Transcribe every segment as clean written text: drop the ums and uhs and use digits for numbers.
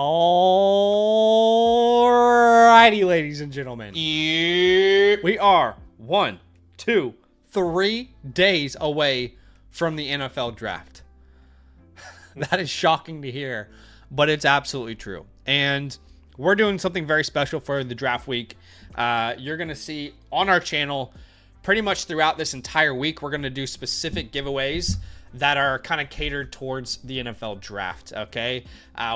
Alrighty, ladies and gentlemen. We are 1, 2, 3 days away from the NFL draft. That is shocking to hear, but it's absolutely true. And we're doing something very special for the draft week. You're going to see on our channel pretty much throughout this entire week, we're going to do specific giveaways that are kind of catered towards the NFL draft, okay?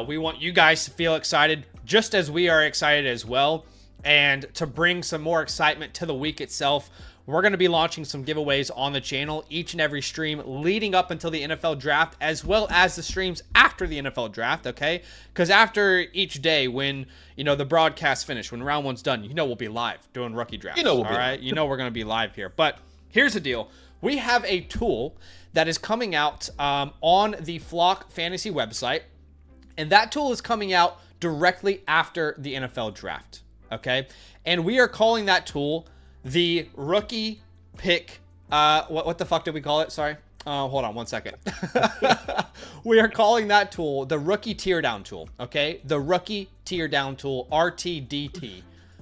We want you guys to feel excited just as we are excited as well. And to bring some more excitement to the week itself, we're going to be launching some giveaways on the channel each and every stream leading up until the NFL draft, as well as the streams after the NFL draft, okay? Because after each day, when, you know, the broadcast finish, when round one's done, you know we'll be live doing rookie drafts, all right? You know we're going to be live here. But here's the deal. We have a tool that is coming out on the Flock Fantasy website, and that tool is coming out directly after the NFL draft, okay? And we are calling that tool the rookie pick. What the fuck did we call it? Sorry. Hold on one second. We are calling that tool the rookie tear down tool, okay? The rookie tear down tool, RTDT.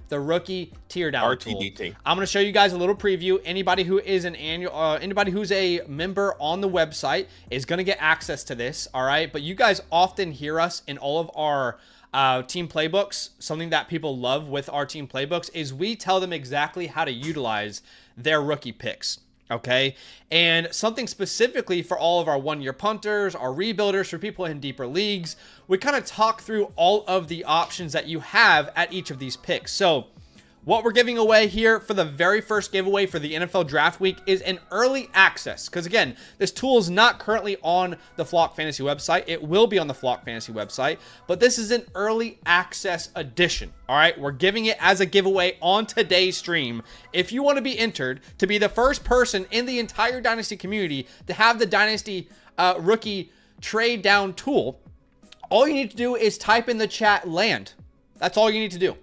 The rookie tear down tool. I'm going to show you guys a little preview. Anybody who is anybody who's a member on the website is going to get access to this, all right? But you guys often hear us in all of our team playbooks. Something that people love with our team playbooks is we tell them exactly how to utilize their rookie picks. Okay, and something specifically for all of our one-year punters, our rebuilders, for people in deeper leagues, we kind of talk through all of the options that you have at each of these picks. So what we're giving away here for the very first giveaway for the NFL draft week is an early access. Because again, this tool is not currently on the Flock Fantasy website. It will be on the Flock Fantasy website, but this is an early access edition. All right, we're giving it as a giveaway on today's stream. If you want to be entered to be the first person in the entire Dynasty community to have the Dynasty rookie trade down tool, all you need to do is type in the chat land. That's all you need to do.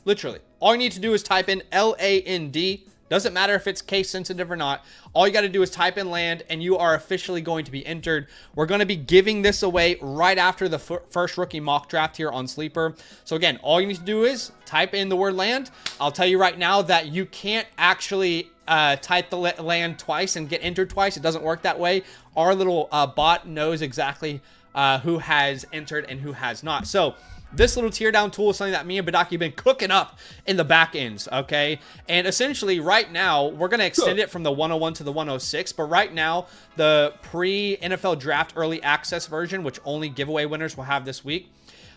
Literally. All you need to do is type in LAND. Doesn't matter if it's case sensitive or not. All you got to do is type in land and you are officially going to be entered. We're going to be giving this away right after the first rookie mock draft here on Sleeper. So again, all you need to do is type in the word land. I'll tell you right now that you can't actually type the land twice and get entered twice. It doesn't work that way. Our little bot knows exactly who has entered and who has not. So this little tear down tool is something that me and Badaki have been cooking up in the back ends, okay? And essentially right now, we're going to extend it from the 101 to the 106, but right now, the pre-NFL draft early access version, which only giveaway winners will have this week,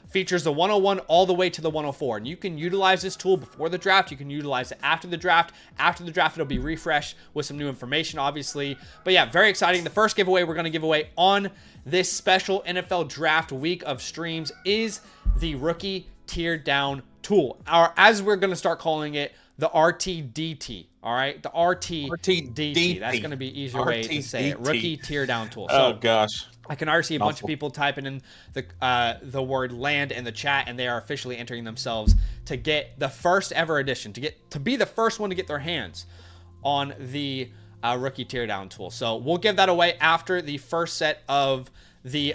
features the 101 all the way to the 104. And you can utilize this tool before the draft. You can utilize it after the draft. After the draft, it'll be refreshed with some new information, obviously. But yeah, very exciting. The first giveaway we're going to give away on this special NFL draft week of streams is the rookie tear down tool, or as we're going to start calling it, the RTDT. All right, the RTDT. That's going to be an easier way to say it. Rookie tear down tool. So, oh gosh, I can already see a bunch of people typing in the word land in the chat, and they are officially entering themselves to get the first ever edition, to be the first one to get their hands on the rookie teardown tool. So we'll give that away after the first set of the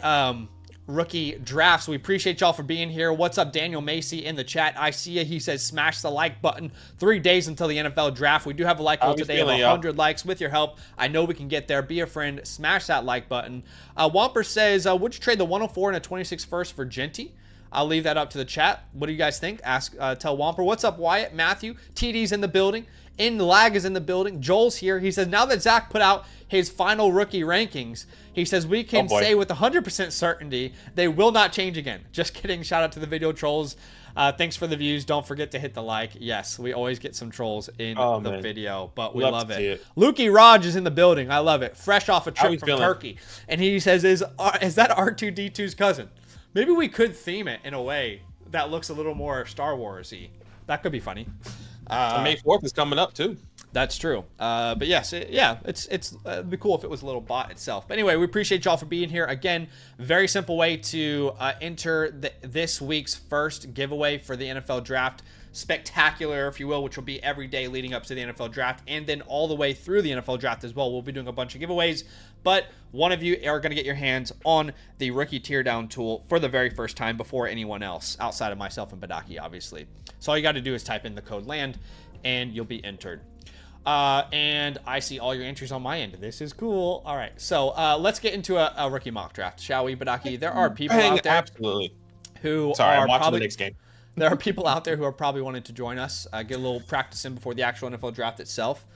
rookie drafts. We appreciate y'all for being here. What's up, Daniel Macy in the chat? I see you. He says smash the like button. 3 days until the NFL draft. We do have a like goal today of 100 likes. With your help, I know we can get there. Be a friend. Smash that like button. Wamper says, would you trade the 104 and a 26 first for Genty? I'll leave that up to the chat. What do you guys think? Tell Wamper. What's up, Wyatt? Matthew. TD's in the building. Lag is in the building. Joel's here. He says, now that Zach put out his final rookie rankings, he says, we can say with 100% certainty they will not change again. Just kidding. Shout out to the video trolls. Thanks for the views. Don't forget to hit the like. Yes, we always get some trolls in the video, but we love it. Lukey Raj is in the building. I love it. Fresh off a trip from Turkey. And he says, is that R2D2's cousin? Maybe we could theme it in a way that looks a little more Star Wars-y. That could be funny. May 4th is coming up too. That's true. But yes, it'd be cool if it was a little bot itself. But anyway, we appreciate y'all for being here. Again, very simple way to enter this week's first giveaway for the NFL Draft Spectacular, if you will, which will be every day leading up to the NFL Draft and then all the way through the NFL Draft as well. We'll be doing a bunch of giveaways, but one of you are going to get your hands on the rookie teardown tool for the very first time before anyone else, outside of myself and Badaki, obviously. So all you got to do is type in the code LAND, and you'll be entered. And I see all your entries on my end. This is cool. All right, so let's get into a rookie mock draft, shall we, Badaki? There are people out there who I'm watching the next game. There are people out there who are probably wanting to join us, get a little practice in before the actual NFL Draft itself.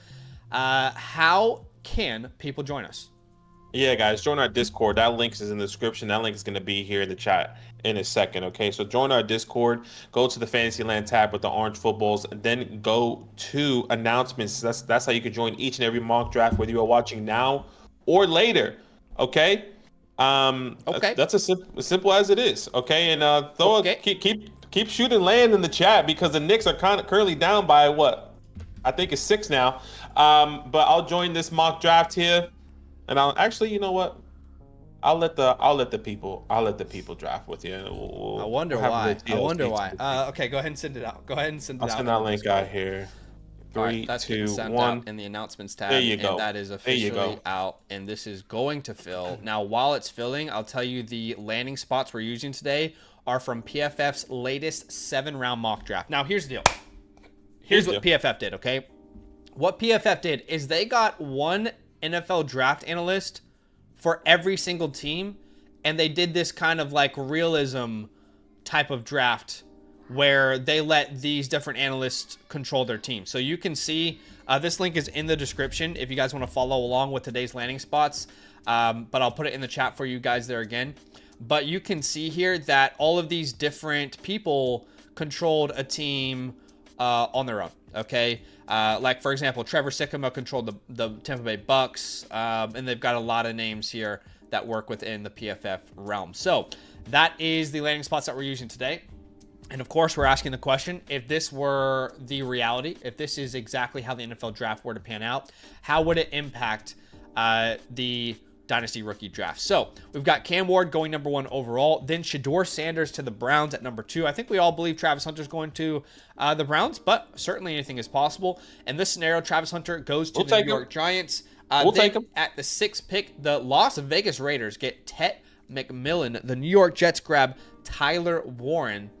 How can people join us? Yeah, guys, join our Discord. That link is in the description. That link is going to be here in the chat in a second, okay? So join our Discord. Go to the Fantasyland tab with the orange footballs, and then go to announcements. That's how you can join each and every mock draft, whether you are watching now or later, okay? Okay. That's as simple as it is, okay? And keep shooting land in the chat, because the Knicks are currently down by what? I think it's 6 now. But I'll join this mock draft here. And I'll actually, you know what? I'll let the people draft with you. I wonder why. Okay, go ahead and send it out. I'll send that link out here. 3, 2, 1. In the announcements tab. There you go. And that is officially out. And this is going to fill. Now, while it's filling, I'll tell you the landing spots we're using today are from PFF's latest 7-round mock draft. Now, here's the deal. Here's what PFF did, okay? What PFF did is they got one NFL draft analyst for every single team, and they did this kind of like realism type of draft where they let these different analysts control their team. So you can see this link is in the description if you guys want to follow along with today's landing spots, but I'll put it in the chat for you guys there again. But you can see here that all of these different people controlled a team on their own, okay? Like, for example, Trevor Sikkema controlled the Tampa Bay Bucks, and they've got a lot of names here that work within the PFF realm. So that is the landing spots that we're using today. And, of course, we're asking the question, if this were the reality, if this is exactly how the NFL Draft were to pan out, how would it impact the Dynasty rookie draft? So we've got Cam Ward going number 1 overall, then Shedeur Sanders to the Browns at number 2. I think we all believe Travis Hunter's going to the Browns, but certainly anything is possible. In this scenario, Travis Hunter goes to the New York Giants. We'll take him. At the 6th pick, the Las Vegas Raiders get Tet McMillan. The New York Jets grab Tyler Warren.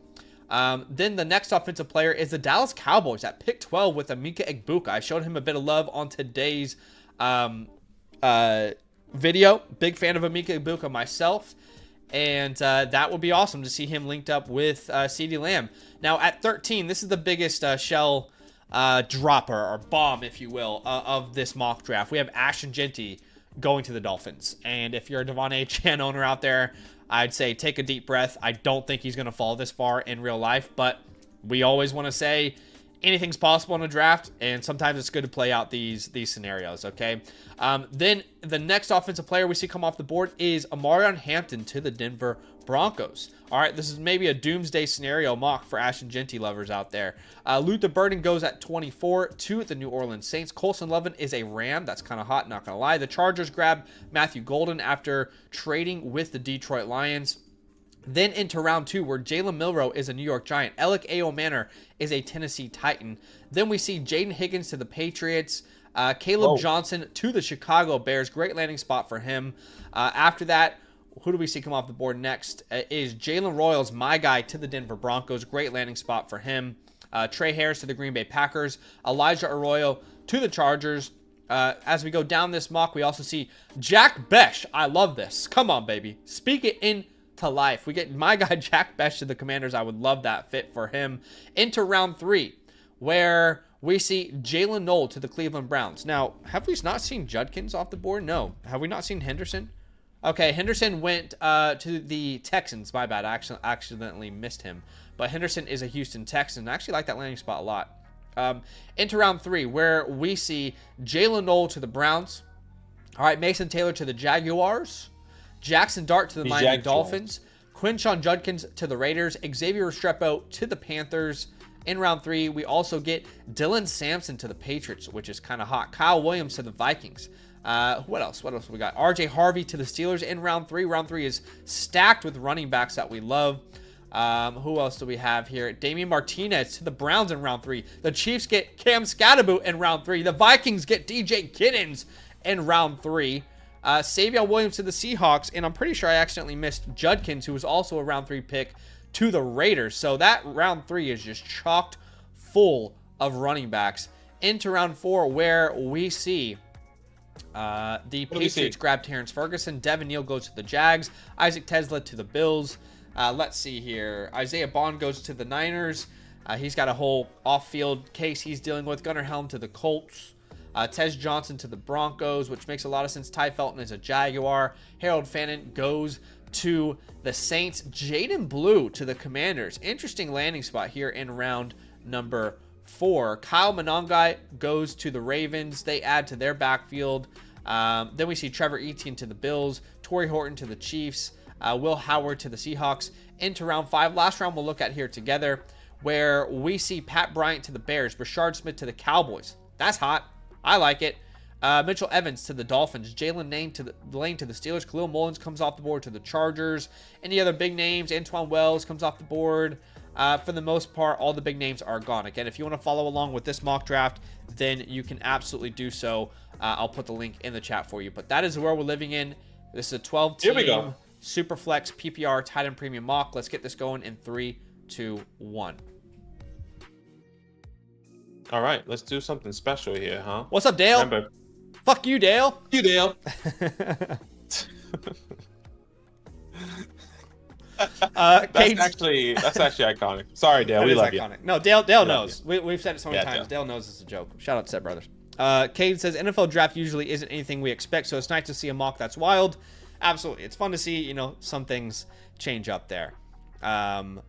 Then the next offensive player is the Dallas Cowboys at pick 12 with Emeka Egbuka. I showed him a bit of love on today's video. Big fan of Emeka Egbuka myself, and that would be awesome to see him linked up with CeeDee Lamb. Now at 13, this is the biggest shell dropper or bomb, if you will, of this mock draft. We have Ashton Jeanty going to the Dolphins, and if you're a Devon A. Chan owner out there, I'd say take a deep breath. I don't think he's going to fall this far in real life, but we always want to say anything's possible in a draft, and sometimes it's good to play out these scenarios, okay? Then the next offensive player we see come off the board is Amarion Hampton to the Denver Broncos. All right, this is maybe a doomsday scenario mock for Ashton Jeanty lovers out there. Luther Burden goes at 24 to the New Orleans Saints. Colson Lovin is a Ram. That's kind of hot, not going to lie. The Chargers grab Matthew Golden after trading with the Detroit Lions. Then into round 2, where Jalen Milroe is a New York Giant. Alec A.O. Manor is a Tennessee Titan. Then we see Jaden Higgins to the Patriots. Caleb Johnson to the Chicago Bears. Great landing spot for him. After that, who do we see come off the board next? Is Jalen Royals, my guy, to the Denver Broncos. Great landing spot for him. Trey Harris to the Green Bay Packers. Elijah Arroyo to the Chargers. As we go down this mock, we also see Jack Besh. I love this. Come on, baby. Speak it into life. We get my guy Jack Besh to the Commanders. I would love that fit for him. Into round 3, where we see Jalen Noel to the Cleveland Browns. Now, have we not seen Judkins off the board? No. Have we not seen Henderson? Okay, Henderson went to the Texans. My bad. I accidentally missed him. But Henderson is a Houston Texan. I actually like that landing spot a lot. Into round 3, where we see Jalen Noel to the Browns. All right, Mason Taylor to the Jaguars. Jackson Dart to the Miami Dolphins. Quinshon Judkins to the Raiders. Xavier Restrepo to the Panthers. In round 3, we also get Dylan Sampson to the Patriots, which is kind of hot. Kyle Williams to the Vikings. What else? What else we got? RJ Harvey to the Steelers in round 3. Round 3 is stacked with running backs that we love. Who else do we have here? Damian Martinez to the Browns in round 3. The Chiefs get Cam Scatterboot in round 3. The Vikings get DJ Giddens in round 3. Savion Williams to the Seahawks. And I'm pretty sure I accidentally missed Judkins, who was also a round 3 pick, to the Raiders. So that round 3 is just chocked full of running backs. Into round 4, where we see the Patriots grab Terrence Ferguson. Devin Neal goes to the Jags. Isaac Tesla to the Bills. Let's see here. Isaiah Bond goes to the Niners. He's got a whole off-field case he's dealing with. Gunnar Helm to the Colts. Tez Johnson to the Broncos, which makes a lot of sense. Ty Felton is a Jaguar. Harold Fannin goes to the Saints. Jaden Blue to the Commanders. Interesting landing spot here in round number 4. Kyle Monangai goes to the Ravens. They add to their backfield. Then we see Trevor Etienne to the Bills. Torrey Horton to the Chiefs. Will Howard to the Seahawks. Into round 5. Last round we'll look at here together, where we see Pat Bryant to the Bears. Rashard Smith to the Cowboys. That's hot. I like it. Mitchell Evans to the Dolphins. Jalen Lane to the Steelers. Khalil Mullins comes off the board to the Chargers. Any other big names? Antoine Wells comes off the board. For the most part, all the big names are gone. Again, if you want to follow along with this mock draft, then you can absolutely do so. I'll put the link in the chat for you. But that is the world we're living in. This is a 12-team Superflex PPR tight end premium mock. Let's get this going in 3, 2, 1. All right, let's do something special here, huh? What's up, Dale? Remember, fuck you, Dale. Fuck you, Dale. That's actually iconic. Sorry, Dale. We love iconic. You. No, Dale knows. We've said it so many times. Dale knows it's a joke. Shout out to Set Brothers. Cade says NFL draft usually isn't anything we expect, so it's nice to see a mock that's wild. Absolutely, it's fun to see. Some things change up there,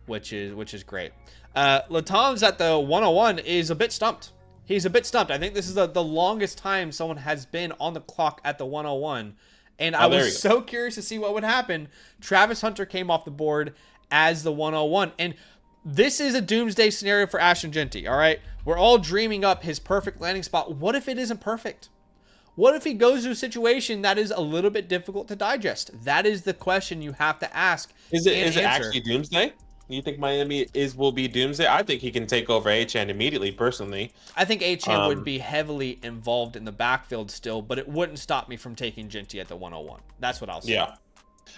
which is great. Latom's at the 101 is a bit stumped. He's a bit stumped. I think this is the longest time someone has been on the clock at the 101. And I was so curious to see what would happen. Travis Hunter came off the board as the 101. And this is a doomsday scenario for Ashton Genty, all right? We're all dreaming up his perfect landing spot. What if it isn't perfect? What if he goes to a situation that is a little bit difficult to digest? That is the question you have to ask. Is it actually doomsday? You think Miami will be doomsday? I think he can take over Achane immediately, personally. I think Achane would be heavily involved in the backfield still, but it wouldn't stop me from taking Genty at the 101. That's what I'll say.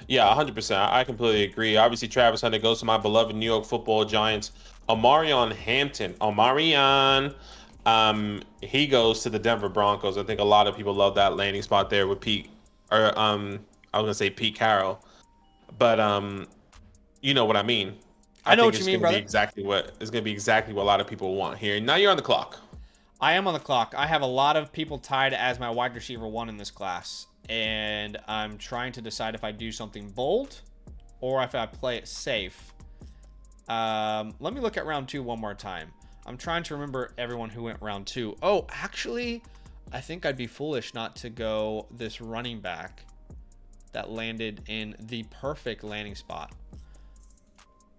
Yeah, 100%. I completely agree. Obviously, Travis Hunter goes to my beloved New York Football Giants. Omarion Hampton. He goes to the Denver Broncos. I think a lot of people love that landing spot there with Pete, or I was gonna say Pete Carroll, but you know what I mean. I know what you mean, brother. It's gonna be exactly what a lot of people want here. Now you're on the clock. I am on the clock. I have a lot of people tied as my wide receiver 1 in this class, and I'm trying to decide if I do something bold or if I play it safe. Let me look at round 2 one more time. I'm trying to remember everyone who went round 2. Oh, actually, I think I'd be foolish not to go this running back that landed in the perfect landing spot.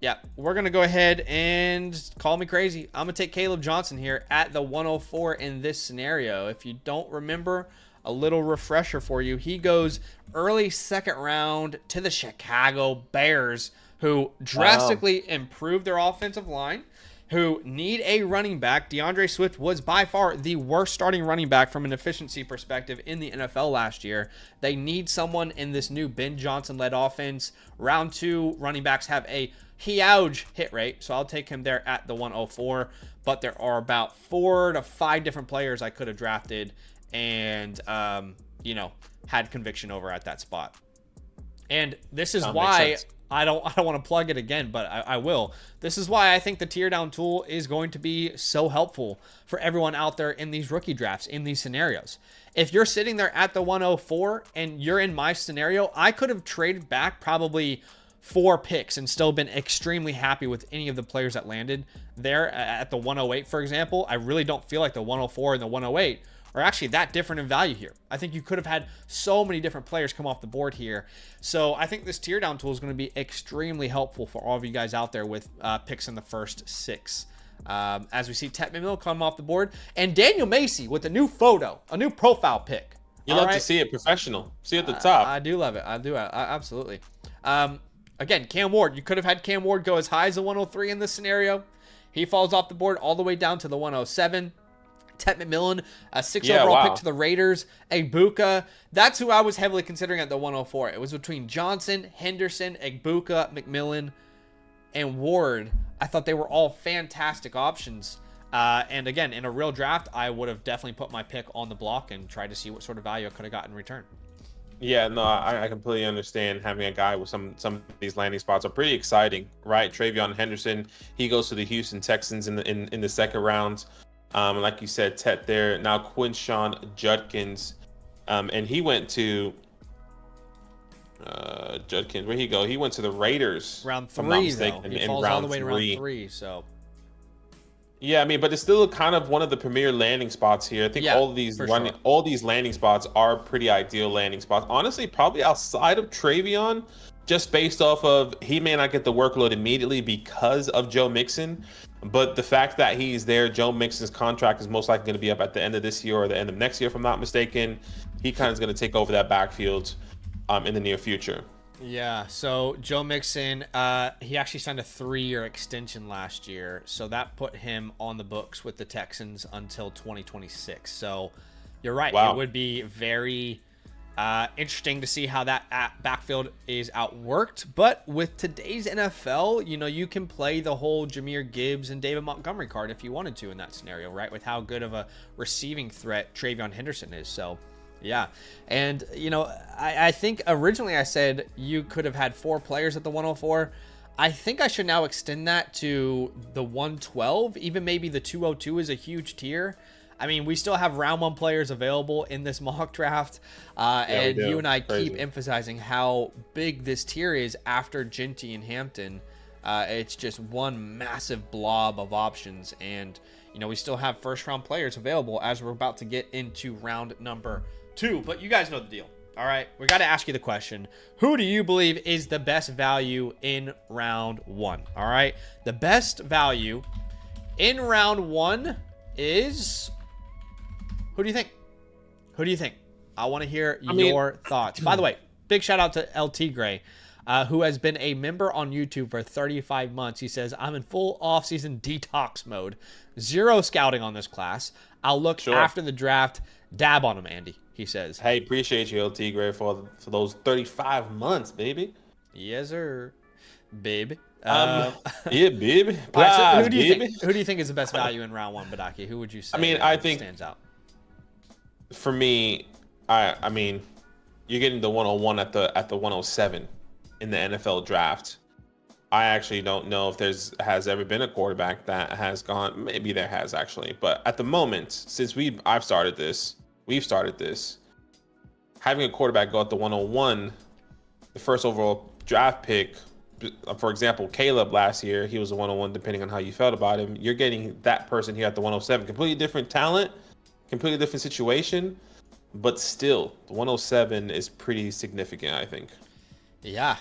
Yeah, we're going to go ahead and call me crazy. I'm going to take Caleb Johnson here at the 104 in this scenario. If you don't remember, a little refresher for you. He goes early second round to the Chicago Bears, who drastically improved their offensive line, who need a running back. DeAndre Swift was by far the worst starting running back from an efficiency perspective in the NFL last year. They need someone in this new Ben Johnson-led offense. Round 2, running backs have a huge hit rate, so I'll take him there at the 104. But there are about 4 to 5 different players I could have drafted and, had conviction over at that spot. And this is why I don't want to plug it again, but I will. This is why I think the tear down tool is going to be so helpful for everyone out there in these rookie drafts, in these scenarios. If you're sitting there at the 104 and you're in my scenario, I could have traded back probably 4 picks and still been extremely happy with any of the players that landed there at the 108, for example. I really don't feel like the 104 and the 108 are actually that different in value here. I think you could have had so many different players come off the board here. So I think this tear down tool is going to be extremely helpful for all of you guys out there with picks in the first 6. As we see Tet McMillan come off the board, and Daniel Macy with a new photo, a new profile pic. You love to see it professional. See at the top. I do love it. I do. Absolutely. Again, Cam Ward. You could have had Cam Ward go as high as the 103 in this scenario. He falls off the board all the way down to the 107. Tet McMillan, a 6 overall pick to the Raiders. Egbuka. That's who I was heavily considering at the 104. It was between Johnson, Henderson, Egbuka, McMillan, and Ward. I thought they were all fantastic options. And again, in a real draft, I would have definitely put my pick on the block and tried to see what sort of value I could have got in return. Yeah, no, I completely understand having a guy with some of these landing spots are pretty exciting, right? Travion Henderson, he goes to the Houston Texans in the second round. Like you said, Tet there. Now Quinshawn Judkins, and he went to Judkins. Where'd he go? He went to the Raiders. Round 3, if I'm not mistaken, though. He in falls round all the way to round 3. 3, so... Yeah, I mean, but it's still kind of one of the premier landing spots here. I think all these landing spots are pretty ideal landing spots. Honestly, probably outside of Travion, just based off of he may not get the workload immediately because of Joe Mixon, but the fact that he's there, Joe Mixon's contract is most likely going to be up at the end of this year or the end of next year, if I'm not mistaken. He kind of is going to take over that backfield in the near future. Yeah, so Joe Mixon, he actually signed a 3-year extension last year, so that put him on the books with the Texans until 2026. So you're right. Wow. It would be very interesting to see how that backfield is outworked. But with today's NFL, you know, you can play the whole Jahmyr Gibbs and David Montgomery card if you wanted to in that scenario, right? With how good of a receiving threat Travion Henderson is. So yeah, and you know, I think originally I said you could have had 4 players at the 104. I think I should now extend that to the 112. Even maybe the 202 is a huge tier. I mean, we still have round 1 players available in this mock draft, and you and I keep emphasizing how big this tier is after Ginty and Hampton. It's just one massive blob of options, and you know, we still have first round players available as we're about to get into round number 2, but you guys know the deal. All right, we got to ask you the question: who do you believe is the best value in round 1? All right, the best value in round 1 is, who do you think? Who do you think? I want to hear your thoughts. By the way, big shout out to LT Gray, who has been a member on YouTube for 35 months. He says, I'm in full off-season detox mode. 0 scouting on this class. I'll look after the draft. Dab on him, Andy, he says. Hey, appreciate you, LT Gray, for those 35 months, baby. Yes, sir. Baby. Yeah, baby. Right, so who do you think is the best value in round 1, Badaki? Who would you say I think stands out? For me, I mean, you're getting the 101 at the 107 in the NFL draft. I actually don't know if has ever been a quarterback that has gone. Maybe there has actually, but at the moment, since we've started this, having a quarterback go at the 101, the first overall draft pick. For example, Caleb last year, he was a 101. Depending on how you felt about him, you're getting that person here at the 107. Completely different talent, completely different situation, but still, the 107 is pretty significant, I think. Yeah,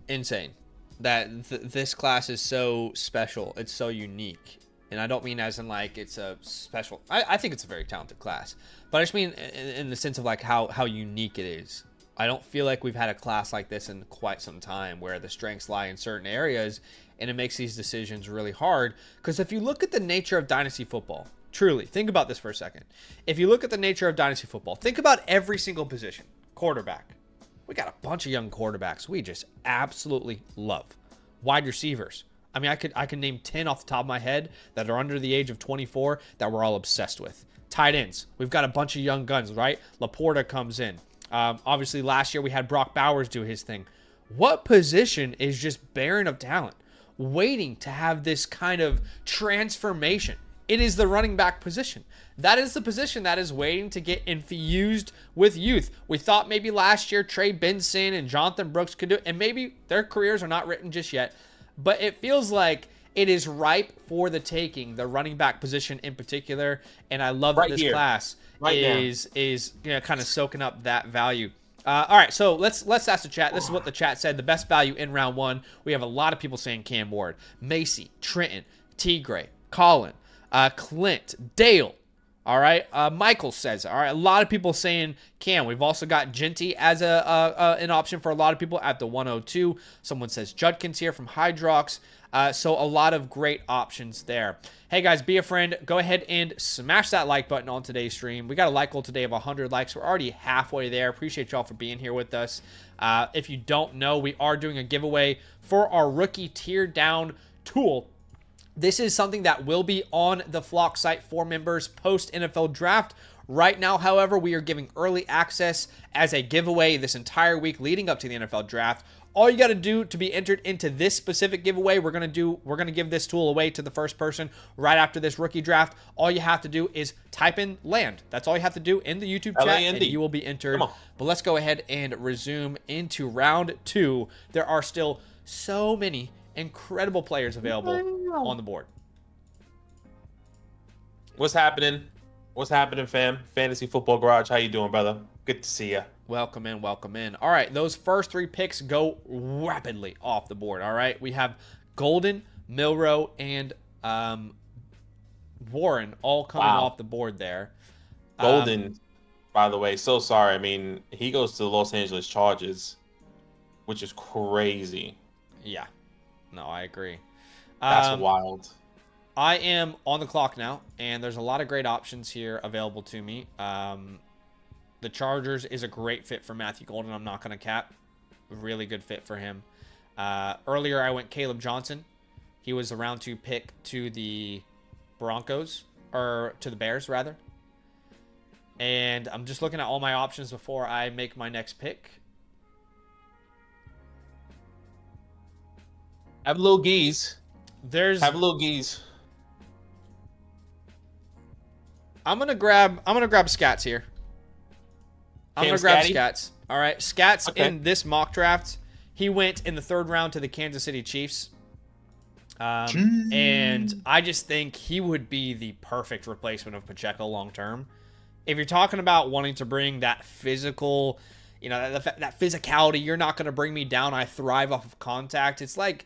insane. That this class is so special. It's so unique. And I don't mean as in like it's a special. I think it's a very talented class. But I just mean in the sense of like how unique it is. I don't feel like we've had a class like this in quite some time where the strengths lie in certain areas and it makes these decisions really hard. Because if you look at the nature of Dynasty football, truly, think about this for a second. If you look at the nature of Dynasty football, think about every single position. Quarterback. We got a bunch of young quarterbacks we just absolutely love. Wide receivers. I mean, I can name 10 off the top of my head that are under the age of 24 that we're all obsessed with. Tight ends. We've got a bunch of young guns, right? Laporta comes in. Obviously, last year we had Brock Bowers do his thing. What position is just barren of talent, waiting to have this kind of transformation? It is the running back position. That is the position that is waiting to get infused with youth. We thought maybe last year Trey Benson and Jonathan Brooks could do it, and maybe their careers are not written just yet, but it feels like it is ripe for the taking, the running back position in particular, and I love that this class is kind of soaking up that value. All right, so let's ask the chat. This is what the chat said. The best value in round 1. We have a lot of people saying Cam Ward, Macy, Trenton, T. Gray, Colin, Clint, Dale. All right. Michael says, all right, a lot of people saying Cam. We've also got Genty as an option for a lot of people at the 102. Someone says Judkins here from Hydrox. So a lot of great options there. Hey, guys, be a friend. Go ahead and smash that like button on today's stream. We got a like goal today of 100 likes. We're already halfway there. Appreciate y'all for being here with us. If you don't know, we are doing a giveaway for our rookie tier down tool. This is something that will be on the Flock site for members post NFL draft. Right now, however, we are giving early access as a giveaway this entire week leading up to the NFL draft. All you got to do to be entered into this specific giveaway, we're going to give this tool away to the first person right after this rookie draft. All you have to do is type in land. That's all you have to do in the YouTube chat, L-A-N-D. and you will be entered. But let's go ahead and resume into round 2. There are still so many incredible players available on the board. What's happening? What's happening, fam? Fantasy Football Garage. How you doing, brother? Good to see you. Welcome in, welcome in. All right, those first 3 picks go rapidly off the board. All right, we have Golden, Milroe, and Warren all coming off the board there. Golden, by the way, so sorry. I mean, he goes to the Los Angeles Chargers, which is crazy. Yeah. No, I agree. That's wild. I am on the clock now, and there's a lot of great options here available to me. The Chargers is a great fit for Matthew Golden. I'm not going to cap. Really good fit for him. Earlier, I went Caleb Johnson. He was a round 2 pick to the Broncos, or to the Bears, rather. And I'm just looking at all my options before I make my next pick. Have a little geese. Have a little geese. I'm gonna grab Scats here. I'm gonna grab Scats. All right, Scats in this mock draft. He went in the 3rd round to the Kansas City Chiefs. And I just think he would be the perfect replacement of Pacheco long term. If you're talking about wanting to bring that physical, that physicality, you're not going to bring me down. I thrive off of contact. It's like,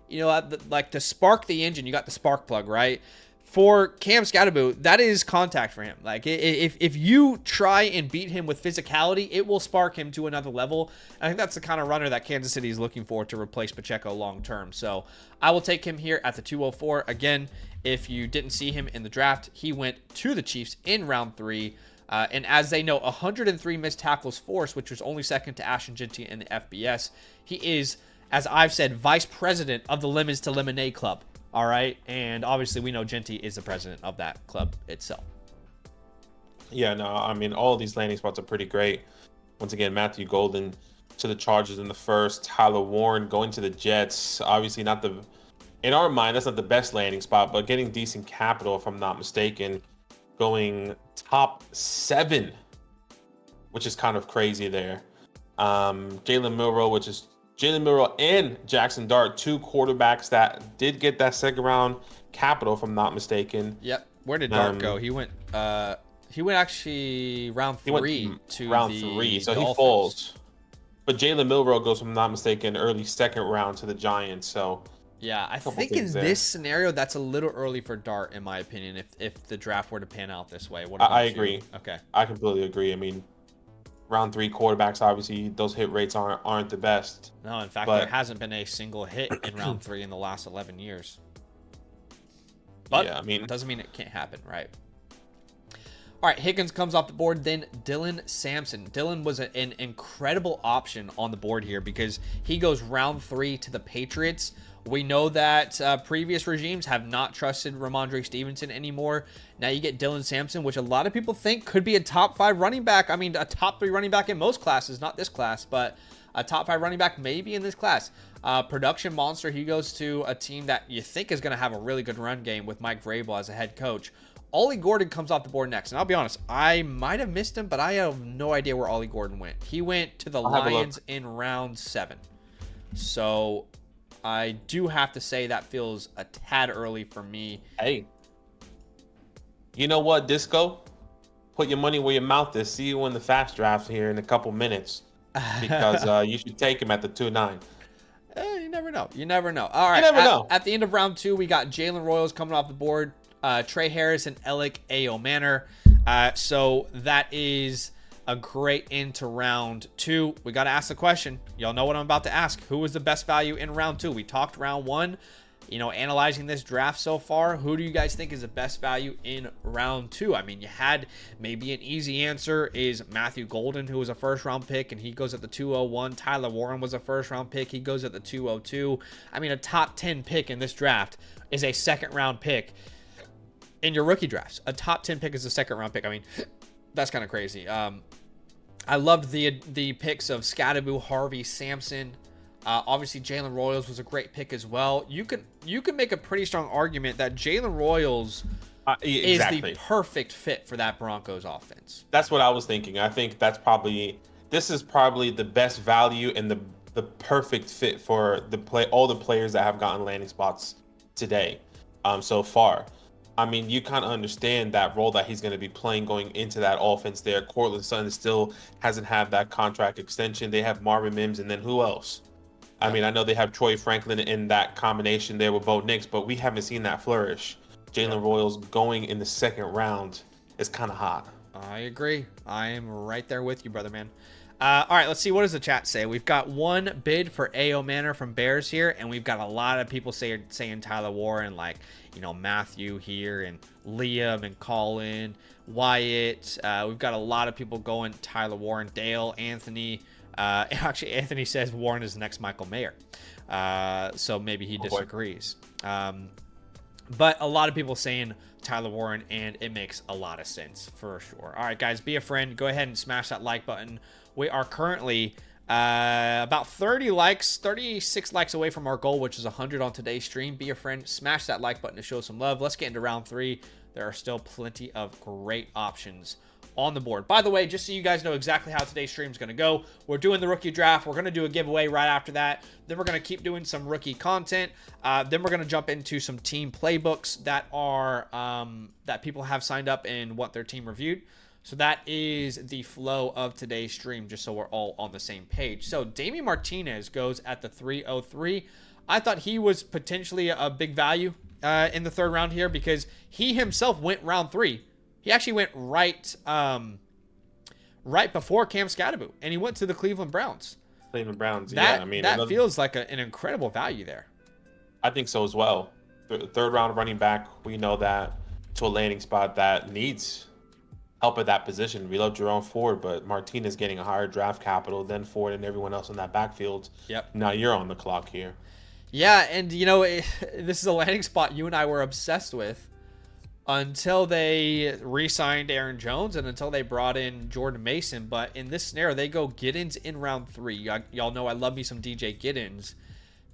like to spark the engine, you got the spark plug, right? For Cam Scatterboot, that is contact for him. Like, if you try and beat him with physicality, it will spark him to another level. And I think that's the kind of runner that Kansas City is looking for to replace Pacheco long term. So I will take him here at the 204. Again, if you didn't see him in the draft, he went to the Chiefs in round 3. And as they know, 103 missed tackles forced, which was only second to Ashton Genty in the FBS. He is, as I've said, vice president of the Lemons to Lemonade Club. All right. And obviously we know Genty is the president of that club itself. Yeah, no, I mean, all of these landing spots are pretty great. Once again, Matthew Golden to the Chargers in the 1st. Tyler Warren going to the Jets. Obviously not in our mind, that's not the best landing spot, but getting decent capital, if I'm not mistaken. Going top 7, which is kind of crazy there. Jalen Milroe and Jackson Dart, 2 quarterbacks that did get that 2nd round capital, if I'm not mistaken. Yep. Where did Dart go? He went actually round 3 to round the 3, so Dolphins. he falls. But Jalen Milroe goes, if I'm not mistaken, early 2nd round to the Giants. So yeah, I think in this scenario, that's a little early for Dart, in my opinion, if the draft were to pan out this way. What about I agree. You? Okay. I completely agree. I mean, round 3 quarterbacks, obviously, those hit rates aren't the best. No, in fact, there hasn't been a single hit in round 3 in the last 11 years. But yeah, I mean, it doesn't mean it can't happen, right? All right, Higgins comes off the board, then Dylan Sampson. Dylan was an incredible option on the board here because he goes round 3 to the Patriots. We know that previous regimes have not trusted Ramondre Stevenson anymore. Now you get Dylan Sampson, which a lot of people think could be a top 5 running back. I mean, a top 3 running back in most classes, not this class, but a top 5 running back maybe in this class. Production monster. He goes to a team that you think is going to have a really good run game with Mike Vrabel as a head coach. Ollie Gordon comes off the board next. And I'll be honest, I might have missed him, but I have no idea where Ollie Gordon went. He went to the Lions in round 7. So I do have to say that feels a tad early for me. Hey, you know what, Disco? Put your money where your mouth is. See you in the fast draft here in a couple minutes. Because you should take him at the 2-9. You never know. You never know. All right. You never know. At the end of round 2, we got Jalen Royals coming off the board, Trey Harris and Alec A.O. Manor. So that is a great end to round 2. We got to ask the question. Y'all know what I'm about to ask. Who was the best value in round 2? We talked round 1. You know, analyzing this draft so far, who do you guys think is the best value in round 2? I mean, you had maybe an easy answer is Matthew Golden, who was a first-round pick, and he goes at the 201. Tyler Warren was a first-round pick. He goes at the 202. I mean, a top 10 pick in this draft is a second-round pick in your rookie drafts. A top 10 pick is a second-round pick. I mean, that's kind of crazy. I loved the picks of Scadaboo, Harvey, Sampson. Obviously, Jalen Royals was a great pick as well. You can make a pretty strong argument that Jalen Royals is the perfect fit for that Broncos offense. That's what I was thinking. I think this is probably the best value and the perfect fit for all the players that have gotten landing spots today so far. I mean, you kind of understand that role that he's going to be playing going into that offense there. Cortland Sutton still hasn't had that contract extension. They have Marvin Mims, and then who else? I mean, I know they have Troy Franklin in that combination there with Bo Nix, but we haven't seen that flourish. Jalen Royals going in the second round is kind of hot. I agree. I am right there with you, brother, man. All right, let's see. What does the chat say? We've got one bid for A.O. Manor from Bears here, and we've got a lot of people saying Tyler Warren, like, you know, Matthew here, and Liam, and Colin, Wyatt. We've got a lot of people going Tyler Warren, Dale, Anthony. Actually, Anthony says Warren is the next Michael Mayer. So maybe he disagrees. But a lot of people saying Tyler Warren, and it makes a lot of sense for sure. All right, guys, be a friend. Go ahead and smash that like button. We are currently about 36 likes away from our goal, which is 100 on today's stream. Be a friend. Smash that like button to show some love. Let's get into round 3. There are still plenty of great options on the board. By the way, just so you guys know exactly how today's stream is going to go, we're doing the rookie draft. We're going to do a giveaway right after that. Then we're going to keep doing some rookie content. Then we're going to jump into some team playbooks that are that people have signed up and want their team reviewed. So that is the flow of today's stream, just so we're all on the same page. So Damian Martinez goes at the 303. I thought he was potentially a big value in the third round here because he himself went round 3. He actually went right before Cam Scadaboo, and he went to the Cleveland Browns. That feels like an incredible value there. I think so as well. Third round running back, we know that to a landing spot that needs help at that position. We love Jerome Ford, but Martinez getting a higher draft capital than Ford and everyone else in that backfield. Yep. Now you're on the clock here. Yeah, and you know, this is a landing spot you and I were obsessed with until they re-signed Aaron Jones and until they brought in Jordan Mason. But in this scenario, they go Giddens in round 3. Y'all know I love me some DJ Giddens.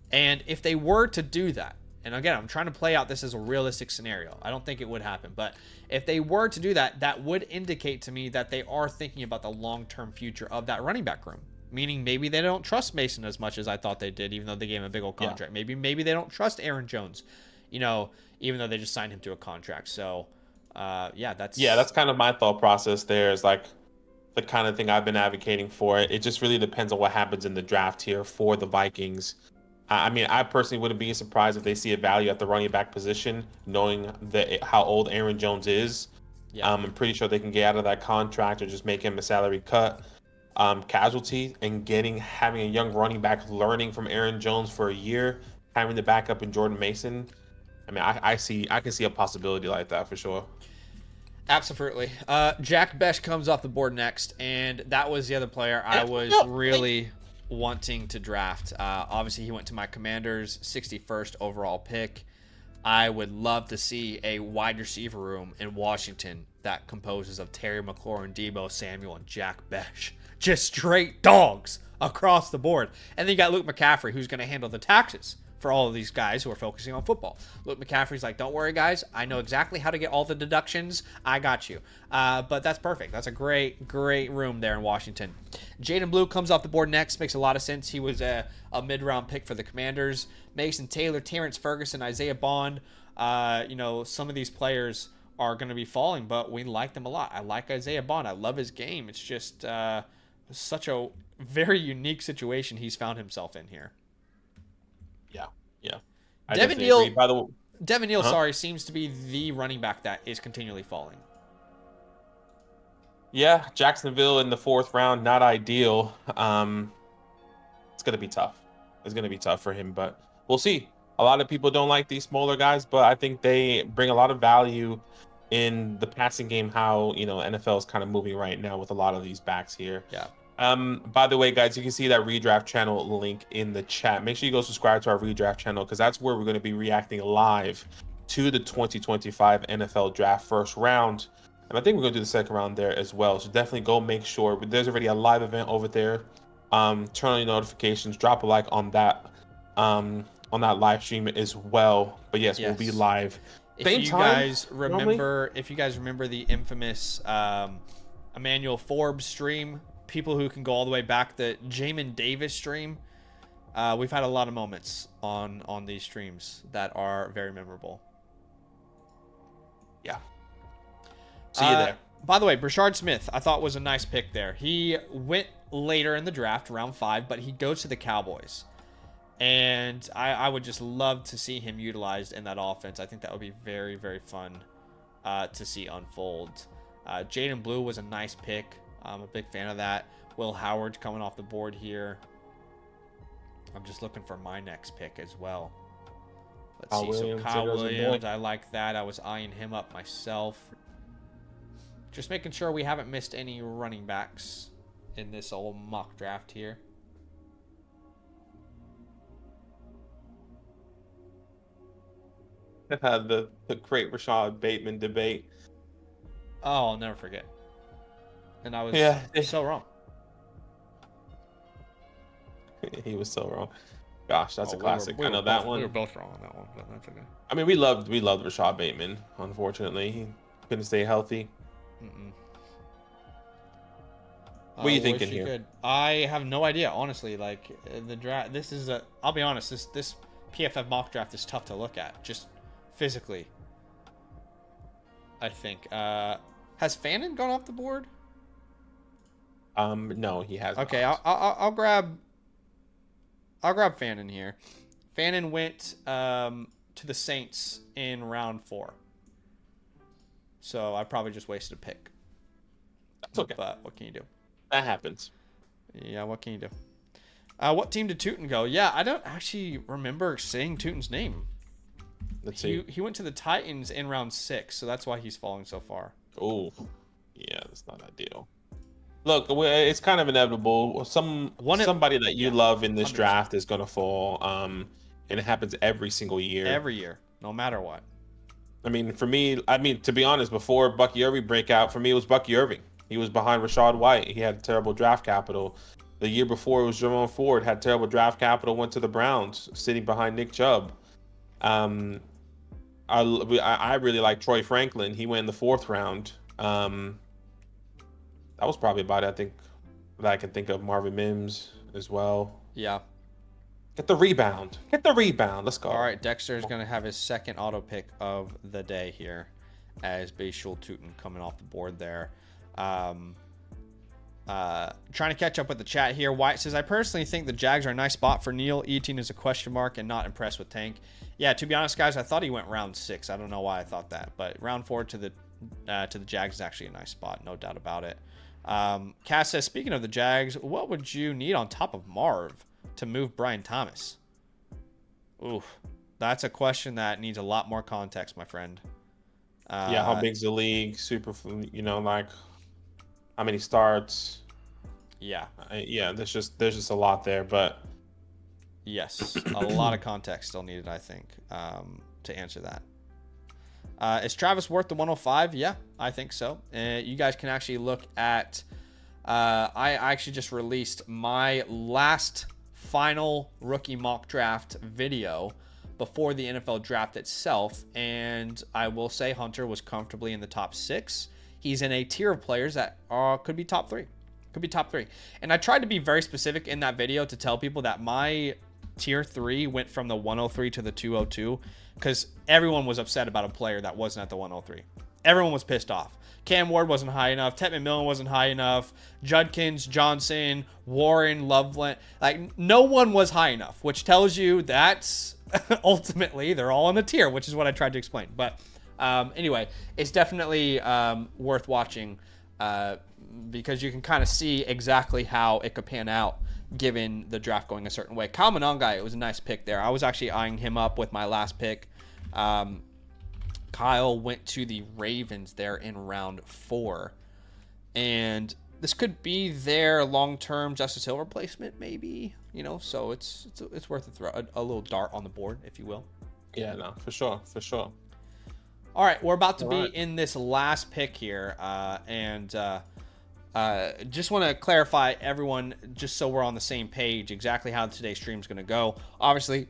And if they were to do that, and again, I'm trying to play out this as a realistic scenario. I don't think it would happen. But if they were to do that, that would indicate to me that they are thinking about the long-term future of that running back room. Meaning maybe they don't trust Mason as much as I thought they did, even though they gave him a big old contract. Yeah. Maybe they don't trust Aaron Jones, you know, even though they just signed him to a contract. So, that's kind of my thought process there, is like the kind of thing I've been advocating for. It just really depends on what happens in the draft here for the Vikings. I mean, I personally wouldn't be surprised if they see a value at the running back position, knowing how old Aaron Jones is. Yeah. I'm pretty sure they can get out of that contract or just make him a salary cut casualty, and having a young running back learning from Aaron Jones for a year, having the backup in Jordan Mason. I mean, I can see a possibility like that for sure. Absolutely. Jack Besh comes off the board next, and that was the other player I was really wanting to draft. Obviously, he went to my Commanders, 61st overall pick. I would love to see a wide receiver room in Washington that composes of Terry McLaurin, Deebo Samuel, and Jack Besh. Just straight dogs across the board. And then you got Luke McCaffrey, who's going to handle the taxes for all of these guys who are focusing on football. Luke McCaffrey's like, don't worry, guys. I know exactly how to get all the deductions. I got you. But that's perfect. That's a great room there in Washington. Jaden Blue comes off the board next. Makes a lot of sense. He was a mid-round pick for the Commanders. Mason Taylor, Terrence Ferguson, Isaiah Bond. Some of these players are going to be falling, but we like them a lot. I like Isaiah Bond. I love his game. It's just such a very unique situation he's found himself in here. Yeah, yeah. Devin Neal, by the way, sorry, seems to be the running back that is continually falling. Yeah, Jacksonville in the 4th round, not ideal. It's gonna be tough. It's gonna be tough for him, but we'll see. A lot of people don't like these smaller guys, but I think they bring a lot of value in the passing game. How NFL is kind of moving right now with a lot of these backs here. Yeah. By the way, guys, you can see that redraft channel link in the chat. Make sure you go subscribe to our redraft channel because that's where we're going to be reacting live to the 2025 NFL Draft first round. And I think we're going to do the second round there as well. So definitely go make sure. But there's already a live event over there. Turn on your notifications. Drop a like on that live stream as well. But yes, we'll be live. If you guys remember the infamous Emmanuel Forbes stream, people who can go all the way back, the Jamin Davis stream, we've had a lot of moments on these streams that are very memorable. Yeah. See you there. By the way, Brashard Smith, I thought was a nice pick there. He went later in the draft, round 5, but he goes to the Cowboys. And I would just love to see him utilized in that offense. I think that would be very, very fun to see unfold. Jaden Blue was a nice pick. I'm a big fan of that. Will Howard coming off the board here. I'm just looking for my next pick as well. Let's see. So Kyle Williams, I like that. I was eyeing him up myself. Just making sure we haven't missed any running backs in this old mock draft here. The great Rashad Bateman debate. Oh, I'll never forget. And I was so wrong. He was so wrong. Gosh, that's a classic. I know that one. We were both wrong on that one, but that's okay. I mean, we loved Rashad Bateman. Unfortunately, he couldn't stay healthy. What are you thinking here? I have no idea, honestly. Like the draft, this is a. I'll be honest. This PFF mock draft is tough to look at, just physically. I think. Has Fannin gone off the board? No, he hasn't. Okay, I'll grab Fannin here. Fannin went to the Saints in round 4. So I probably just wasted a pick. That's okay. But what can you do? That happens. Yeah, what can you do? What team did Tootin go? Yeah, I don't actually remember saying Tootin's name. Let's see. He went to the Titans in round 6, so that's why he's falling so far. Oh, yeah, that's not ideal. Look, it's kind of inevitable. Somebody that you love in this 100%. Draft is going to fall, and it happens every single year. Every year, no matter what. I mean, for me, to be honest, before Bucky Irving breakout, for me, it was Bucky Irving. He was behind Rachaad White. He had terrible draft capital. The year before, it was Jerome Ford, had terrible draft capital, went to the Browns, sitting behind Nick Chubb. I really like Troy Franklin. He went in the 4th round. That was probably about it, I think, that I can think of. Marvin Mims as well. Yeah. Get the rebound. Let's go. All right, Dexter is going to have his second auto pick of the day here as Bashul Tootin coming off the board there. Trying to catch up with the chat here. White says, I personally think the Jags are a nice spot for Neal. Eating is a question mark and not impressed with Tank. Yeah, to be honest, guys, I thought he went round 6. I don't know why I thought that, but round 4 to the Jags is actually a nice spot, no doubt about it. Cass says, speaking of the Jags, what would you need on top of Marv to move Brian Thomas? Oof, that's a question that needs a lot more context, my friend. Yeah, how big's the league? Super, like how many starts? Yeah. There's just a lot there, but yes, a lot of context still needed, I think, to answer that. Is Travis worth the 105? Yeah, I think so. You guys can actually look at. I actually just released my last final rookie mock draft video before the NFL draft itself, and I will say Hunter was comfortably in the top 6. He's in a tier of players that could be top 3. And I tried to be very specific in that video to tell people that my tier 3 went from the 103 to the 202 because everyone was upset about a player that wasn't at the 103. everyone was pissed off. Cam Ward wasn't high enough. Ted McMillan wasn't high enough. Judkins, Johnson, Warren, Loveland. Like, no one was high enough, which tells you that ultimately they're all in a tier, which is what I tried to explain. But anyway, it's definitely worth watching because you can kind of see exactly how it could pan out given the draft going a certain way. Kyle Monangai, it was a nice pick there. I was actually eyeing him up with my last pick. Kyle went to the Ravens there in round 4. And this could be their long-term Justice Hill replacement, maybe. You know, so it's worth a throw, a little dart on the board, if you will. Yeah, no, for sure, for sure. All right, we're about to be in this last pick here. Just want to clarify, everyone, just so we're on the same page, exactly how today's stream is going to go. Obviously,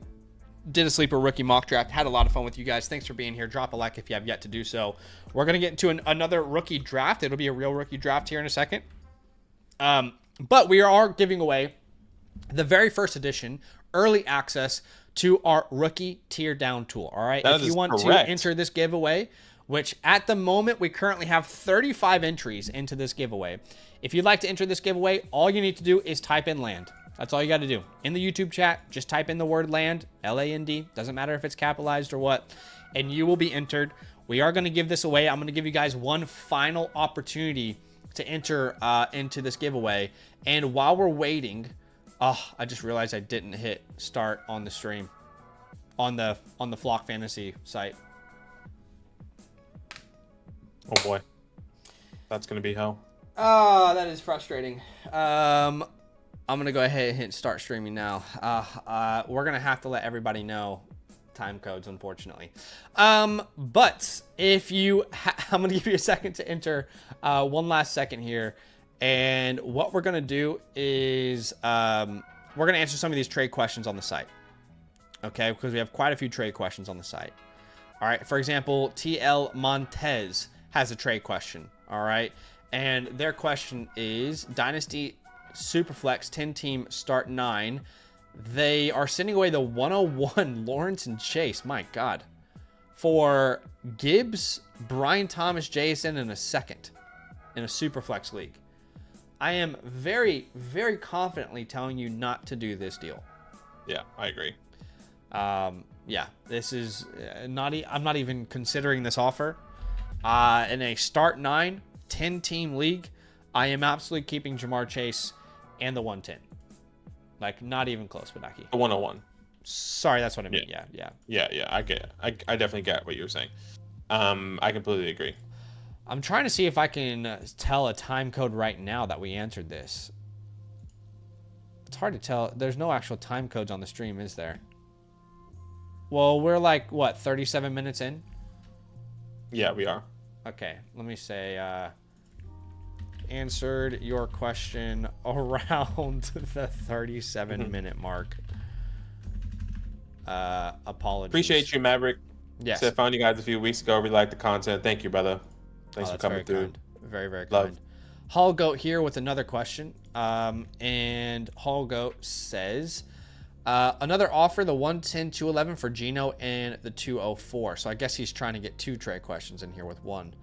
did a sleeper rookie mock draft. Had a lot of fun with you guys. Thanks for being here. Drop a like if you have yet to do so. We're going to get into another rookie draft. It'll be a real rookie draft here in a second. But we are giving away the very first edition, early access to our rookie tier down tool. All right. If you want to enter this giveaway, which at the moment we currently have 35 entries into this giveaway. If you'd like to enter this giveaway, all you need to do is type in land. That's all you got to do. In the YouTube chat, just type in the word land, L-A-N-D. Doesn't matter if it's capitalized or what, and you will be entered. We are going to give this away. I'm going to give you guys one final opportunity to enter into this giveaway. And while we're waiting, I just realized I didn't hit start on the stream on the Flock Fantasy site. Oh boy, that's going to be hell. Oh, that is frustrating. I'm going to go ahead and hit start streaming now. We're going to have to let everybody know time codes, unfortunately. But if you... I'm going to give you a second to enter. One last second here. And what we're going to do is we're going to answer some of these trade questions on the site. Okay? Because we have quite a few trade questions on the site. All right? For example, TL Montez has a trade question. All right? And their question is, Dynasty Superflex 10-team start 9. They are sending away the 101 Lawrence and Chase. My God. For Gibbs, Brian Thomas, Jason, and a second in a Superflex league. I am very, very confidently telling you not to do this deal. Yeah, I agree. Yeah, this is not... I'm not even considering this offer. In a start 9, 10-team league, I am absolutely keeping Jamar Chase and the 110. Like, not even close, Benaki. The 101. Sorry, that's what I mean. Yeah. I get it. I definitely get what you're saying. I completely agree. I'm trying to see if I can tell a time code right now that we answered this. It's hard to tell. There's no actual time codes on the stream, is there? Well, we're like, what, 37 minutes in? Yeah, we are. Okay, let me say... answered your question around the 37-minute mark. Apologies. Appreciate you, Maverick. Yes. So I found you guys a few weeks ago. Really liked the content. Thank you, brother. Thanks for coming through. Kind. Very, very kind. Hall Goat here with another question. And Hall Goat says, another offer, the 110, 211 for Gino and the 204. So I guess he's trying to get 2 trade questions in here with one.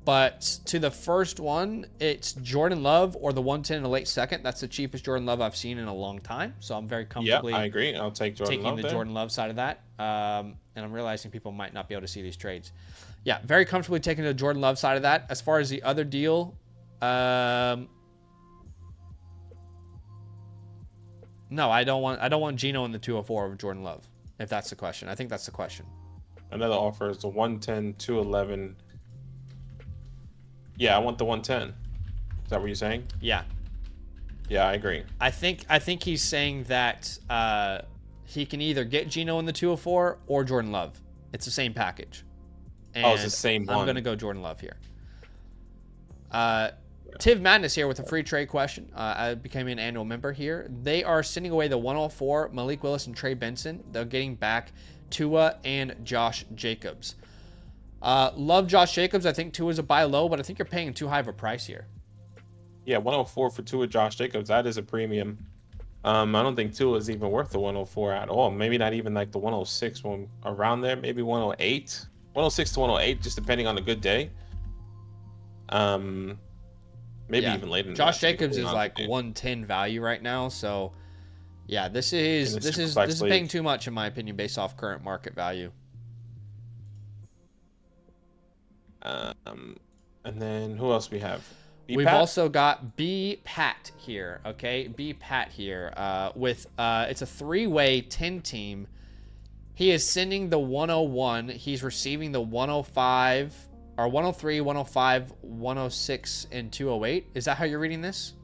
But to the first one, it's Jordan Love or the 110 in a late second. That's the cheapest Jordan Love I've seen in a long time. So I'm very comfortably I agree. I'll take Jordan Love taking the Jordan Love side of that. And I'm realizing people might not be able to see these trades. Yeah, very comfortably taking the Jordan Love side of that. As far as the other deal, no, I don't want Gino in the 204 over Jordan Love, if that's the question. I think that's the question. Another offer is the 110, 211. Yeah, I want the 110. Is that what you're saying? Yeah. Yeah, I agree. I think he's saying that he can either get Gino in the 204 or Jordan Love. It's the same package. And it's the same one. I'm going to go Jordan Love here. Tiv Madness here with a free trade question. I became an annual member here. They are sending away the 104, Malik Willis and Trey Benson. They're getting back Tua and Josh Jacobs. Love Josh Jacobs. I think Tua is a buy low, but I think you're paying too high of a price here. Yeah, 104 for Tua Josh Jacobs. That is a premium. I don't think Tua is even worth the 104 at all. Maybe not even like the 106 one around there. Maybe 108. 106 to 108, just depending on a good day. Maybe even later than Josh that, Jacobs is like 110 value right now, so yeah, this is paying too much in my opinion based off current market value. And then who else we have? We've also got B Pat here, okay? B Pat here with it's a 3-way 10 team. He is sending the 101, he's receiving the 105 or 103, 105, 106 and 208. Is that how you're reading this?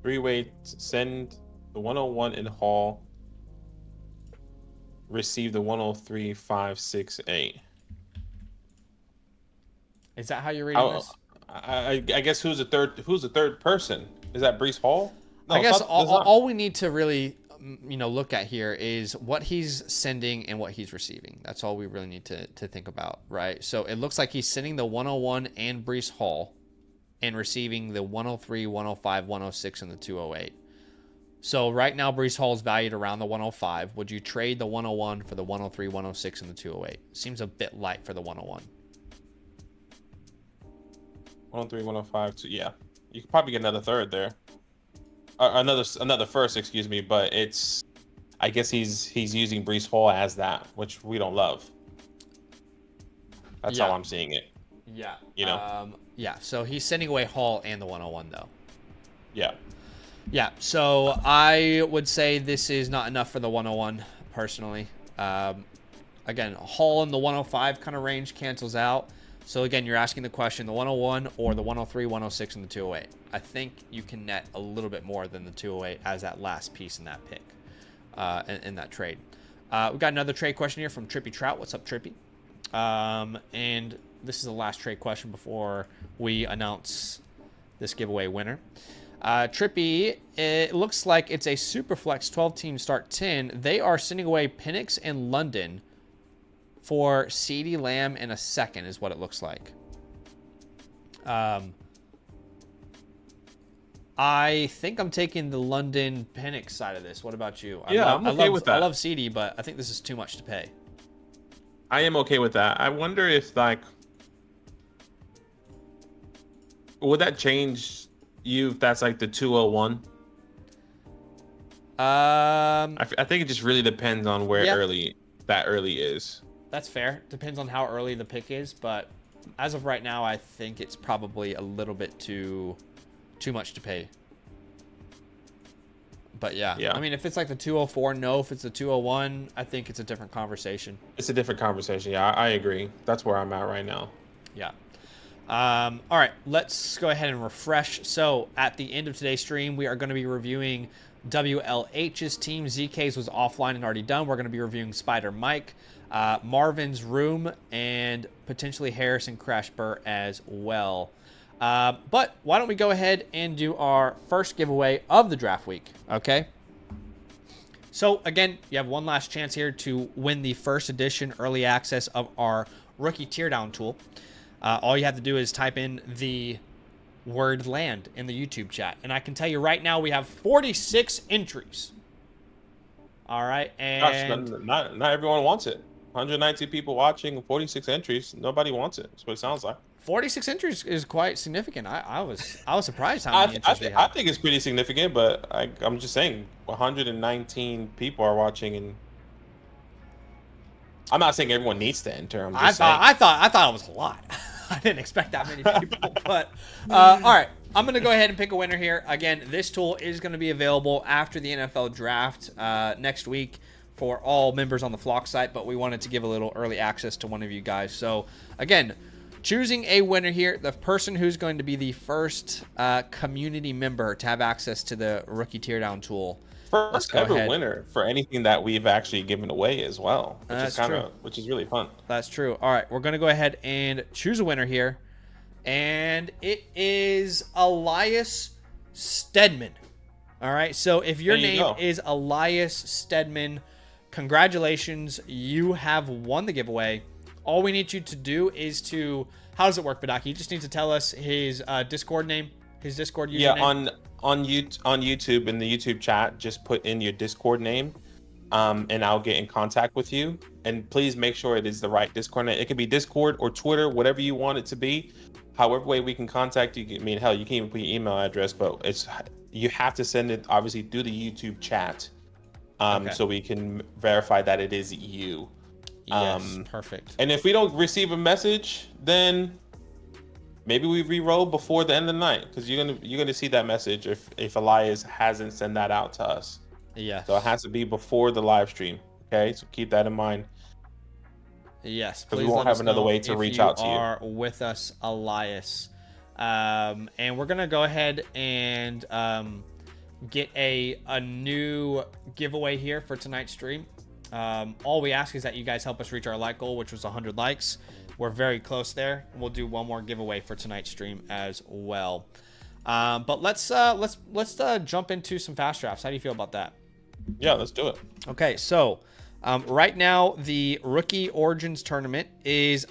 3-way send the 101 in Hall, receive the 103, 5, 6, 8. Is that how you're reading this? I guess who's the third person? Is that Breece Hall? No, I guess all we need to really look at here is what he's sending and what he's receiving. That's all we really need to think about, right? So it looks like he's sending the 101 and Breece Hall and receiving the 103, 105, 106 and the 208. So right now Breece Hall is valued around the 105. Would you trade the 101 for the 103, 106 and the 208? Seems a bit light for the 101. 103, 105, yeah. You could probably get another third there. Another first, excuse me, but I guess he's using Breece Hall as that, which we don't love. That's how I'm seeing it. Yeah. Yeah, so he's sending away Hall and the 101 though. Yeah. Yeah, so I would say this is not enough for the 101 personally. Again, Hall in the 105 kind of range cancels out. So again, you're asking the question, the 101 or the 103, 106, and the 208. I think you can net a little bit more than the 208 as that last piece in that pick, in that trade. We've got another trade question here from Trippy Trout. What's up, Trippy? And this is the last trade question before we announce this giveaway winner. Trippy, it looks like it's a Superflex 12-team start 10. They are sending away Penix and London for CeeDee Lamb in a second is what it looks like. I think I'm taking the London Penix side of this. What about you? I'm okay with that. I love CeeDee, but I think this is too much to pay. I am okay with that. I wonder if would that change you if that's like the 201? I think it just really depends on where early is. That's fair. Depends on how early the pick is, but as of right now, I think it's probably a little bit too much to pay. But yeah. I mean, if it's like the 204, no. If it's the 201, I think it's a different conversation. It's a different conversation. Yeah, I agree. That's where I'm at right now. Yeah. All right, let's go ahead and refresh. So at the end of today's stream, we are going to be reviewing WLH's team. ZK's was offline and already done. We're going to be reviewing Spider Mike, Marvin's Room, and potentially Harrison Crash Burr as well. But why don't we go ahead and do our first giveaway of the draft week, okay? So again, you have one last chance here to win the first edition early access of our rookie teardown tool. All you have to do is type in the word land in the YouTube chat. And I can tell you right now, we have 46 entries. All right. And gosh, not everyone wants it. 190 people watching, 46 entries. Nobody wants it. That's what it sounds like. 46 entries is quite significant. I was surprised how many entries we have. I think it's pretty significant, but I'm just saying 119 people are watching, and I'm not saying everyone needs to enter. I thought it was a lot. I didn't expect that many people. But all right, I'm gonna go ahead and pick a winner here. Again, this tool is gonna be available after the NFL draft next week for all members on the Flock site. But we wanted to give a little early access to one of you guys. So again, choosing a winner here, the person who's going to be the first community member to have access to the rookie teardown tool. First ever winner for anything that we've actually given away as well, which is really fun. That's true. All right, we're gonna go ahead and choose a winner here, and it is Elias Stedman. All right, so if your name is Elias Stedman, congratulations, you have won the giveaway. All we need you to do is how does it work, Badaki? You just need to tell us his Discord name, his Discord username. Yeah, on YouTube, in the YouTube chat, just put in your Discord name, and I'll get in contact with you, and please make sure it is the right Discord. It can be Discord or Twitter, whatever you want it to be. However way we can contact you. I mean, hell, you can even put your email address, but you have to send it obviously through the YouTube chat, so we can verify that it is you. Yes, perfect. And if we don't receive a message, then maybe we re-roll before the end of the night, because you're gonna see that message if Elias hasn't sent that out to us. Yeah. So it has to be before the live stream. Okay, so keep that in mind. Yes, because we won't have another way to reach out to you. Are with us, Elias, and we're gonna go ahead and get a new giveaway here for tonight's stream. All we ask is that you guys help us reach our like goal, which was 100 likes. We're very close there. We'll do one more giveaway for tonight's stream as well. But let's jump into some fast drafts. How do you feel about that? Yeah, let's do it. Okay, so right now the Rookie Origins tournament is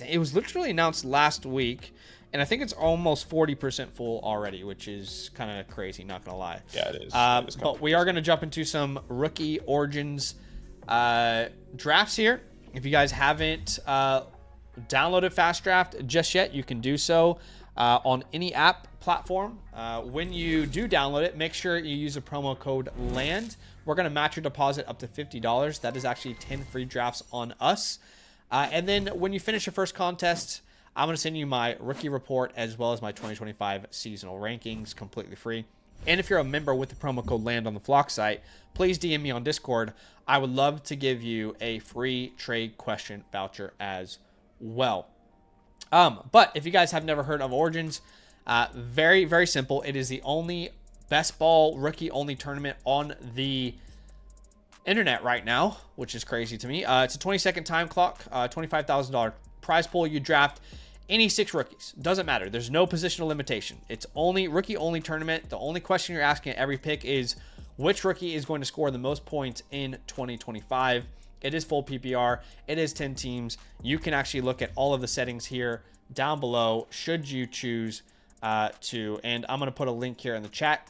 it was literally announced last week, and I think it's almost 40% full already, which is kind of crazy. Not gonna lie. Yeah, it is. But we are gonna jump into some Rookie Origins drafts here. If you guys haven't downloaded FastDraft just yet, you can do so on any app platform. When you do download it, make sure you use the promo code LAND. We're going to match your deposit up to $50. That is actually 10 free drafts on us. And then when you finish your first contest, I'm going to send you my rookie report as well as my 2025 seasonal rankings completely free. And if you're a member with the promo code LAND on the Flock site, please DM me on Discord. I would love to give you a free trade question voucher as well. But if you guys have never heard of Origins, very, very simple. It is the only best ball rookie only tournament on the internet right now, which is crazy to me. It's a 20-second time clock, $25,000 prize pool. You draft any 6 rookies. Doesn't matter. There's no positional limitation. It's only rookie only tournament. The only question you're asking at every pick is which rookie is going to score the most points in 2025. It is full PPR. It is 10 teams. You can actually look at all of the settings here down below should you choose to. And I'm going to put a link here in the chat.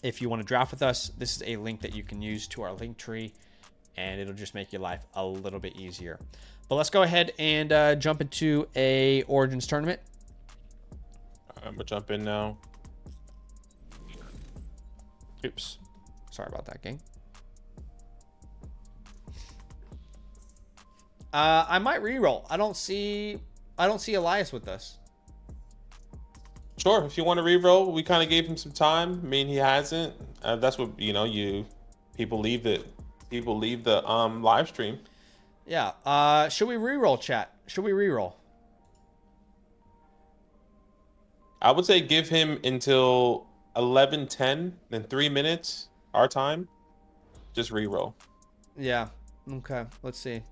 If you want to draft with us, this is a link that you can use to our link tree, and it'll just make your life a little bit easier. But let's go ahead and jump into a Origins tournament. I'm going to jump in now. Oops. Sorry about that, gang. I might reroll. I don't see Elias with us. Sure, if you want to re-roll, we kind of gave him some time. I mean, he hasn't. That's what people leave the live stream. Yeah. Should we re-roll, chat? Should we re-roll? I would say give him until 11:10, then 3 minutes our time. Just re-roll. Yeah. Okay. Let's see.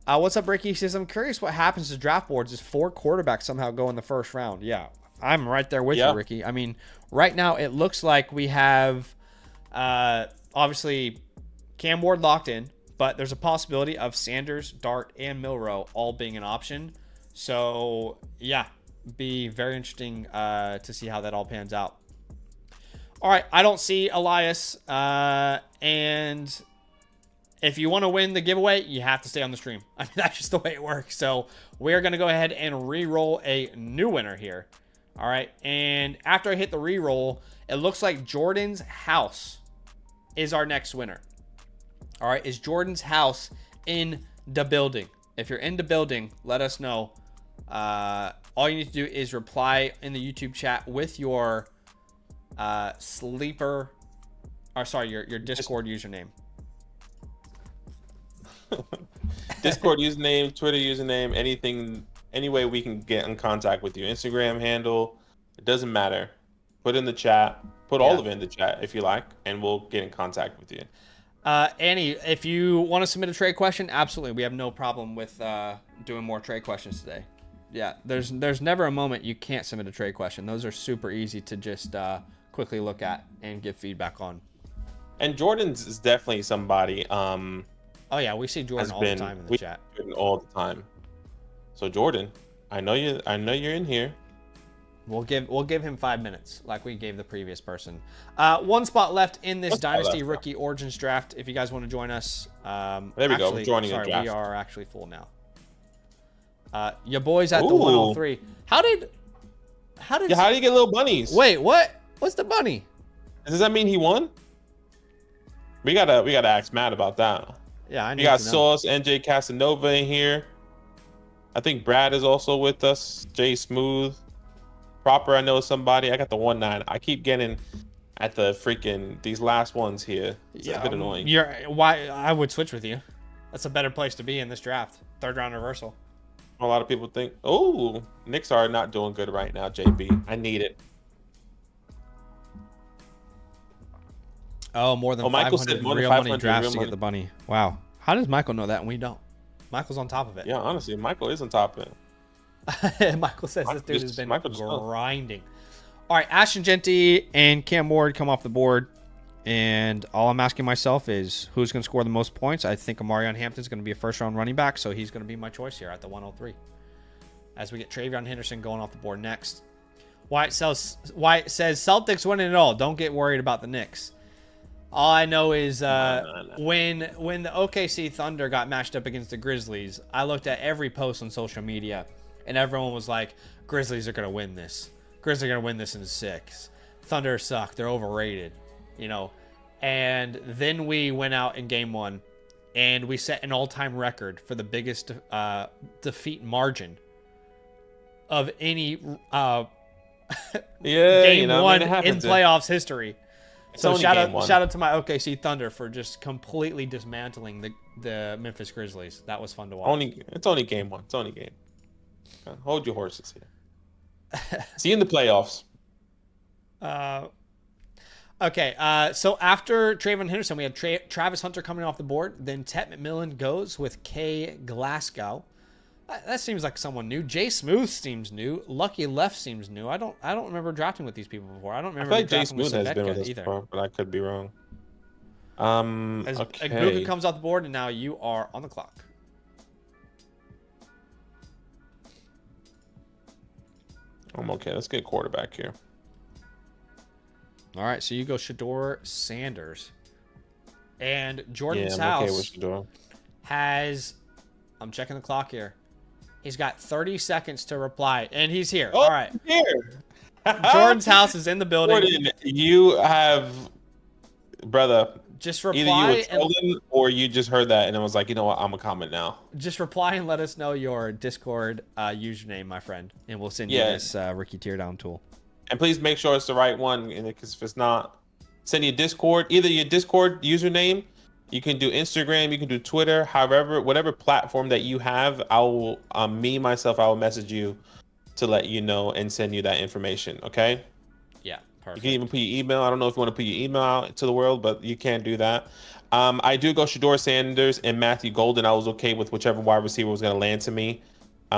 What's up, Ricky? He says, I'm curious what happens to draft boards if 4 quarterbacks somehow go in the first round. Yeah. I'm right there with you, Ricky. I mean, right now it looks like we have obviously Cam Ward locked in, but there's a possibility of Sanders, Dart, and Milroe all being an option. So, yeah, be very interesting to see how that all pans out. All right, I don't see Elias, and if you want to win the giveaway, you have to stay on the stream. I mean, that's just the way it works. So we're going to go ahead and re-roll a new winner here. All right, and after I hit the re-roll, it looks like Jordan's house is our next winner. All right, is Jordan's house in the building? If you're in the building, let us know. All you need to do is reply in the YouTube chat with your your Discord username. Discord username, Twitter username, anything, any way we can get in contact with you. Instagram handle, it doesn't matter. Put in the chat. Put all of it in the chat if you like, and we'll get in contact with you. Annie, if you want to submit a trade question, absolutely. We have no problem with doing more trade questions today. Yeah, there's never a moment you can't submit a trade question. Those are super easy to just quickly look at and give feedback on. And Jordan's is definitely somebody. Oh yeah, we see Jordan all the time in the chat. All the time. So Jordan, I know you're in here. We'll give him 5 minutes, like we gave the previous person. One spot left in this Dynasty Rookie Origins draft. If you guys want to join us, there we go. Joining the draft. We are actually full now. Your boys at the 103. How did? Yeah, how do you get little bunnies? Wait, what? What's the bunny? Does that mean he won? We gotta ask Matt about that. Yeah, I need We got to know. Sauce, NJ Casanova in here. I think Brad is also with us. Jay Smooth. Proper, I know somebody. I got the 1-9. I keep getting at the freaking these last ones here. It's a bit annoying. Why I would switch with you. That's a better place to be in this draft. Third round reversal. A lot of people think, oh, Knicks are not doing good right now, JB. I need it. Oh, more than Michael 500 said more than real 500 money drafts real to money. get the bunny. Wow. How does Michael know that and we don't? Michael's on top of it. Yeah, honestly, Michael is on top of it. Michael says this dude has been Michael just grinding. All right, Ashton Genty and Cam Ward come off the board. And all I'm asking myself is who's going to score the most points. I think Amarion Hampton's going to be a first-round running back, so he's going to be my choice here at the 103. As we get Travion Henderson going off the board next. Wyatt says Celtics winning it all. Don't get worried about the Knicks. All I know is when the OKC Thunder got matched up against the Grizzlies, I looked at every post on social media, and everyone was like, Grizzlies are going to win this. Grizzlies are going to win this in 6. Thunder suck. They're overrated. You know, and then we went out in game 1 and we set an all-time record for the biggest defeat margin of any game 1 in playoffs history. So shout out to my OKC Thunder for just completely dismantling the Memphis Grizzlies. That was fun to watch. It's only game 1. It's only game. Hold your horses here. See you in the playoffs. Okay, so after Trayvon Henderson, we had Travis Hunter coming off the board. Then Tet McMillan goes with K. Glasgow. That seems like someone new. Jay Smooth seems new. Lucky Left seems new. I don't remember drafting with these people before. I don't remember. I feel like Jay Smooth has been with us before, but I could be wrong. Okay. Aguga comes off the board, and now you are on the clock. I'm okay. Let's get quarterback here. All right, so you go Shedeur Sanders. And Jordan's I'm house okay with Shedeur. has... I'm checking the clock here. He's got 30 seconds to reply, and he's here. Oh, all right. Here. Jordan's house is in the building. Jordan, you have... Brother, just reply either you were trolling or you just heard that and it was like, you know what, I'm going to comment now. Just reply and let us know your Discord username, my friend, and we'll send you this rookie teardown tool. And please make sure it's the right one, because if it's not, send you Discord, either your Discord username, you can do Instagram, you can do Twitter, however, whatever platform that you have, I will, I will message you to let you know and send you that information, okay? Yeah, perfect. You can even put your email. I don't know if you want to put your email out to the world, but you can do that. I do go Shedeur Sanders and Matthew Golden. I was okay with whichever wide receiver was going to land to me.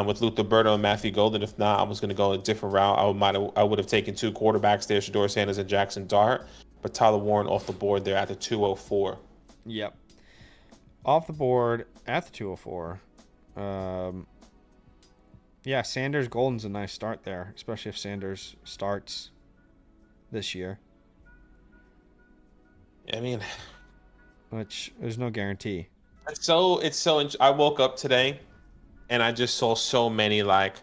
With Luther Burdo and Matthew Golden. If not, I was going to go a different route. I would have taken 2 quarterbacks there, Shedeur Sanders and Jackson Dart. But Tyler Warren off the board there at the 204. Yep. Off the board at the 204. Yeah, Sanders Golden's a nice start there, especially if Sanders starts this year. I mean, which there's no guarantee. I woke up today and I just saw so many, like,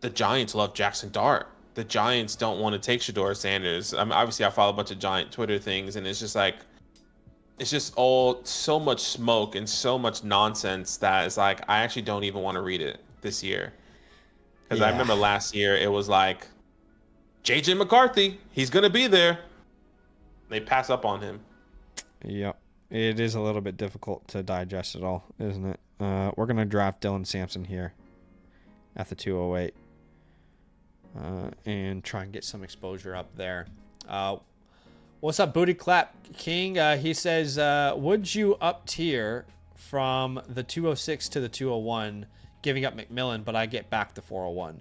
the Giants love Jackson Dart. The Giants don't want to take Shedeur Sanders. I mean, obviously I follow a bunch of Giant Twitter things, and it's just like, it's just all so much smoke and so much nonsense that it's like, I actually don't even want to read it this year. Because I remember last year it was like, JJ McCarthy, he's going to be there. They pass up on him. Yep. It is a little bit difficult to digest it all, isn't it? We're going to draft Dylan Sampson here at the 208 and try and get some exposure up there. What's up, Booty Clap King? He says, would you up tier from the 206 to the 201, giving up McMillan, but I get back the 401?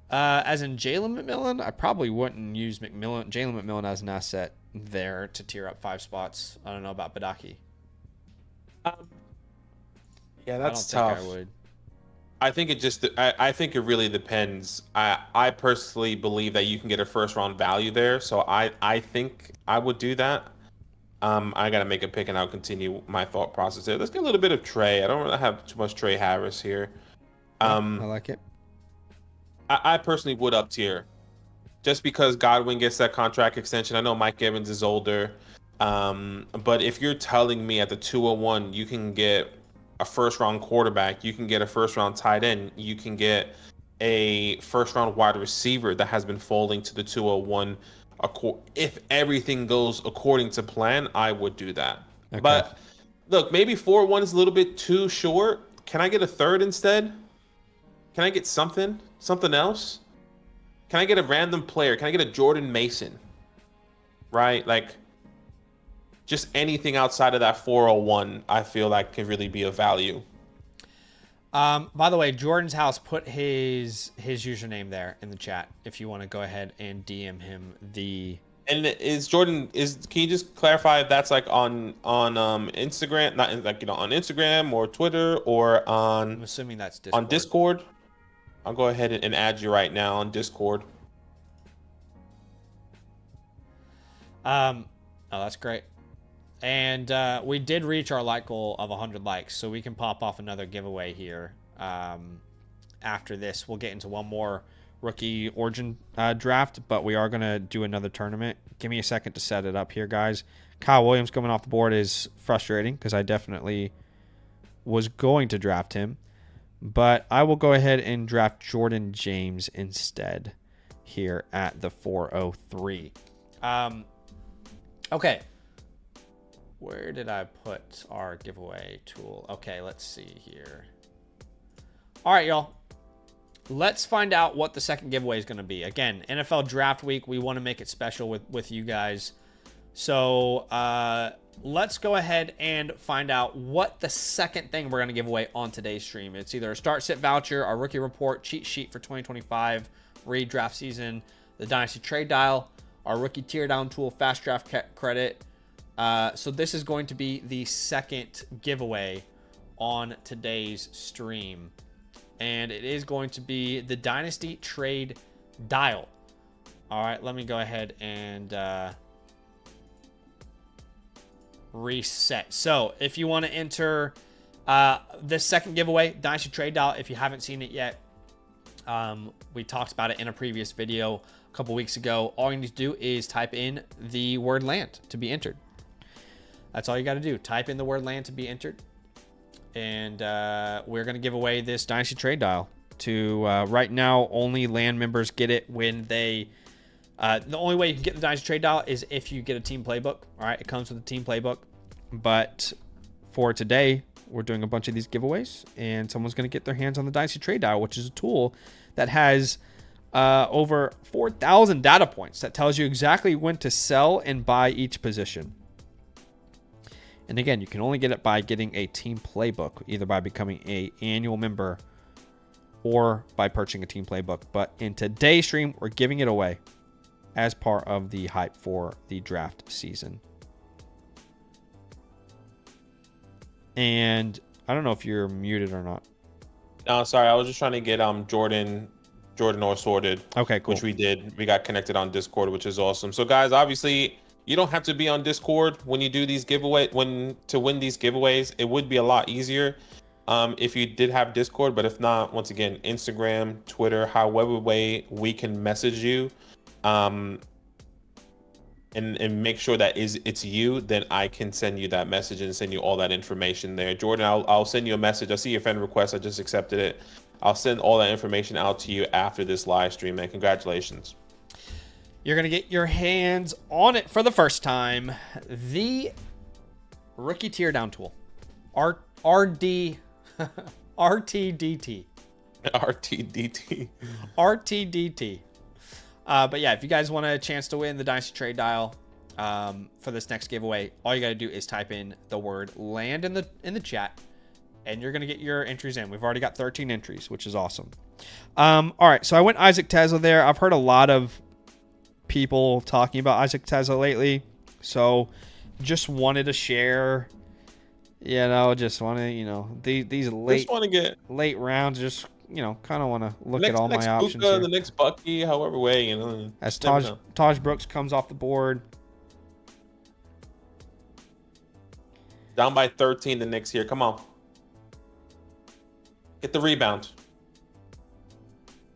As in Jalen McMillan, I probably wouldn't use Jalen McMillan as an asset there to tier up 5 spots. I don't know about Badaki. Yeah, that's tough. I would. I think I think it really depends. I personally believe that you can get a first round value there, so I think I would do that. I gotta make a pick, and I'll continue my thought process there. Let's get a little bit of Trey. I don't really have too much Trey Harris here. I like it. I personally would up tier, just because Godwin gets that contract extension. I know Mike Evans is older, but if you're telling me at the 201 you can get a first round quarterback, you can get a first round tight end, you can get a first round wide receiver that has been falling to the 201. If everything goes according to plan, I would do that. Okay. But look, maybe 4-1 is a little bit too short. Can I get a third instead? Can I get something else? Can I get a random player? Can I get a Jordan Mason? Right? Like, just anything outside of that 401, I feel like can really be of value. By the way, Jordan's House put his username there in the chat. If you want to go ahead and DM him the. And can you just clarify if that's like on Instagram, not like on Instagram or Twitter or on? I'm assuming that's Discord. On Discord. I'll go ahead and add you right now on Discord. Oh, that's great. And we did reach our like goal of 100 likes, so we can pop off another giveaway here. After this, we'll get into one more rookie origin draft, but we are going to do another tournament. Give me a second to set it up here, guys. Kyle Williams coming off the board is frustrating because I definitely was going to draft him, but I will go ahead and draft Jordan James instead here at the 403. Okay. Where did I put our giveaway tool? Okay, let's see here. All right, y'all. Let's find out what the second giveaway is going to be. Again, NFL Draft Week. We want to make it special with you guys. So let's go ahead and find out what the second thing we're going to give away on today's stream. It's either a start-sit voucher, our rookie report, cheat sheet for 2025, redraft season, the Dynasty trade dial, our rookie tear down tool, FastDraft credit. So this is going to be the second giveaway on today's stream. And it is going to be the Dynasty trade dial. All right, let me go ahead and reset. So if you want to enter this second giveaway, Dynasty trade dial, if you haven't seen it yet, we talked about it in a previous video a couple weeks ago. All you need to do is type in the word land to be entered. That's all you got to do. Type in the word land to be entered. And we're going to give away this Dynasty trade dial to right now. Only land members get it when they the only way you can get the Dynasty trade dial is if you get a team playbook. All right, it comes with a team playbook. But for today, we're doing a bunch of these giveaways, and someone's going to get their hands on the Dynasty trade dial, which is a tool that has over 4,000 data points that tells you exactly when to sell and buy each position. And again, you can only get it by getting a team playbook, either by becoming an annual member or by purchasing a team playbook. But in today's stream, we're giving it away as part of the hype for the draft season. And I don't know if you're muted or not. No, sorry. I was just trying to get Jordan or sorted. Okay, cool. Which we did. We got connected on Discord, which is awesome. So guys, obviously, you don't have to be on Discord when you do these giveaways. To win these giveaways, it would be a lot easier if you did have Discord. But if not, once again, Instagram, Twitter, however way we can message you, and make sure that it's you, then I can send you that message and send you all that information there. Jordan, I'll send you a message. I see your friend request. I just accepted it. I'll send all that information out to you after this live stream, man. Congratulations. You're going to get your hands on it for the first time. The rookie tear down tool. RTDT. RTDT. But yeah, if you guys want a chance to win the Dynasty trade dial for this next giveaway, all you got to do is type in the word land in the chat, and you're going to get your entries in. We've already got 13 entries, which is awesome. All right, so I went Isaac Tesla there. I've heard a lot of people talking about Isaac Tesla lately, so just wanted to share You know, just want to, these Just want to get late rounds, just, kind of want to look at next all my options here. The next Bucky, however way, As Taj Brooks comes off the board. Down by 13, the Knicks here. Come on. Get the rebound.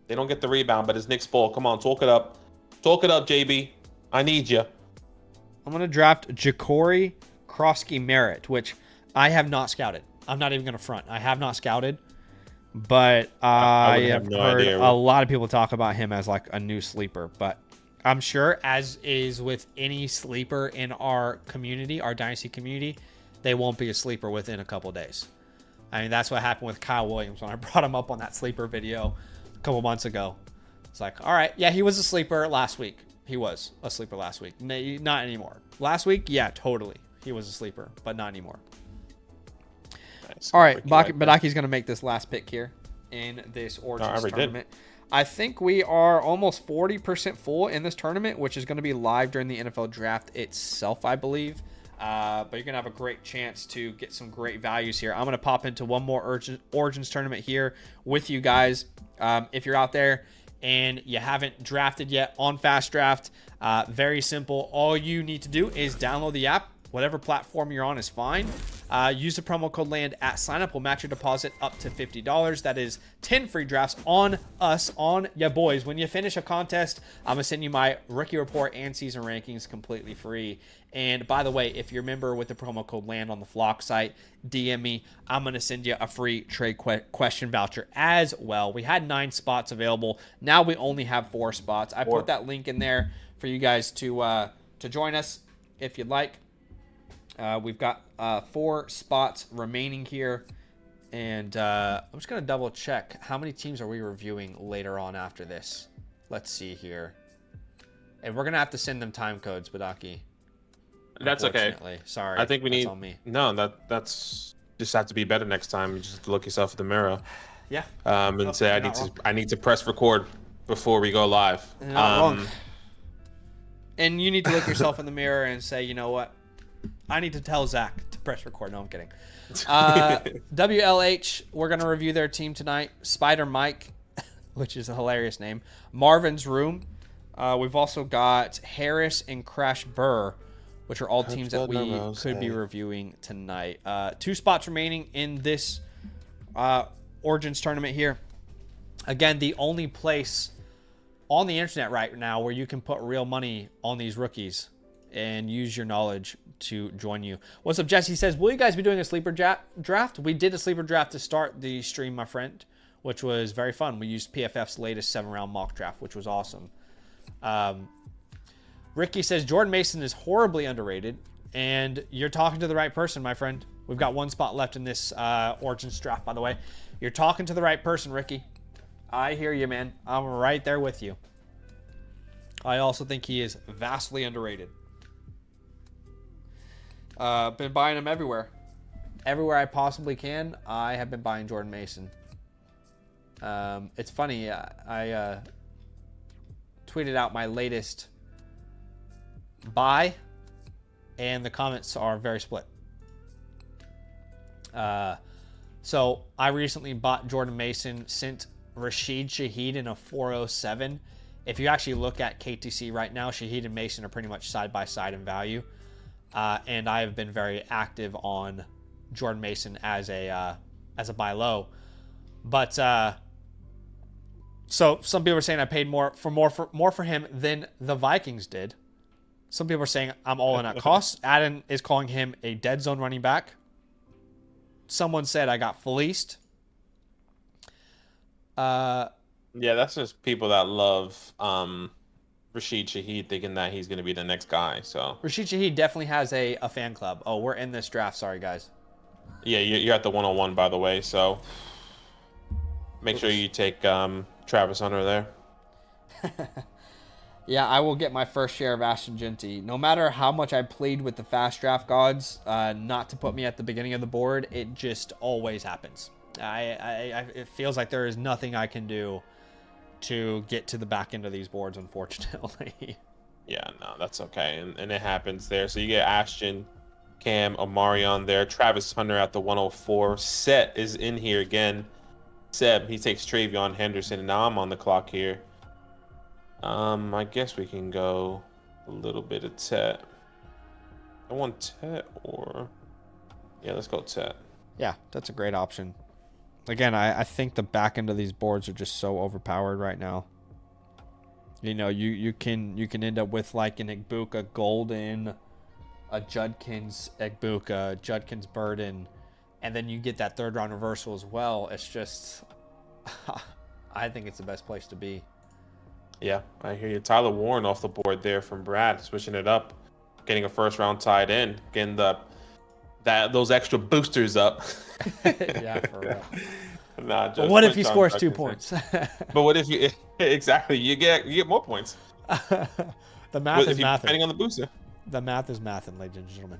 They don't get the rebound, but it's Knicks ball. Come on, talk it up. Talk it up, JB. I need you. I'm going to draft Ja'Cory Krosky-Merritt, which I have not scouted. I'm not even going to front. I have not scouted, but I have heard a lot of people talk about him as like a new sleeper. But I'm sure, as is with any sleeper in our community, our Dynasty community, they won't be a sleeper within a couple days. I mean, that's what happened with Kyle Williams when I brought him up on that sleeper video a couple months ago. It's like, all right, yeah, he was a sleeper last week. He was a sleeper last week. Not anymore. Last week, yeah, totally. He was a sleeper, but not anymore. Nice. All right, Badaki's going to make this last pick here in this Origins tournament. I think we are almost 40% full in this tournament, which is going to be live during the NFL draft itself, I believe. But you're going to have a great chance to get some great values here. I'm going to pop into one more Origins tournament here with you guys. If you're out there and you haven't drafted yet on FastDraft, very simple. All you need to do is download the app. Whatever platform you're on is fine. Use the promo code LAND at sign-up. We'll match your deposit up to $50. That is 10 free drafts on us, on ya boys. When you finish a contest, I'm going to send you my rookie report and season rankings completely free. And by the way, if you're a member with the promo code LAND on the Flock site, DM me. I'm going to send you a free trade question voucher as well. We had 9 spots available. Now we only have 4 spots. I put that link in there for you guys to join us if you'd like. We've got 4 spots remaining here, and I'm just going to double check how many teams are we reviewing later on after this. Let's see here. And we're going to have to send them time codes, Badaki. That's okay. Sorry. I think we need... on me. No, that's just have to be better next time. You just have to look yourself in the mirror. Yeah. And say I need to press record before we go live. You're not wrong. And you need to look yourself in the mirror and say, you know what? I need to tell Zach to press record. No, I'm kidding. WLH, we're going to review their team tonight. Spider Mike, which is a hilarious name. Marvin's Room. We've also got Harris and Crash Burr, which are all teams that we could be reviewing tonight. 2 spots remaining in this Origins tournament here. Again, the only place on the internet right now where you can put real money on these rookies and use your knowledge to join you. What's up, Jesse? Says, will you guys be doing a sleeper draft? We did a sleeper draft to start the stream, my friend, which was very fun. We used PFF's latest 7-round mock draft, which was awesome. Ricky says, Jordan Mason is horribly underrated, and you're talking to the right person, my friend. We've got 1 spot left in this Origins draft, by the way. You're talking to the right person, Ricky. I hear you, man. I'm right there with you. I also think he is vastly underrated. Been buying him everywhere. Everywhere I possibly can, I have been buying Jordan Mason. It's funny, I tweeted out my latest buy, and the comments are very split. So I recently bought Jordan Mason, sent Rashid Shaheed in a 407. If you actually look at KTC right now, Shaheed and Mason are pretty much side by side in value. And I have been very active on Jordan Mason as a buy low, but so some people are saying I paid more for him than the Vikings did. Some people are saying I'm all in at cost. Adam is calling him a dead zone running back. Someone said I got fleeced. Yeah, that's just people that love Rashid Shaheed thinking that he's going to be the next guy. So Rashid Shaheed definitely has a fan club. Oh, we're in this draft. Sorry, guys. Yeah, you're at the 101, by the way. So make sure you take Travis Hunter there. Yeah, I will get my first share of Ashton Genty. No matter how much I plead with the fast draft gods not to put me at the beginning of the board, it just always happens. It feels like there is nothing I can do to get to the back end of these boards, unfortunately. Yeah, no, that's okay. And it happens there. So you get Ashton, Cam Omarion there. Travis Hunter at the 104. Set is in here again. Seb, he takes Travion Henderson, and now I'm on the clock here. I guess we can go a little bit of Tet. I want Tet or... Yeah, let's go Tet. Yeah, that's a great option. Again, I think the back end of these boards are just so overpowered right now. You know, you can end up with like an Igbuka Golden, a Judkins Igbuka, Judkins Burden, and then you get that third round reversal as well. It's just, I think it's the best place to be. Yeah, I hear you. Tyler Warren off the board there from Brad, switching it up, getting a first round tight end, getting those extra boosters up. Yeah, for real. Nah, but what if he scores 2 points? But what if you exactly you get more points? The math is mathing. Depending on the booster. The math is mathing, ladies and gentlemen.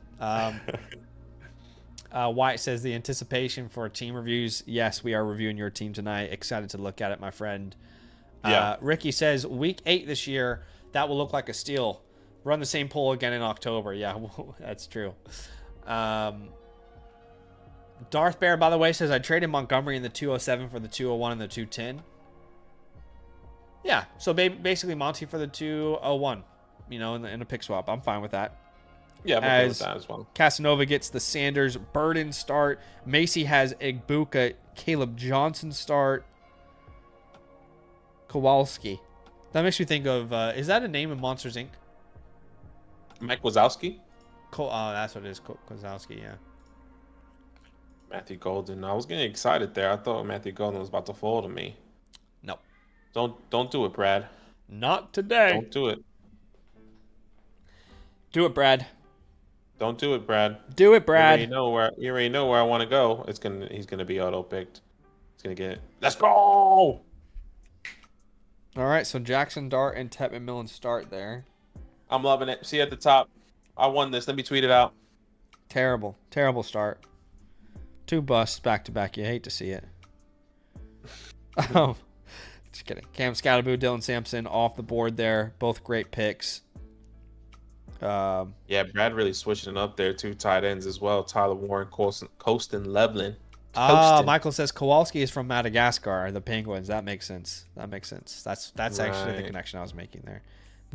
Wyatt says the anticipation for team reviews. Yes, we are reviewing your team tonight. Excited to look at it, my friend. Yeah. Ricky says week 8 this year, that will look like a steal. Run the same poll again in October. Yeah, that's true. Darth Bear, by the way, says I traded Montgomery in the 207 for the 201 and the 210. Yeah, so basically Monty for the 201, you know, in a pick swap. I'm fine with that. Yeah, I'm okay with that as well. Casanova gets the Sanders Burden start. Macy has Igbuka, Caleb Johnson start. Kowalski. That makes me think of, is that a name in Monsters, Inc.? Mike Wazowski? Oh, that's what it is. Kozowski, yeah. Matthew Golden. I was getting excited there. I thought Matthew Golden was about to fall to me. No. Don't do it, Brad. Not today. Don't do it. Do it, Brad. Don't do it, Brad. Do it, Brad. You already know where I want to go. He's gonna be auto picked. He's gonna get it. Let's go. All right, so Jackson Dart and Tet McMillan start there. I'm loving it. See at the top. I won this. Let me tweet it out. Terrible start. 2 busts back to back. You hate to see it. Just kidding. Cam Scatterboo, Dylan Sampson off the board there. Both great picks. Yeah, Brad really switching it up there. 2 tight ends as well. Tyler Warren, Colston Levlin. Michael says Kowalski is from Madagascar, the Penguins. That makes sense. That's right. Actually the connection I was making there.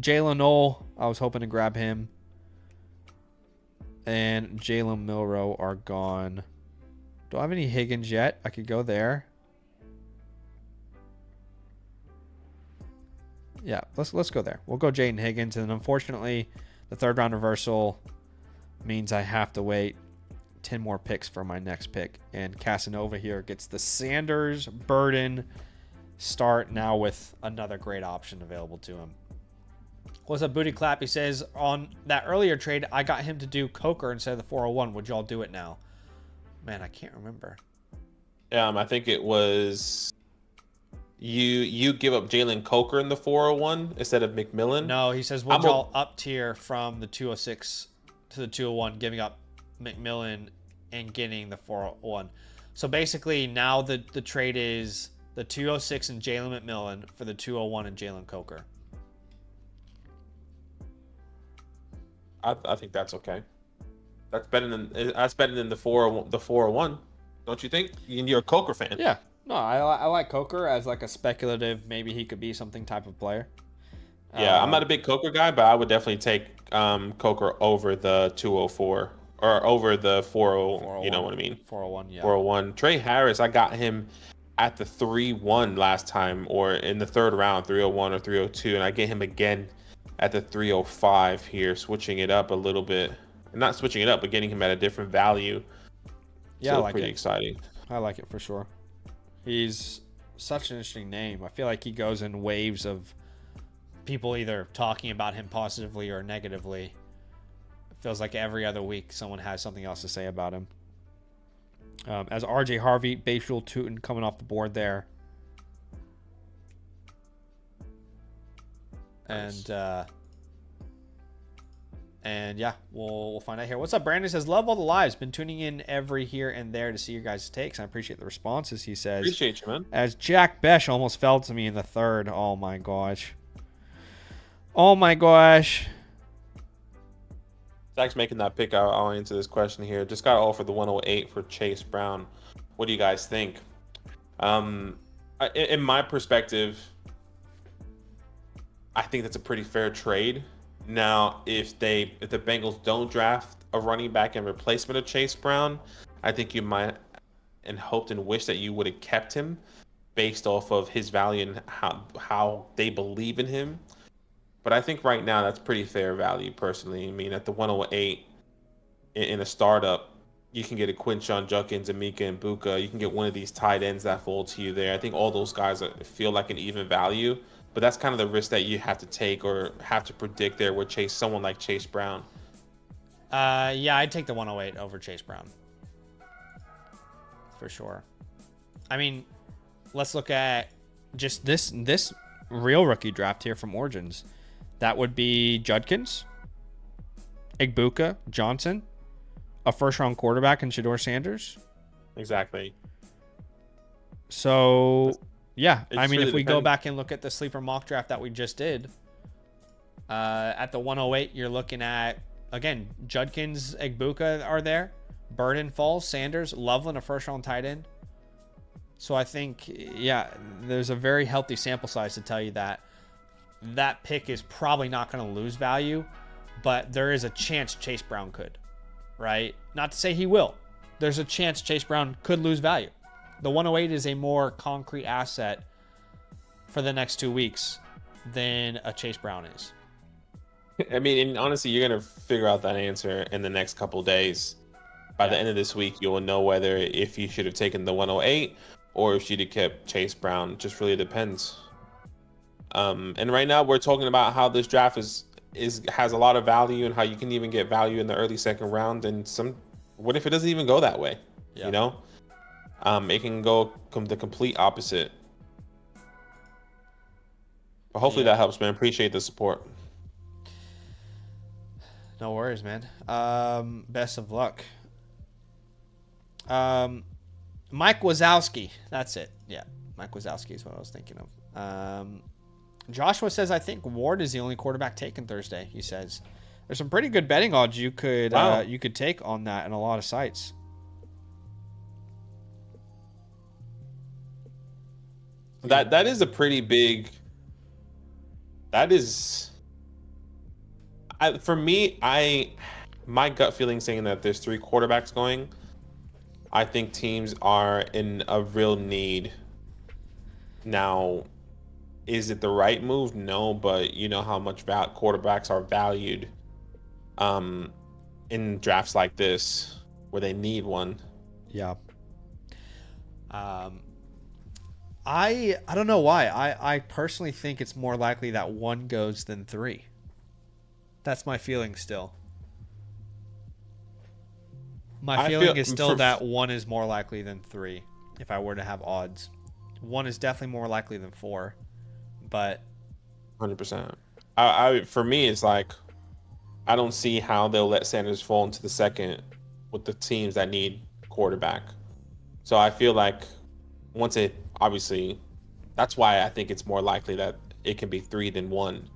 Jalen Knoll, I was hoping to grab him. And Jalen Milroe are gone. Do I have any Higgins yet? I could go there. Yeah, let's go there. We'll go Jaden Higgins, and unfortunately, the third round reversal means I have to wait 10 more picks for my next pick. And Casanova here gets the Sanders Burden start now with another great option available to him. What's up, Booty Clap? He says, on that earlier trade, I got him to do Coker instead of the 401. Would y'all do it now? Man, I can't remember. I think it was you give up Jalen Coker in the 401 instead of McMillan. No, he says, would y'all up tier from the 206 to the 201, giving up McMillan and getting the 401. So basically now the trade is the 206 and Jalen McMillan for the 201 and Jalen Coker. I think that's okay. That's better than the 401. Don't you think? You're a Coker fan. Yeah. No, I like Coker as like a speculative. Maybe he could be something type of player. Yeah, I'm not a big Coker guy, but I would definitely take Coker over the 204 or over the 40. You know what I mean? 401. Yeah. 401. Trey Harris, I got him at the 3-1 last time, or in the third round, 301 or 302, and I get him again at the 305 here, switching it up a little bit. Not switching it up, but getting him at a different value. Yeah, I like pretty it. Exciting. I like it for sure. He's such an interesting name. I feel like he goes in waves of people either talking about him positively or negatively. It feels like every other week someone has something else to say about him. As RJ Harvey, Bayshul Tootin coming off the board there. Nice. And yeah, we'll find out here. What's up, Brandon? Says, love all the lives. Been tuning in every here and there to see your guys' takes. I appreciate the responses, he says. Appreciate you, man. As Jack Besh almost fell to me in the third. Oh, my gosh. Oh, my gosh. Zach's making that pick. I'll answer this question here. Just got offered the 108 for Chase Brown. What do you guys think? In my perspective, I think that's a pretty fair trade. Now, if the Bengals don't draft a running back in replacement of Chase Brown, I think you might and hoped and wished that you would have kept him based off of his value and how they believe in him. But I think right now that's pretty fair value, personally. I mean, at the 108 in a startup, you can get a Quinshon Judkins, Amika, and Buka. You can get one of these tight ends that fall to you there. I think all those guys feel like an even value, but that's kind of the risk that you have to take or have to predict there with someone like Chase Brown. Yeah, I'd take the 108 over Chase Brown. For sure. I mean, let's look at just this real rookie draft here from Origins. That would be Judkins, Igbuka, Johnson, a first-round quarterback in Shedeur Sanders. Exactly. So, yeah. I mean, really if we go back and look at the sleeper mock draft that we just did, at the 108, you're looking at, again, Judkins, Igbuka are there. Burden falls, Sanders, Loveland, a first-round tight end. So I think, yeah, there's a very healthy sample size to tell you that that pick is probably not going to lose value, but there is a chance Chase Brown could, right? Not to say he will. There's a chance Chase Brown could lose value. The 108 is a more concrete asset for the next 2 weeks than a Chase Brown is. I mean, and honestly, you're going to figure out that answer in the next couple of days. By the end of this week, you will know whether if you should have taken the 108 or if you'd have kept Chase Brown. It just really depends. And right now we're talking about how this draft has a lot of value and how you can even get value in the early second round. And what if it doesn't even go that way? Yeah. You know, it can go the complete opposite. But hopefully that helps, man. Appreciate the support. No worries, man. Best of luck. Mike Wazowski. That's it. Yeah. Mike Wazowski is what I was thinking of. Joshua says, I think Ward is the only quarterback taken Thursday. He says there's some pretty good betting odds you could take on that in a lot of sites. That is a pretty big. That is. For me, my gut feeling saying that there's 3 quarterbacks going. I think teams are in a real need. Now, is it the right move? No, but you know how much quarterbacks are valued in drafts like this where they need one. Yeah. I don't know why. I personally think it's more likely that 1 goes than 3. That's my feeling still. My feeling is still that 1 is more likely than 3 if I were to have odds. 1 is definitely more likely than 4, but 100%. For me, it's like I don't see how they'll let Sanders fall into the second with the teams that need quarterback. So I feel like obviously, that's why I think it's more likely that it can be 3 than 1.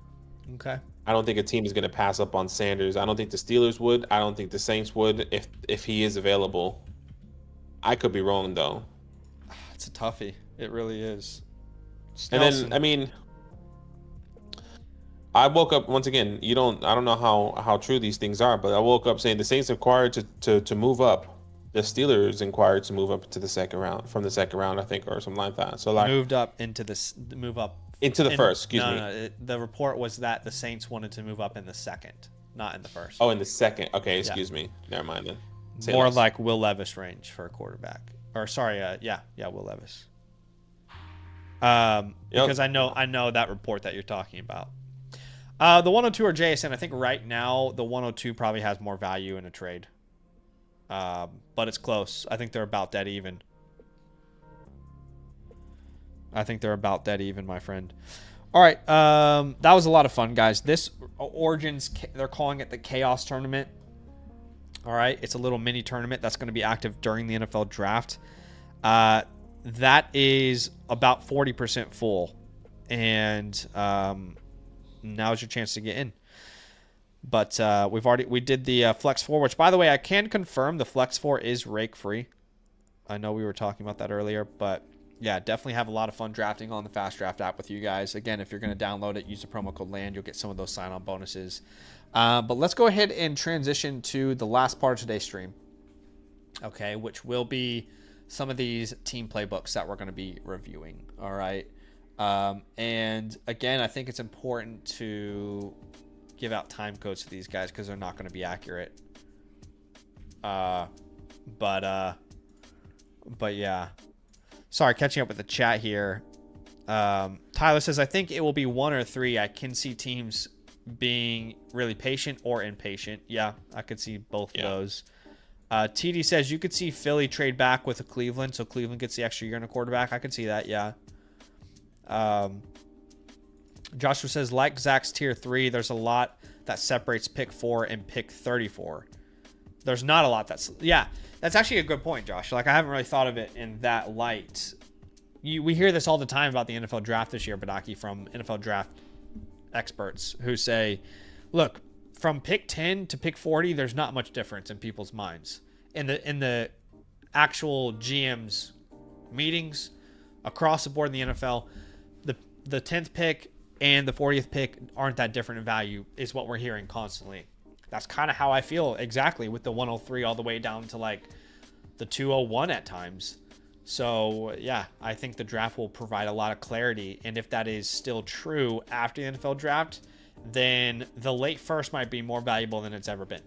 Okay. I don't think a team is going to pass up on Sanders. I don't think the Steelers would. I don't think the Saints would if he is available. I could be wrong, though. It's a toughie. It really is. And then, I mean, I woke up once again. I don't know how true these things are, but I woke up saying the Saints inquired to move up. The Steelers inquired to move up to the second round, from the second round, I think, or something like that. So moved up into the first. Excuse me. No, the report was that the Saints wanted to move up in the second, not in the first. Oh, in the second. Okay, excuse me. Never mind then. More like Will Levis range for a quarterback. Or sorry, Will Levis. Because I know that report that you're talking about. The 102 or JSN, I think right now the 102 probably has more value in a trade. But it's close. I think they're about dead even. My friend. All right. That was a lot of fun, guys. This Origins, they're calling it the Chaos Tournament. All right. It's a little mini tournament that's going to be active during the NFL draft. That is about 40% full. And now's your chance to get in. But we did the Flex 4, which, by the way, I can confirm the Flex 4 is rake free. I know we were talking about that earlier, but yeah, definitely have a lot of fun drafting on the FastDraft app with you guys. Again, if you're going to download it, use the promo code LAND. You'll get some of those sign-on bonuses. But let's go ahead and transition to the last part of today's stream, okay, which will be some of these team playbooks that we're going to be reviewing, all right? And again, I think it's important to give out time codes to these guys because they're not going to be accurate. But yeah. Sorry, catching up with the chat here. Tyler says, I think it will be 1 or 3. I can see teams being really patient or impatient. Yeah, I could see both of those. TD says, you could see Philly trade back with a Cleveland, so Cleveland gets the extra year in a quarterback. I could see that, yeah. Joshua says, like Zach's tier 3, there's a lot that separates pick 4 and pick 34. There's not a lot that's... Yeah, that's actually a good point, Josh. Like, I haven't really thought of it in that light. We hear this all the time about the NFL draft this year, Badaki, from NFL draft experts who say, look, from pick 10 to pick 40, there's not much difference in people's minds. In the actual GM's meetings across the board in the NFL, the 10th pick and the 40th pick aren't that different in value, is what we're hearing constantly. That's kind of how I feel exactly with the 103 all the way down to like the 201 at times. So yeah, I think the draft will provide a lot of clarity. And if that is still true after the NFL draft, then the late first might be more valuable than it's ever been.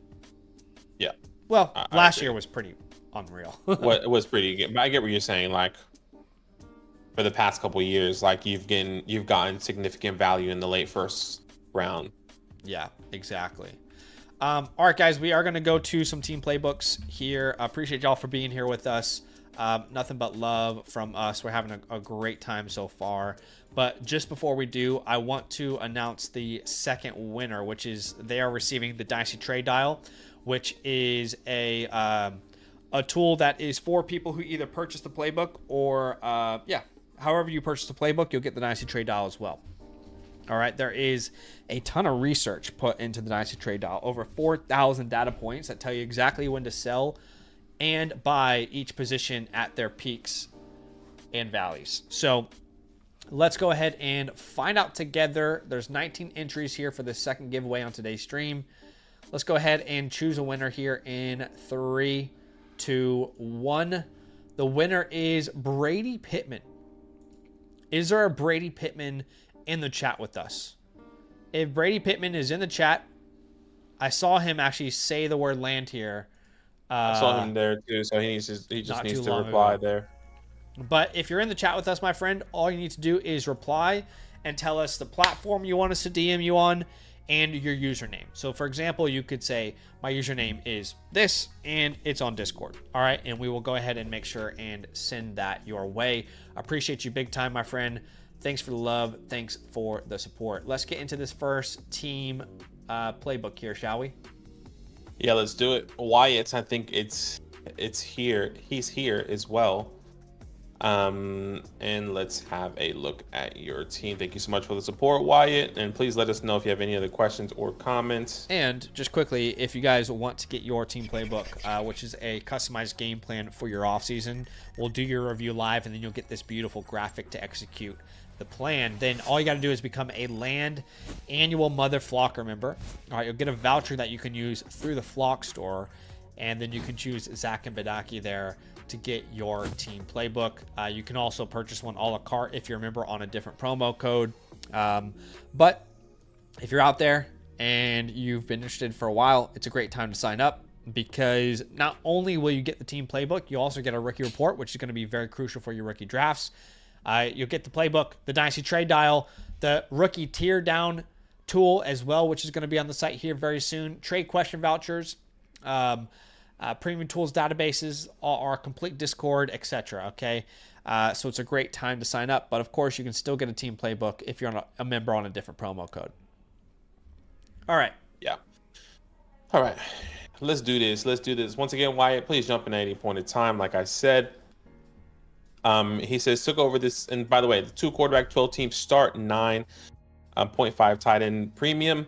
Yeah. Well, last year was pretty unreal. It was pretty good. But I get what you're saying. Like, for the past couple of years, like you've gotten significant value in the late first round. Yeah, exactly. All right, guys, we are going to go to some team playbooks here. I appreciate y'all for being here with us. Nothing but love from us. We're having a great time so far. But just before we do, I want to announce the second winner, which is they are receiving the Dynasty Trade Dial, which is a tool that is for people who either purchase the playbook or, however you purchase the playbook, you'll get the Dynasty Trade Dial as well. All right, there is a ton of research put into the Dynasty Trade Dial, over 4,000 data points that tell you exactly when to sell and buy each position at their peaks and valleys. So let's go ahead and find out together. There's 19 entries here for the second giveaway on today's stream. Let's go ahead and choose a winner here in 3, 2, 1. The winner is Brady Pittman. Is there a Brady Pittman in the chat with us? If Brady Pittman is in the chat, I saw him actually say the word land here. I saw him there too, so he just needs to reply there. But if you're in the chat with us, my friend, all you need to do is reply and tell us the platform you want us to DM you on and your username. So for example, you could say my username is this and it's on Discord. All right, and we will go ahead and make sure and send that your way. I appreciate you big time, my friend. Thanks for the love. Thanks for the support. Let's get into this first team playbook here, shall we? Yeah, let's do it. Wyatt, I think it's here. He's here as well. And let's have a look at your team. Thank you so much for the support, Wyatt. And please let us know if you have any other questions or comments. And just quickly, if you guys want to get your team playbook, which is a customized game plan for your offseason, we'll do your review live, and then you'll get this beautiful graphic to execute the plan. Then all you got to do is become a Land Annual Mother Flocker member. All right, you'll get a voucher that you can use through the Flock store, and then you can choose Zach and Badaki there to get your team playbook. You can also purchase one a la carte if you're a member on a different promo code. But if you're out there and you've been interested for a while, it's a great time to sign up, because not only will you get the team playbook, you also get a rookie report, which is going to be very crucial for your rookie drafts. You'll get the playbook, the Dynasty Trade Dial, the rookie tear down tool as well, which is going to be on the site here very soon. Trade question vouchers, premium tools databases, our complete Discord, etc. Okay, so it's a great time to sign up. But of course, you can still get a team playbook if you're a member on a different promo code. All right. Yeah. All right. Let's do this. Let's do this. Once again, Wyatt, please jump in at any point in time. Like I said, he says took over this. And by the way, the 2 quarterback, 12 team start 9.5 tight end premium.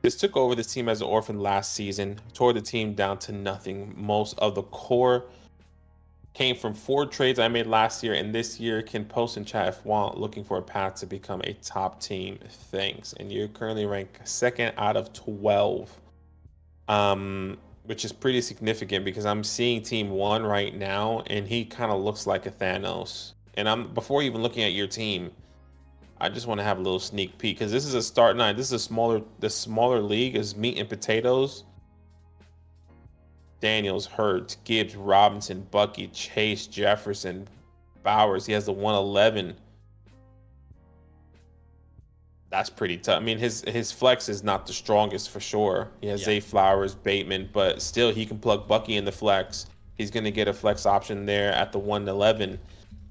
This took over this team as an orphan last season, tore the team down to nothing. Most of the core came from 4 trades I made last year, and this year can post in chat if want, looking for a path to become a top team. Thanks. And you're currently ranked 2nd out of 12, which is pretty significant because I'm seeing team 1 right now, and he kind of looks like a Thanos. And before even looking at your team, I just want to have a little sneak peek because this is a start 9. This is the smaller league is meat and potatoes. Daniels, Hurts, Gibbs, Robinson, Bucky, Chase, Jefferson, Bowers. He has the 111. That's pretty tough. I mean, his flex is not the strongest for sure. He has Zay Flowers, Bateman, but still he can plug Bucky in the flex. He's going to get a flex option there at the 111.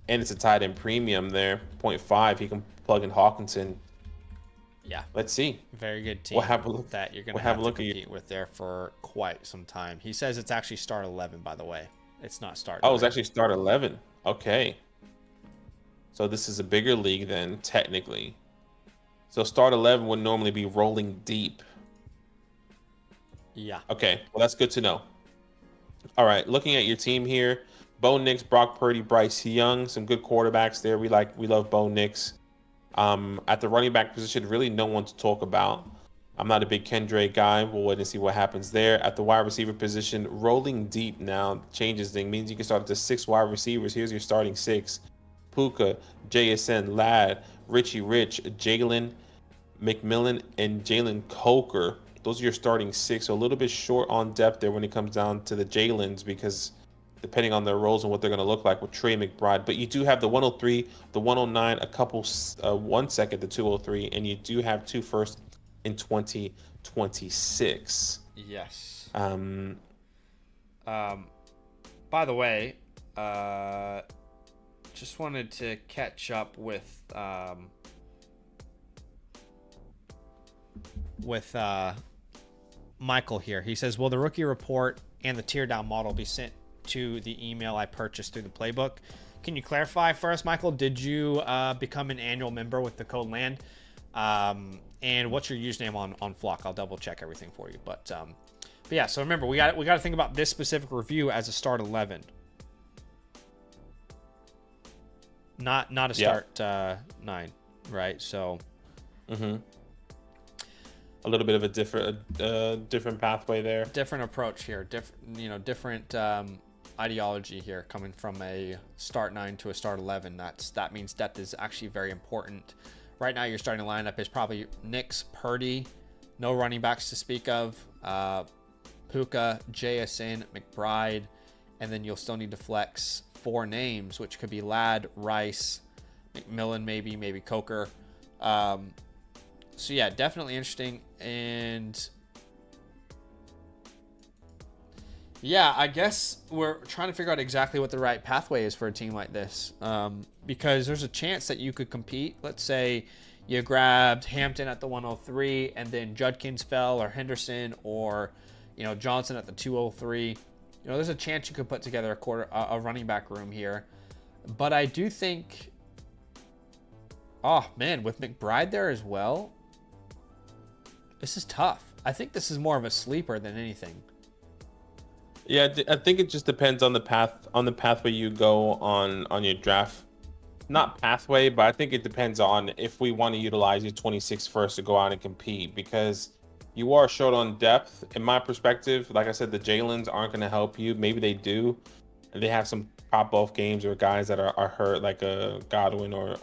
And it's a tight end premium there, 0.5. He can plug in Hawkinson. Yeah. Let's see. Very good team We'll have a look, that you're going to have to compete with there for quite some time. He says it's actually start 11, by the way. It's not start 9. Oh, it's actually start 11. Okay. So this is a bigger league then, technically. So start 11 would normally be rolling deep. Yeah. Okay. Well, that's good to know. All right. Looking at your team here, Bo Nix, Brock Purdy, Bryce Young, some good quarterbacks there. We love Bo Nix. At the running back position, really no one to talk about. I'm not a big Kendra guy. We'll wait and see what happens there. At the wide receiver position, rolling deep now changes things. Means you can start up to 6 wide receivers. Here's your starting 6. Puka, JSN, Ladd, Richie Rich, Jalen McMillan, and Jalen Coker. Those are your starting 6. So a little bit short on depth there when it comes down to the Jalens because depending on their roles and what they're going to look like with Trey McBride. But you do have the 103, the 109, a couple, 1 second, the 203, and you do have 2 first in 2026. Yes. By the way, just wanted to catch up with Michael here. He says, will the rookie report and the tear down model be sent to the email I purchased through the playbook? Can you clarify for us, Michael? Did you become an annual member with the code LAND? And what's your username on Flock? I'll double check everything for you. But yeah, so remember, we got to think about this specific review as a start 11. Not a start 9, right? So a little bit of a different pathway there. Different approach here. Different ideology here, coming from a start 9 to a start 11. That means depth is actually very important. Right now, your starting lineup is probably Nix, Purdy, no running backs to speak of, Puka, JSN, McBride, and then you'll still need to flex 4 names, which could be Ladd, Rice, McMillan, maybe Coker. So yeah, definitely interesting. And yeah, I guess we're trying to figure out exactly what the right pathway is for a team like this, because there's a chance that you could compete. Let's say you grabbed Hampton at the 103 and then Judkins fell, or Henderson, or Johnson at the 203. There's a chance you could put together a running back room here. But I do think, oh man, with McBride there as well, this is tough. I think this is more of a sleeper than anything. Yeah, I think it just depends on the pathway you go on your draft. Not pathway, but I think it depends on if we want to utilize your 26 first to go out and compete, because you are short on depth. In my perspective, like I said, the Jalens aren't going to help you. Maybe they do. They have some pop-off games or guys that are hurt, like a Godwin or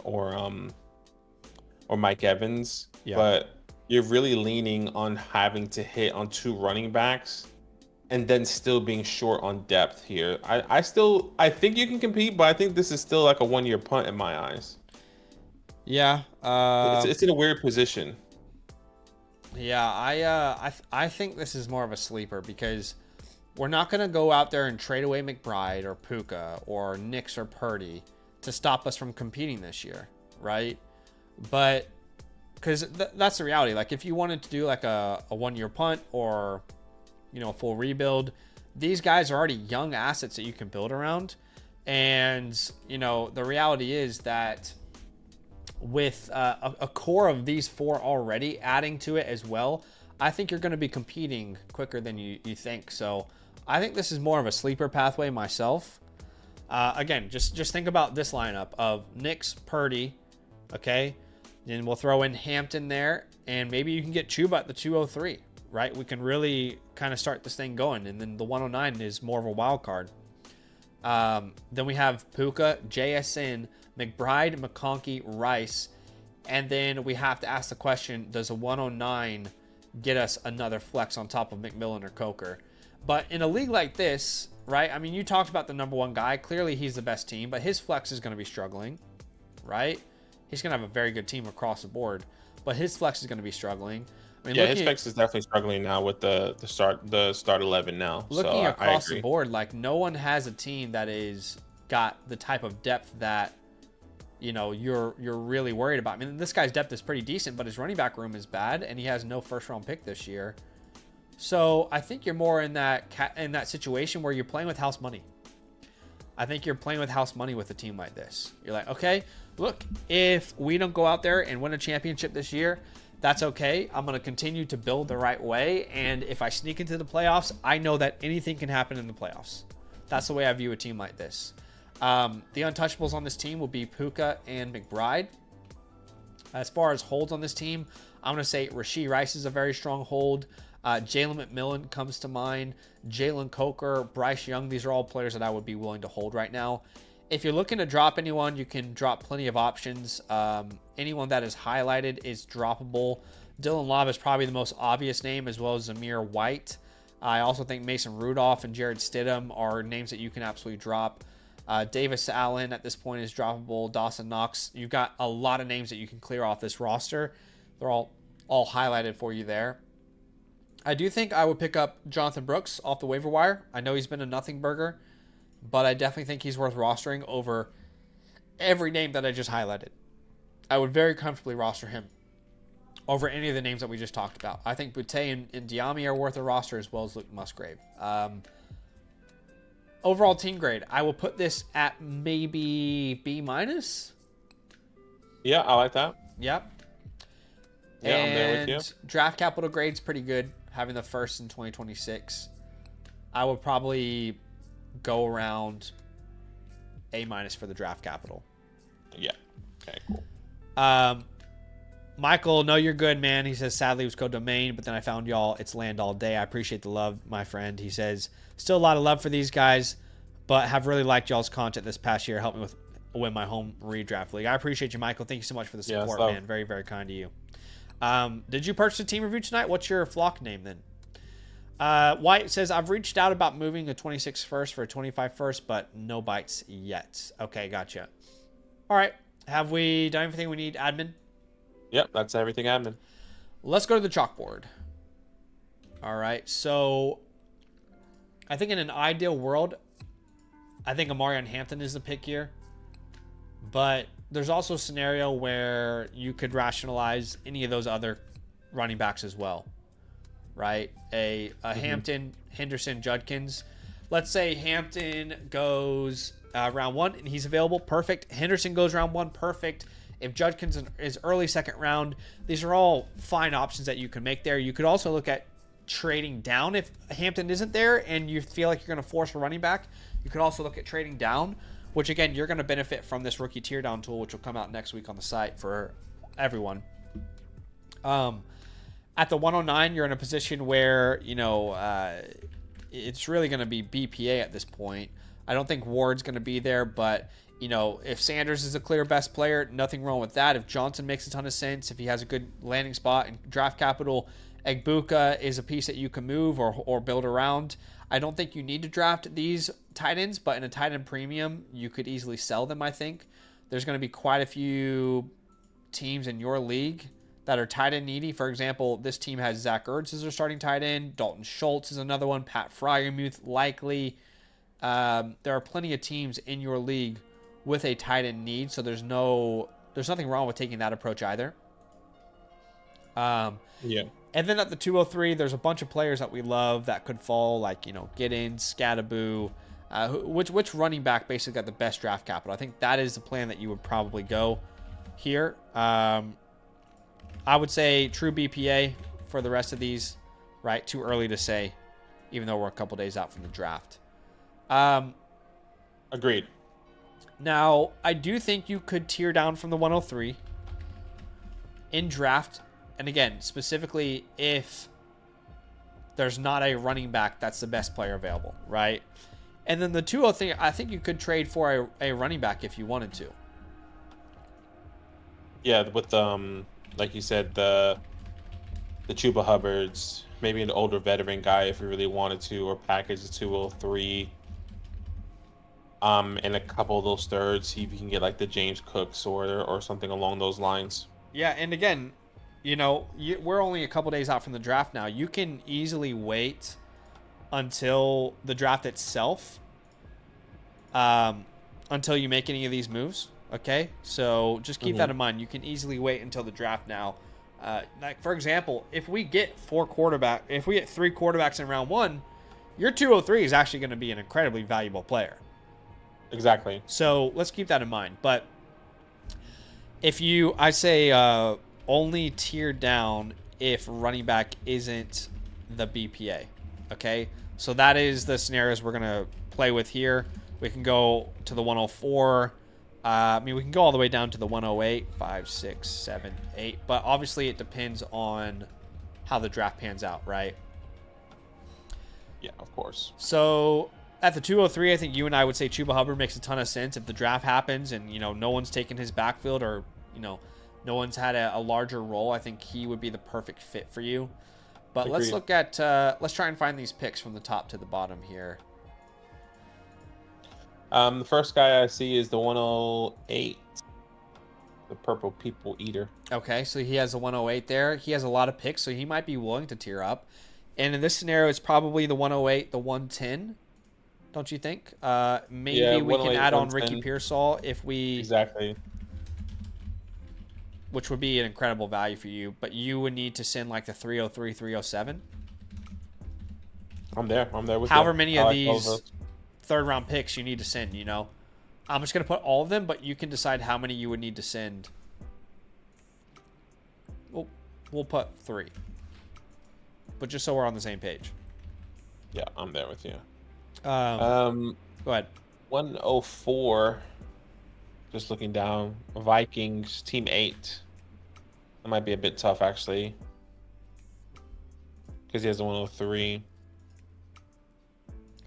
Mike Evans. Yeah. But you're really leaning on having to hit on 2 running backs and then still being short on depth here. I think you can compete, but I think this is still like a 1-year punt in my eyes. Yeah. It's in a weird position. Yeah, I think this is more of a sleeper, because we're not going to go out there and trade away McBride or Puka or Nix or Purdy to stop us from competing this year, right? But because that's the reality. Like, if you wanted to do like a 1-year punt or a full rebuild, these guys are already young assets that you can build around. And the reality is that with a core of these 4 already, adding to it as well, I think you're going to be competing quicker than you think. So I think this is more of a sleeper pathway myself. Again, just think about this lineup of Knicks, Purdy, okay? Then we'll throw in Hampton there, and maybe you can get Chuba at the 203, right? We can really kind of start this thing going, and then the 109 is more of a wild card. Then we have Puka, JSN, McBride, McConkey, Rice, and then we have to ask the question, does a 109 get us another flex on top of McMillan or Coker? But in a league like this, right? I mean, you talked about the number one guy. Clearly, he's the best team, but his flex is going to be struggling, right? He's going to have a very good team across the board, but his flex is going to be struggling. I mean, his flex is definitely struggling now with the start 11 now. Looking across the board, like no one has a team that is got the type of depth that you're really worried about. I mean, this guy's depth is pretty decent, but his running back room is bad, and he has no first round pick this year. So I think you're more in that situation where you're playing with house money. I think you're playing with house money with a team like this. You're like, okay, look, if we don't go out there and win a championship this year, that's okay. I'm going to continue to build the right way. And if I sneak into the playoffs, I know that anything can happen in the playoffs. That's the way I view a team like this. The untouchables on this team will be Puka and McBride. As far as holds on this team, I'm going to say Rashee Rice is a very strong hold. Jalen McMillan comes to mind. Jalen Coker, Bryce Young. These are all players that I would be willing to hold right now. If you're looking to drop anyone, you can drop plenty of options. Anyone that is highlighted is droppable. Dylan Love is probably the most obvious name, as well as Zamir White. I also think Mason Rudolph and Jared Stidham are names that you can absolutely drop. Davis Allen at this point is droppable. Dawson Knox. You've got a lot of names that you can clear off this roster. They're all highlighted for you there. I do think I would pick up Jonathan Brooks off the waiver wire. I know he's been a nothing burger, but I definitely think he's worth rostering over every name that I just highlighted. I would very comfortably roster him over any of the names that we just talked about. I think Boutte and Diami are worth a roster, as well as Luke Musgrave. Overall team grade, I will put this at maybe B-. Yeah, I like that. Yep. Yeah, I'm there with you. Draft capital grade's pretty good, having the first in 2026. I would probably go around A- for the draft capital. Yeah. Okay, cool. Michael, no, you're good, man. He says, sadly, it was co-domain, but then I found y'all. It's land all day. I appreciate the love, my friend. He says, still a lot of love for these guys, but have really liked y'all's content this past year. Helped me win my home redraft league. I appreciate you, Michael. Thank you so much for the support, man. Very, very kind to you. Did you purchase a team review tonight? What's your flock name then? White says, I've reached out about moving a 26 first for a 25 first, but no bites yet. Okay, gotcha. All right. Have we done everything we need, admin? Yep, that's everything, admin. Let's go to the chalkboard. All right. So I think in an ideal world, I think Amarion Hampton is the pick here. But there's also a scenario where you could rationalize any of those other running backs as well, right? A Hampton, Henderson, Judkins. Let's say Hampton goes round 1 and he's available. Perfect. Henderson goes round 1. Perfect. If Judkins is early second round, these are all fine options that you can make there. You could also look at trading down if Hampton isn't there and you feel like you're going to force a running back. You could also look at trading down, which again, you're going to benefit from this rookie tear down tool, which will come out next week on the site for everyone. At the 109, you're in a position where, it's really going to be BPA at this point. I don't think Ward's going to be there, but, if Sanders is a clear best player, nothing wrong with that. If Johnson makes a ton of sense, if he has a good landing spot and draft capital, Egbuka is a piece that you can move or build around. I don't think you need to draft these tight ends, but in a tight end premium, you could easily sell them, I think. There's going to be quite a few teams in your league that are tight end needy. For example, this team has Zach Ertz as their starting tight end. Dalton Schultz is another one. Pat Freiermuth, likely. There are plenty of teams in your league with a tight end need, so there's nothing wrong with taking that approach either. Yeah. And then at the 203, there's a bunch of players that we love that could fall, like, Giddens, Scadaboo. Which running back basically got the best draft capital? I think that is the plan that you would probably go here. I would say true BPA for the rest of these, right? Too early to say, even though we're a couple days out from the draft. Agreed. Now, I do think you could tier down from the 103 in draft. And again, specifically if there's not a running back that's the best player available, right? And then the 203, I think you could trade for a running back if you wanted to. Yeah, with like you said, the Chuba Hubbards, maybe an older veteran guy if you really wanted to, or package the 203. And a couple of those thirds, see if you can get like the James Cooks or something along those lines. Yeah, and again, we're only a couple days out from the draft now. You can easily wait until the draft itself, until you make any of these moves. Okay, so just keep that in mind. You can easily wait until the draft now. Like for example, if we get three quarterbacks in round 1, your 203 is actually going to be an incredibly valuable player. Exactly. So let's keep that in mind. But if I say only tier down if running back isn't the BPA. Okay, so that is the scenarios we're gonna play with here. We can go to the 104. We can go all the way down to the 108, 5, 6, 7, 8. But obviously it depends on how the draft pans out, right? Yeah, of course. So at the 203, I think you and I would say Chuba Hubbard makes a ton of sense. If the draft happens and, no one's taken his backfield or, no one's had a larger role, I think he would be the perfect fit for you. But Agreed. let's look at, let's try and find these picks from the top to the bottom here. The first guy I see is the 108, the Purple People Eater. Okay, so he has a 108 there. He has a lot of picks, so he might be willing to tier up. And in this scenario, it's probably the 108, the 110. Don't you think? Maybe we can add on Ricky Pearsall if we... Exactly. Which would be an incredible value for you. But you would need to send like the 303, 307. I'm there with however many of these third-round picks you need to send, I'm just going to put all of them, but you can decide how many you would need to send. We'll put 3. But just so we're on the same page. Yeah, I'm there with you. Go ahead. 104. Just looking down. Vikings, team 8. That might be a bit tough, actually. Because he has the 103.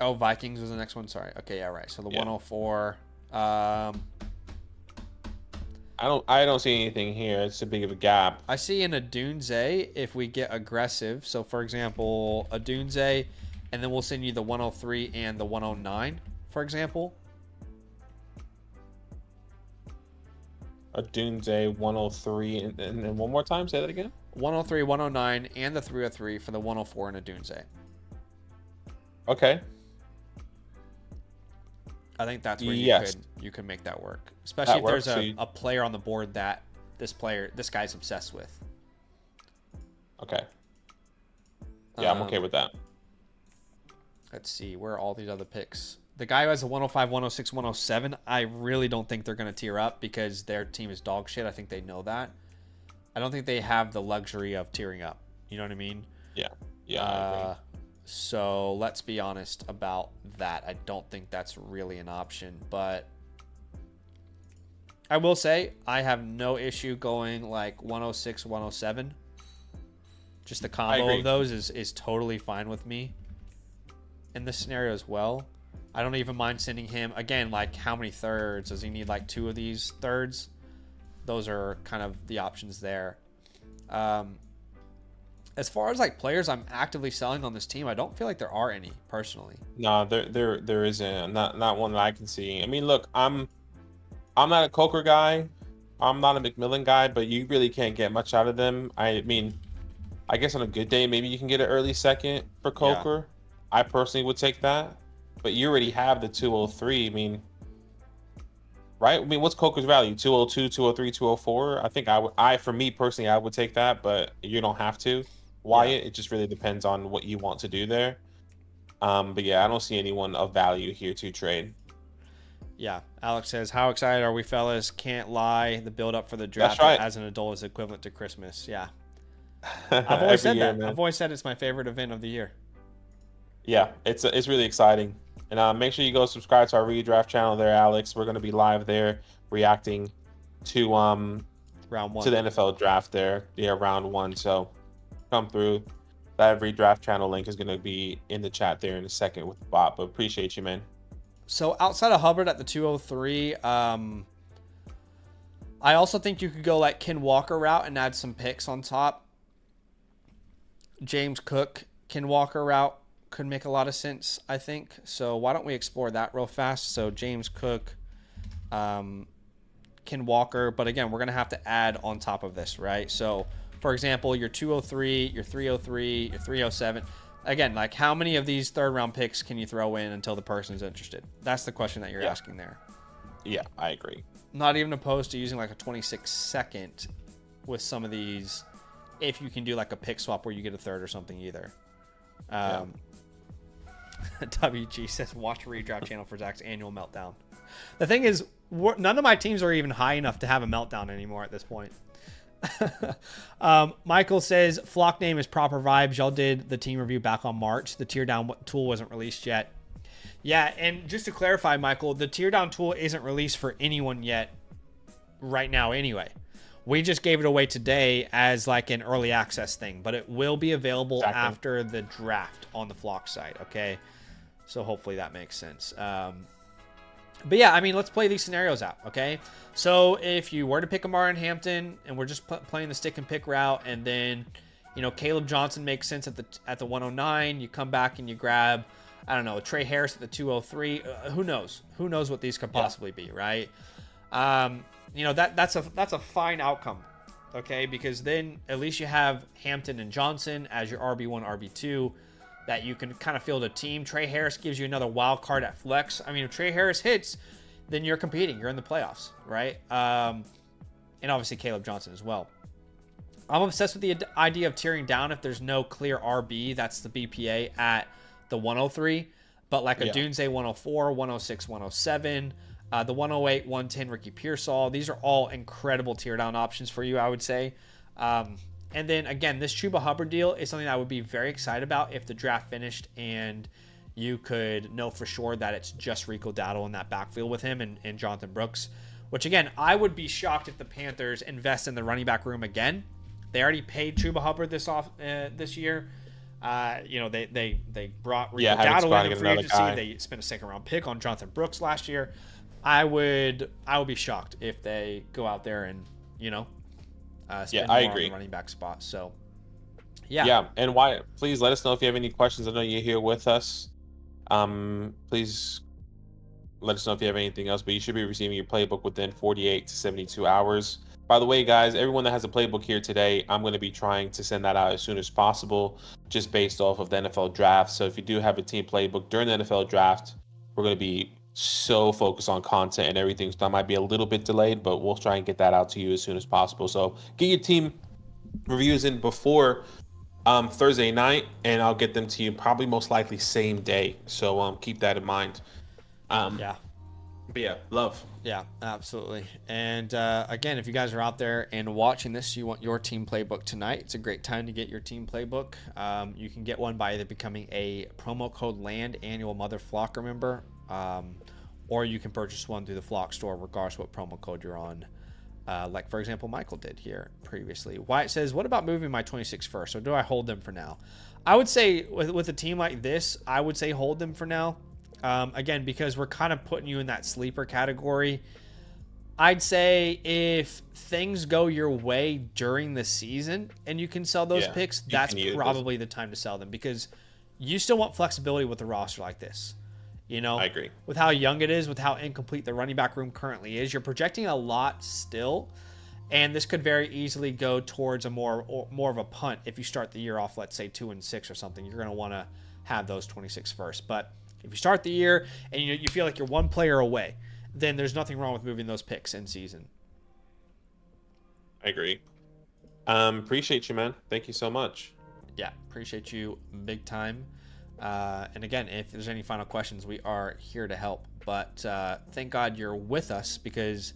Oh, Vikings was the next one. Sorry. Okay, yeah, right. So the 104. I don't see anything here. It's a big of a gap. I see in a Dunze if we get aggressive. So, for example, a Dunze, and then we'll send you the 103 and the 109, for example. A Dunze 103, and then one more time. Say that again. 103, 109, and the 303 for the 104 and a Dunze. Okay. I think that's where you could make that work, especially if there's a player on the board that this guy's obsessed with. Okay. Yeah, I'm okay with that. Let's see, where are all these other picks? The guy who has a 105, 106, 107, I really don't think they're going to tier up because their team is dog shit. I think they know that. I don't think they have the luxury of tiering up. You know what I mean? Yeah. Yeah. I agree. So let's be honest about that. I don't think that's really an option, but I will say I have no issue going like 106, 107. Just the combo of those is totally fine with me in this scenario as well. I don't even mind sending him, again, like how many thirds? Does he need like 2 of these thirds? Those are kind of the options there. As far as like players I'm actively selling on this team, I don't feel like there are any personally. No, there isn't. Not one that I can see. I mean, look, I'm not a Coker guy. I'm not a McMillan guy, but you really can't get much out of them. I mean, I guess on a good day, maybe you can get an early second for Coker. Yeah. I personally would take that. But you already have the 203. I mean, right? I mean, what's Coker's value? 202, 203, 204? I think for me personally, I would take that, but you don't have to. Wyatt, it just really depends on what you want to do there. But yeah, I don't see anyone of value here to trade. Yeah, Alex says, how excited are we, fellas? Can't lie. The build up for the draft as an adult is equivalent to Christmas. Yeah. I've always said year, that. man. I've always said it's my favorite event of the year. Yeah, it's really exciting. And make sure you go subscribe to our redraft channel there, Alex. We're going to be live there reacting to round 1 to the NFL draft there. Yeah, round 1. So come through. That redraft channel link is going to be in the chat there in a second with the bot. But appreciate you, man. So outside of Hubbard at the 203, I also think you could go like Ken Walker route and add some picks on top. James Cook, Ken Walker route could make a lot of sense, I think. So why don't we explore that real fast? So James Cook, Ken Walker, but again, we're going to have to add on top of this, right? So for example, your 203, your 303, your 307. Again, like how many of these third round picks can you throw in until the person's interested? That's the question that you're asking there. Yeah, I agree. Not even opposed to using like a 26 second with some of these, if you can do like a pick swap where you get a third or something either. WG says, watch redraft channel for Zach's annual meltdown. The thing is, none of my teams are even high enough to have a meltdown anymore at this point. Michael says, flock name is Proper Vibes. Y'all did the team review back on March. The tear down tool wasn't released yet. Yeah, and just to clarify, Michael, the tear down tool isn't released for anyone yet right now anyway. We just gave it away today as like an early access thing, but it will be available after the draft on the flock site, okay? So hopefully that makes sense. But yeah, I mean, let's play these scenarios out, okay? So if you were to pick Amari and Hampton, and we're just playing the stick and pick route, and then, you know, Caleb Johnson makes sense at the 109, you come back and you grab, I don't know, Trey Harris at the 203. Who knows? Who knows what these could possibly be, right? You know, that's a fine outcome, okay? Because then at least you have Hampton and Johnson as your RB1, RB2 that you can kind of field a team. Trey Harris gives you another wild card at flex. I mean, if Trey Harris hits, then you're competing. You're in the playoffs, right? And obviously Caleb Johnson as well. I'm obsessed with the idea of tiering down if there's no clear RB. That's the BPA at the 103. But like a Dunze 104, 106, 107, the 108, 110 Ricky Pearsall. These are all incredible tier down options for you, I would say. And then, again, this Chuba Hubbard deal is something I would be very excited about if the draft finished and you could know for sure that it's just Rico Dowdle in that backfield with him and Jonathan Brooks. Which, again, I would be shocked if the Panthers invest in the running back room again. They already paid Chuba Hubbard this year. You know, they brought Rico Dowdle in free agency. They spent a second-round pick on Jonathan Brooks last year. I would be shocked if they go out there and, you know, spend more on the running back spot. So, yeah. And why? Please let us know if you have any questions. I know you're here with us. Please let us know if you have anything else. But you should be receiving your playbook within 48 to 72 hours. By the way, guys, everyone that has a playbook here today, I'm going to be trying to send that out as soon as possible, just based off of the NFL draft. So if you do have a team playbook during the NFL draft, we're going to be so focused on content and everything, so that might be a little bit delayed, but we'll try and get that out to you as soon as possible. So get your team reviews in before Thursday night, and I'll get them to you probably most likely same day. So keep that in mind. But yeah, love. Yeah, absolutely. And again, if you guys are out there and watching this, you want your team playbook tonight, it's a great time to get your team playbook. You can get one by either becoming a promo code LAND annual Mother Flocker member, or you can purchase one through the Flock store, regardless of what promo code you're on. Like, for example, Michael did here previously. Wyatt says, what about moving my 26 first? Or do I hold them for now? I would say with a team like this, I would say hold them for now. Again, because we're kind of putting you in that sleeper category. I'd say if things go your way during the season and you can sell those picks, that's probably the time to sell them, because you still want flexibility with a roster like this. You know, I agree. With how young it is, with how incomplete the running back room currently is, you're projecting a lot still, and this could very easily go towards a more of a punt if you start the year off, let's say 2-6 or something. You're going to want to have those 26 first. But if you start the year and you feel like you're one player away, then there's nothing wrong with moving those picks in season. I agree. Appreciate you, man. Thank you so much. Yeah, appreciate you big time. And again, if there's any final questions, we are here to help. But thank God you're with us, because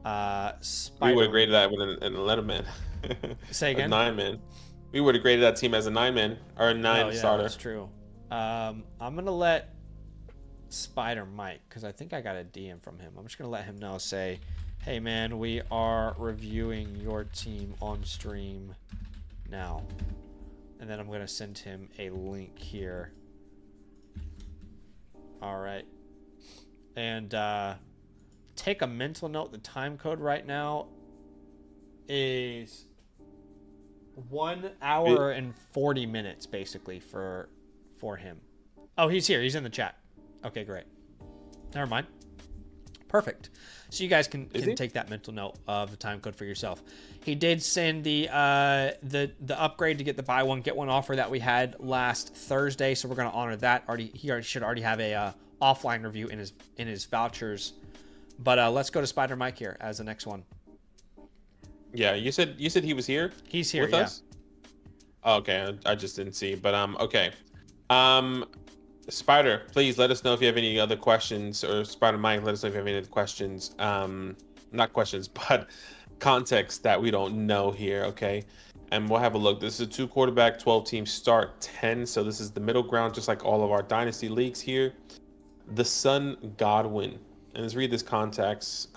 We would have Spider. graded that with an 11-man. Say A again. 9-man. We would have graded that team as a 9-man or a 9 Oh yeah, starter. that's true. I'm gonna let Spider Mike, because I think I got a DM from him. I'm just gonna let him know. Say, hey man, we are reviewing your team on stream now, and then I'm gonna send him a link here. All right, and take a mental note. The time code right now is 1 hour and 40 minutes, basically, for him. Oh, he's here. He's in the chat. Okay, great. Never mind. Perfect. So you guys can take that mental note of the time code for yourself. He did send the upgrade to get the buy one get one offer that we had last Thursday, so we're going to honor that. He should already have a offline review in his vouchers. But let's go to Spider Mike here as the next one. Yeah, you said he was here. He's here with us. Oh, okay, I just didn't see. But okay. Spider, please let us know if you have any other questions, or Spider Mike, let us know if you have any other questions. Not questions, but context that we don't know here, okay? And we'll have a look. This is a 2-quarterback, 12-team start 10. So this is the middle ground, just like all of our dynasty leagues here. The Son Godwin. And let's read this context.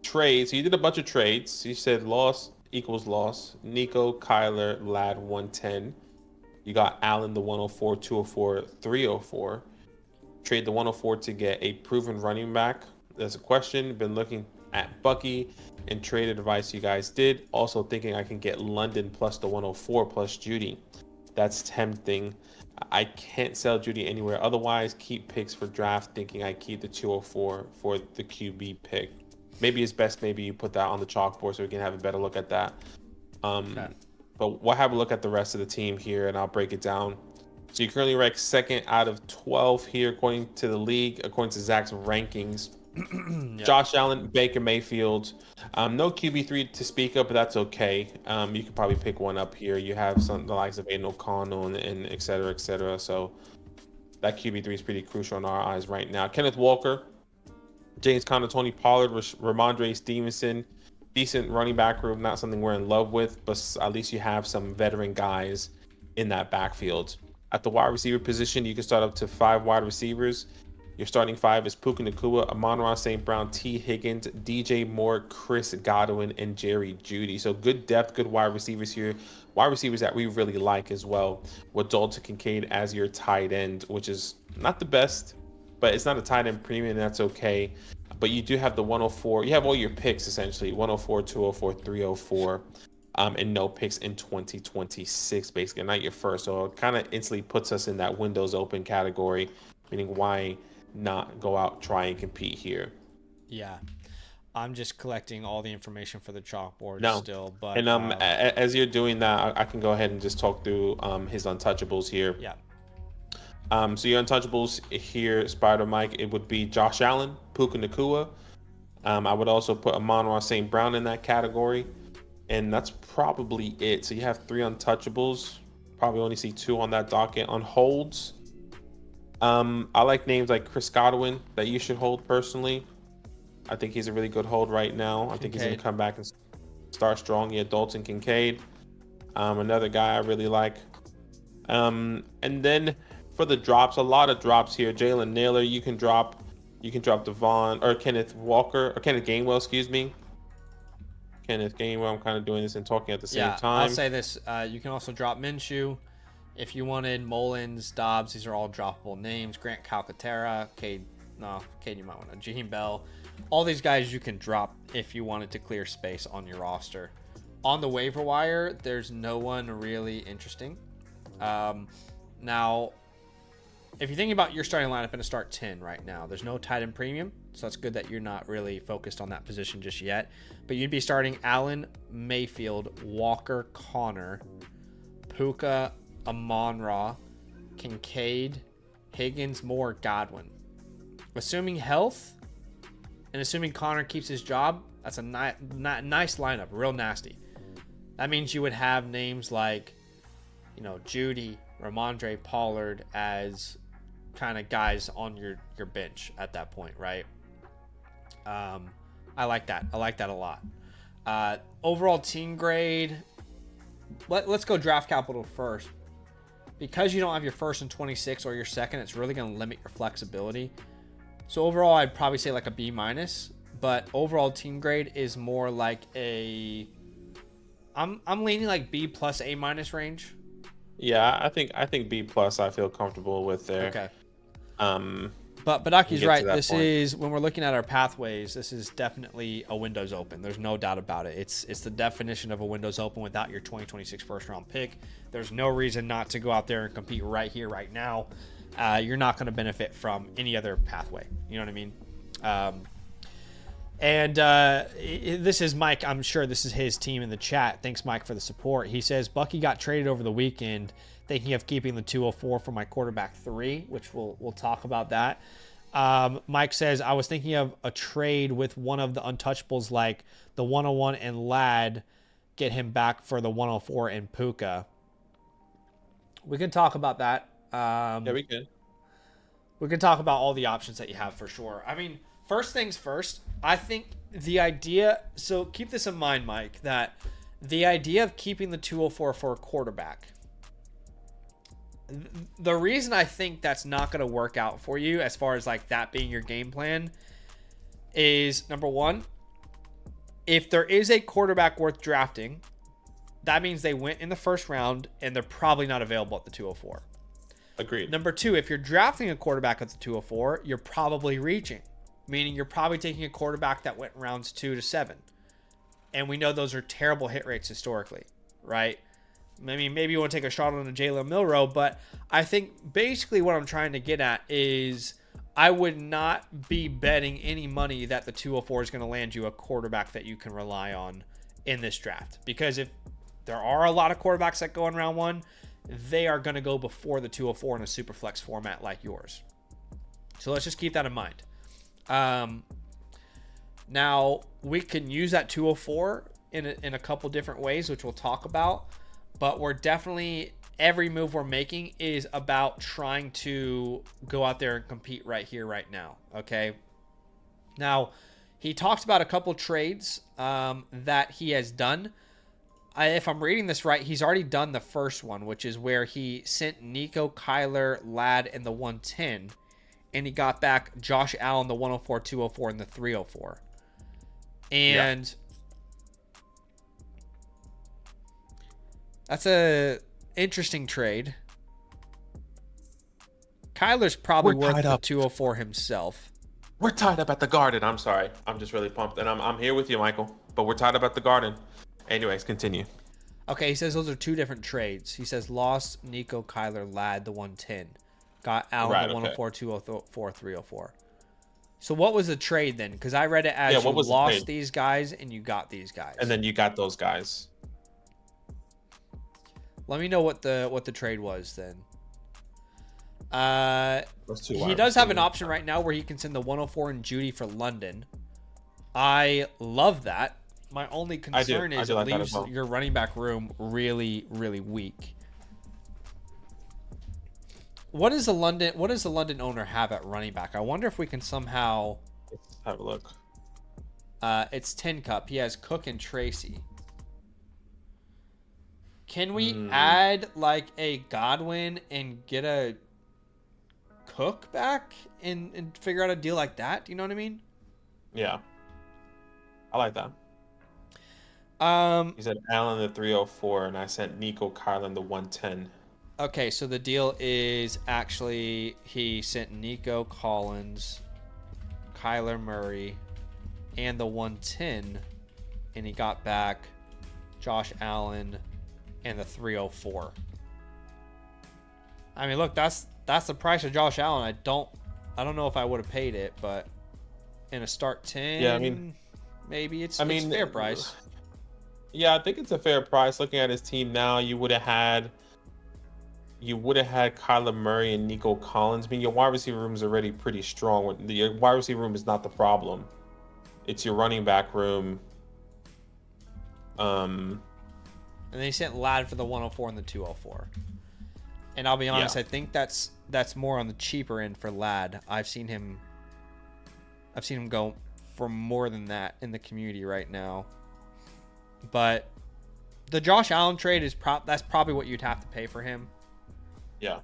Trades. So you did a bunch of trades. You said loss equals loss. Nico, Kyler, Lad, 110. You got Allen, the 104, 204, 304. Trade the 104 to get a proven running back. There's a question. Been looking at Bucky and trade advice you guys did. Also thinking I can get London plus the 104 plus Judy. That's tempting. I can't sell Judy anywhere. Otherwise, keep picks for draft. Thinking I keep the 204 for the QB pick. Maybe it's best. Maybe you put that on the chalkboard so we can have a better look at that. Okay. But we'll have a look at the rest of the team here, and I'll break it down. So you currently rank 2nd out of 12 here, according to the league, according to Zach's rankings. Yep. Josh Allen, Baker Mayfield. No QB3 to speak of, but that's okay. You could probably pick one up here. You have the likes of Aiden O'Connell and et cetera, et cetera. So that QB3 is pretty crucial in our eyes right now. Kenneth Walker, James Conner, Tony Pollard, Ramondre Stevenson. Decent running back room, not something we're in love with, but at least you have some veteran guys in that backfield. At the wide receiver position, you can start up to 5 wide receivers. Your starting 5 is Puka Nacua, Amon-Ra St. Brown, T. Higgins, DJ Moore, Chris Godwin, and Jerry Jeudy. So good depth, good wide receivers here. Wide receivers that we really like as well, with Dalton Kincaid as your tight end, which is not the best, but it's not a tight end premium, and that's okay. But you do have the 104. You have all your picks, essentially. 104, 204, 304, and no picks in 2026, basically. Not your first. So it kind of instantly puts us in that windows open category, meaning why not go out, try and compete here? Yeah. I'm just collecting all the information for the chalkboard still. But and as you're doing that, I can go ahead and just talk through his untouchables here. Yeah. So your untouchables here, Spider Mike, it would be Josh Allen, Puka Nacua. I would also put Amon-Ra St. Brown in that category. And that's probably it. So you have 3 untouchables. Probably only see 2 on that docket. On holds, I like names like Chris Godwin that you should hold personally. I think he's a really good hold right now. I think he's going to come back and start strong. Yeah, Dalton Kincaid. Another guy I really like. And then for the drops, a lot of drops here. Jalen Naylor, you can drop Devon or Kenneth Walker or Kenneth Gainwell, excuse me. Kenneth Gainwell. I'm kind of doing this and talking at the same time. I'll say this. You can also drop Minshew if you wanted. Mullins, Dobbs, these are all droppable names. Grant Calcaterra, Cade you might want to. Jaheim Bell. All these guys you can drop if you wanted to clear space on your roster. On the waiver wire, there's no one really interesting. Now, if you're thinking about your starting lineup in a start 10 right now, there's no tight end premium, so it's good that you're not really focused on that position just yet. But you'd be starting Allen, Mayfield, Walker, Connor, Puka, Amon-Ra, Kincaid, Higgins, Moore, Godwin. Assuming health and assuming Connor keeps his job, that's a nice lineup, real nasty. That means you would have names like, Judy, Ramondre, Pollard as kind of guys on your bench at that point, right? I I like that. I like that a lot. Overall team grade. Let's go draft capital first. Because you don't have your first and 26 or your second, it's really going to limit your flexibility. So overall, I'd probably say like a B-. But overall team grade is more like a... I'm leaning like B plus A- range. Yeah, I think B plus I feel comfortable with there. Okay. But Aki's right. This is, when we're looking at our pathways, this is definitely a Windows open. There's no doubt about it. It's the definition of a Windows open without your 2026 first round pick. There's no reason not to go out there and compete right here, right now. You're not going to benefit from any other pathway. You know what I mean? This is Mike. I'm sure this is his team in the chat. Thanks, Mike, for the support. He says, Bucky got traded over the weekend, thinking of keeping the 204 for my quarterback 3, which we'll talk about that. Mike says, I was thinking of a trade with one of the untouchables like the 101 and Ladd, get him back for the 104 and Puka. We can talk about that. Yeah, we can. We can talk about all the options that you have for sure. I mean, first things first, I think the idea, so keep this in mind, Mike, that the idea of keeping the 204 for a quarterback, the reason I think that's not going to work out for you as far as like that being your game plan is, number one, if there is a quarterback worth drafting, that means they went in the first round and they're probably not available at the 204. Agreed. Number two, if you're drafting a quarterback at the 204, you're probably reaching, meaning you're probably taking a quarterback that went rounds 2 to 7. And we know those are terrible hit rates historically, right? Maybe you want to take a shot on a Jalen Milroe, but I think basically what I'm trying to get at is I would not be betting any money that the 204 is going to land you a quarterback that you can rely on in this draft. Because if there are a lot of quarterbacks that go in round 1, they are going to go before the 204 in a super flex format like yours. So let's just keep that in mind. Now, we can use that 204 in a couple different ways, which we'll talk about. But we're definitely, every move we're making is about trying to go out there and compete right here, right now. Okay. Now, he talks about a couple trades that he has done. If I'm reading this right, he's already done the first one, which is where he sent Nico, Kyler, Ladd, and the 110. And he got back Josh Allen, the 104, 204, and the 304. And... that's a interesting trade. Kyler's probably worth the 204 himself. We're tied up at the Garden. I'm sorry. I'm just really pumped. And I'm here with you, Michael. But we're tied up at the Garden. Anyways, continue. Okay, he says those are two different trades. He says lost Nico, Kyler, Ladd, the 110. Got Allen, the 104, 204, 304. So what was the trade then? Because I read it as you lost these guys and you got these guys. And then you got those guys. Let me know what the trade was then. He does have an option right now where he can send the 104 and Judy for London. I love that. My only concern is it leaves your running back room really, really weak. What does the London owner have at running back? I wonder if we can somehow... Let's have a look. It's Tin Cup. He has Cook and Tracy. Can we add like a Godwin and get a Cook back and figure out a deal like that? Do you know what I mean? Yeah. I like that. He said Allen the 304 and I sent Nico Kylan the 110. Okay, so the deal is actually he sent Nico Collins, Kyler Murray, and the 110, and he got back Josh Allen and the 304. I mean, look, that's the price of Josh Allen. I don't know if I would have paid it, but in a start 10, yeah, I mean, maybe it's a fair price. Yeah, I think it's a fair price. Looking at his team now, you would have had Kyler Murray and Nico Collins. I mean, your wide receiver room is already pretty strong. The wide receiver room is not the problem. It's your running back room. And they sent Ladd for the 104 and the 204. And I'll be honest, I think that's more on the cheaper end for Ladd. I've seen him go for more than that in the community right now. But the Josh Allen trade is that's probably what you'd have to pay for him. Yeah.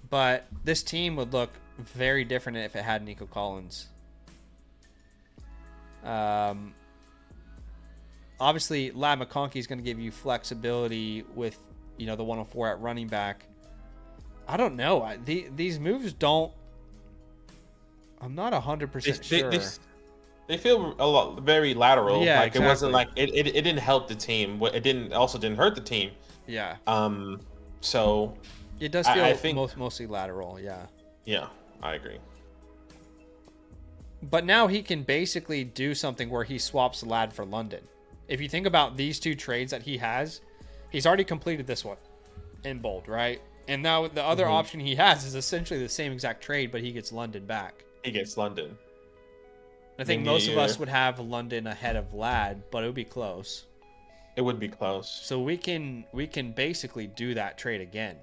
But this team would look very different if it had Nico Collins. Obviously, Ladd McConkey is going to give you flexibility with, the 104 at running back. I don't know. These moves don't. I'm not 100% sure. They feel very lateral. Yeah, like exactly. It wasn't like it didn't help the team. It didn't hurt the team. Yeah. So it does feel I think, mostly lateral. Yeah. Yeah, I agree. But now he can basically do something where he swaps Ladd for London. If you think about these two trades that he has, he's already completed this one in bold, right? And now the other option he has is essentially the same exact trade, but he gets London back. He gets London. I think most of us would have London ahead of Ladd, but it would be close. It would be close. So we can basically do that trade again.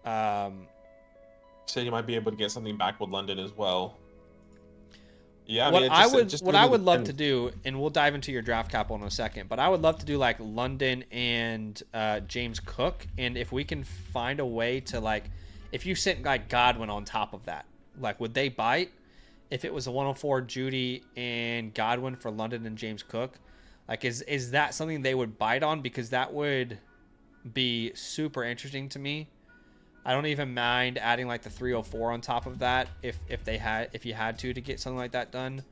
So you might be able to get something back with London as well. Yeah, what I would love to do, and we'll dive into your draft capital in a second, but I would love to do like London and James Cook, and if we can find a way to if you sent like Godwin on top of that, would they bite? If it was a 104 Judy and Godwin for London and James Cook, is that something they would bite on? Because that would be super interesting to me. I don't even mind adding the 304 on top of that if you had to get something like that done.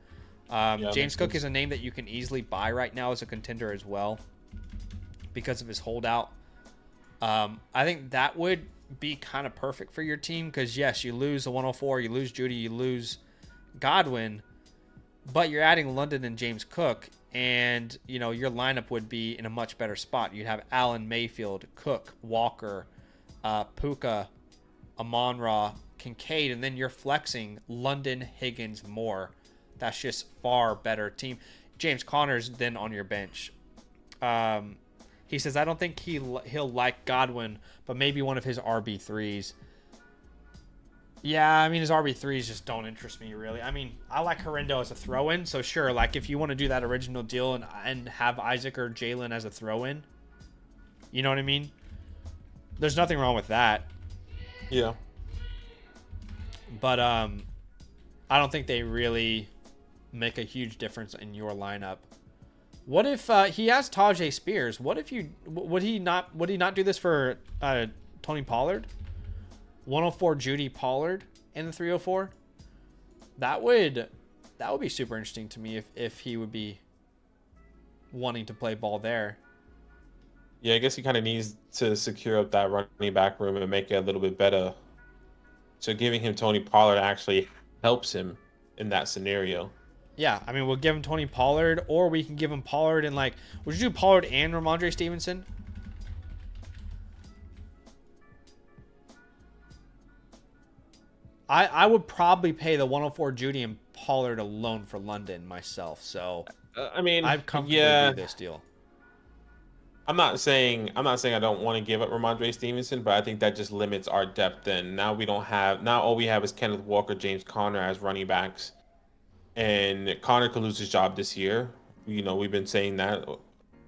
James Cook is a name that you can easily buy right now as a contender as well because of his holdout. I think that would be kind of perfect for your team because yes, you lose the 104, you lose Judy, you lose Godwin, but you're adding London and James Cook, and your lineup would be in a much better spot. You'd have Allen, Mayfield, Cook, Walker, Puka, Amon-Ra, Kincaid, and then you're flexing London, Higgins, Moore. That's just far better team. James Conner's then on your bench. He says, I don't think he'll like Godwin, but maybe one of his RB3s. Yeah, I mean, his RB3s just don't interest me, really. I mean, I like Horindo as a throw-in, so sure, if you want to do that original deal and have Isaac or Jalen as a throw-in, you know what I mean? There's nothing wrong with that. Yeah. But I don't think they really make a huge difference in your lineup. What if he has Tajay Spears? What if would he not do this for Tony Pollard? 104 Judy Pollard in the 304? That would be super interesting to me if he would be wanting to play ball there. Yeah, I guess he kind of needs to secure up that running back room and make it a little bit better. So giving him Tony Pollard actually helps him in that scenario. Yeah, I mean, we'll give him Tony Pollard, or we can give him Pollard and would you do Pollard and Ramondre Stevenson? I would probably pay the 104 Judy and Pollard alone for London myself. So I mean, I've comfortably do this deal. I'm not saying I don't want to give up Ramondre Stevenson, but I think that just limits our depth. Then now all we have is Kenneth Walker, James Conner as running backs, and Conner could lose his job this year. We've been saying that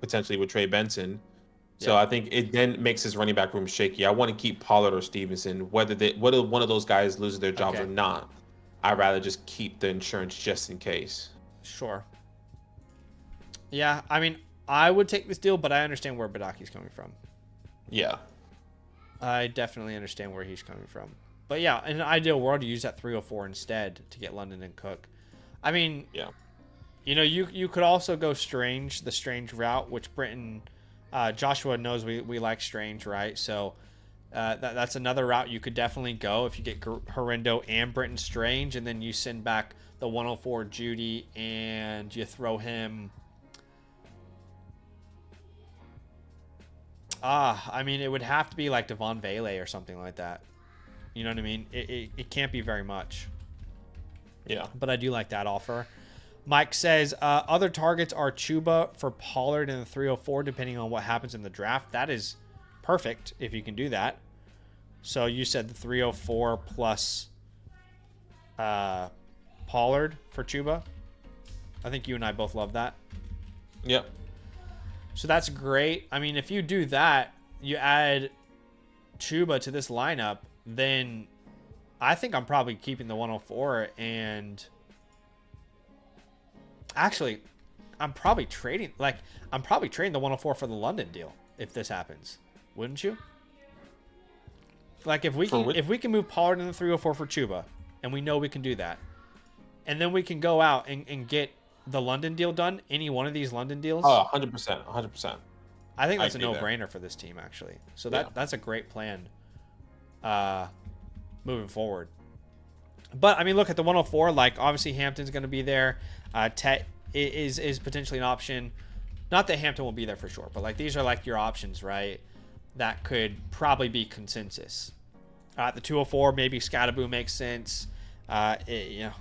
potentially with Trey Benson. So I think it then makes his running back room shaky. I want to keep Pollard or Stevenson, whether one of those guys loses their jobs or not. I'd rather just keep the insurance just in case. Sure. Yeah, I mean, I would take this deal, but I understand where Badaki's coming from. Yeah. I definitely understand where he's coming from. But yeah, in an ideal world, you use that 304 instead to get London and Cook. I mean, yeah. You could also go the Strange route, which Joshua knows we like Strange, right? So that's another route you could definitely go if you get Horindo and Brenton Strange, and then you send back the 104 Judy and you throw him. I mean, it would have to be Devon Vele or something like that. You know what I mean? It can't be very much. Yeah. But I do like that offer. Mike says, other targets are Chuba for Pollard in the 304, depending on what happens in the draft. That is perfect if you can do that. So you said the 304 plus Pollard for Chuba? I think you and I both love that. Yep. So that's great. I mean, if you do that, you add Chuba to this lineup, then I think I'm probably keeping the 104, and actually, I'm probably trading the 104 for the London deal if this happens. Wouldn't you? Like if we can move Pollard in the 304 for Chuba, and we know we can do that, and then we can go out and get the London deal done, any one of these London deals. Oh, 100%. 100%. I think that's a no-brainer for this team, actually. So that's a great plan moving forward. But, I mean, look at the 104. Like, obviously, Hampton's going to be there. Tet is potentially an option. Not that Hampton will be there for sure, but, like, these are, like, your options, right? That could probably be consensus. The 204, maybe Scattaboo makes sense. You know,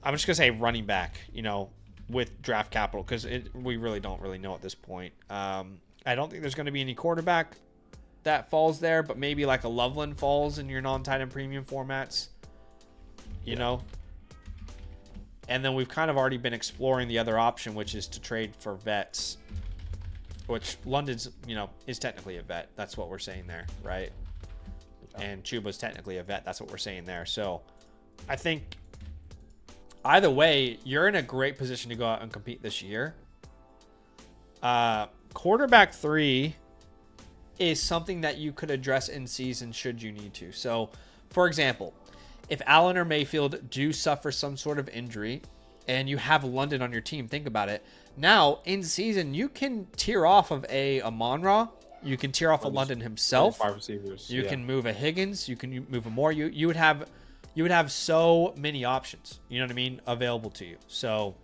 I'm just going to say running back, you know, with draft capital, because we really don't really know at this point. I don't think there's going to be any quarterback that falls there, but maybe like a Loveland falls in your non-tight end premium formats, you know. And then we've kind of already been exploring the other option, which is to trade for vets, which London's, you know, is technically a vet. That's what we're saying there, right? And Chuba's technically a vet. That's what we're saying there. So I think either way, you're in a great position to go out and compete this year. Quarterback 3 is something that you could address in season should you need to. So, for example, if Allen or Mayfield do suffer some sort of injury and you have London on your team, think about it. Now, in season, you can tear off of a Amon-Ra. You can tear off a London himself. 5 receivers. You can move a Higgins. You can move a Moore. You would have so many options, you know what I mean, available to you. So,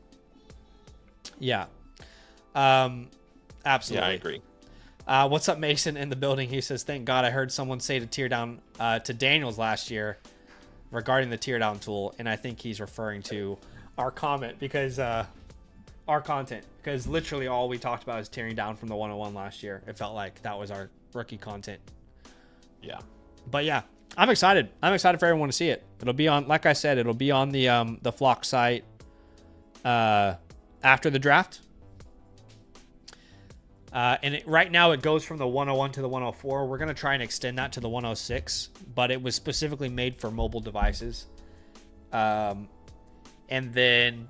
yeah. Absolutely. Yeah, I agree. What's up, Mason, in the building? He says, thank God I heard someone say to tear down to Daniels last year regarding the tear down tool. And I think he's referring to our comment because our content, because literally all we talked about is tearing down from the 101 last year. It felt like that was our rookie content. Yeah. But yeah, I'm excited. I'm excited for everyone to see it. It'll be on, like I said, it'll be on the Flock site after the draft. And right now it goes from the 101 to the 104. We're going to try and extend that to the 106, but it was specifically made for mobile devices. And then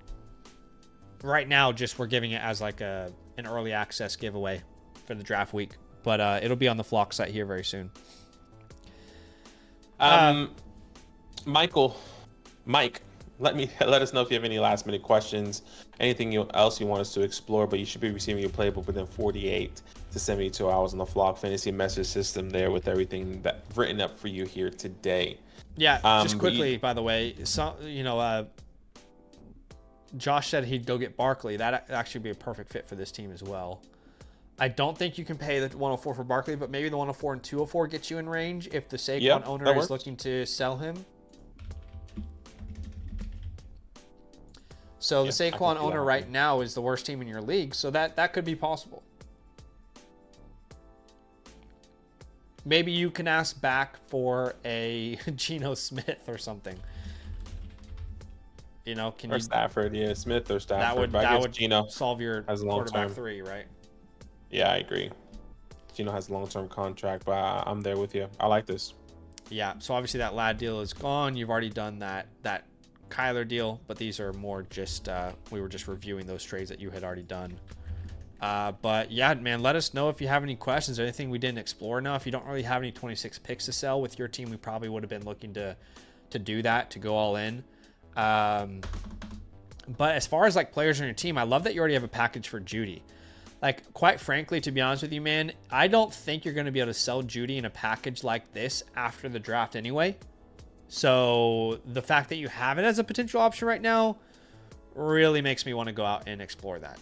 right now, just we're giving it as like an early access giveaway for the draft week, but it'll be on the Flock site here very soon. Mike, let us know if you have any last minute questions, anything else you want us to explore, but you should be receiving your playbook within 48 to 72 hours on the Flock Fantasy message system there with everything that written up for you here today. Yeah, just quickly, by the way, Josh said he'd go get Barkley. That'd actually be a perfect fit for this team as well. I don't think you can pay the 104 for Barkley, but maybe the 104 and 204 get you in range if the Saquon owner is looking to sell him. So the Saquon owner right now is the worst team in your league, so that could be possible. Maybe you can ask back for a Geno Smith or something. You know, or Stafford, Smith or Stafford. That would Geno solve your quarterback 3, right? Yeah, I agree. Geno has a long-term contract, but I'm there with you. I like this. Yeah, so obviously that Ladd deal is gone. You've already done that Kyler deal, but these are more just we were just reviewing those trades that you had already done. But yeah, man, let us know if you have any questions or anything we didn't explore enough. If you don't really have any 26 picks to sell with your team, we probably would have been looking to do that, to go all in. But as far as like players on your team, I love that you already have a package for Judy. Like, quite frankly, to be honest with you, man, I don't think you're going to be able to sell Judy in a package like this after the draft anyway. So the fact that you have it as a potential option right now really makes me want to go out and explore that.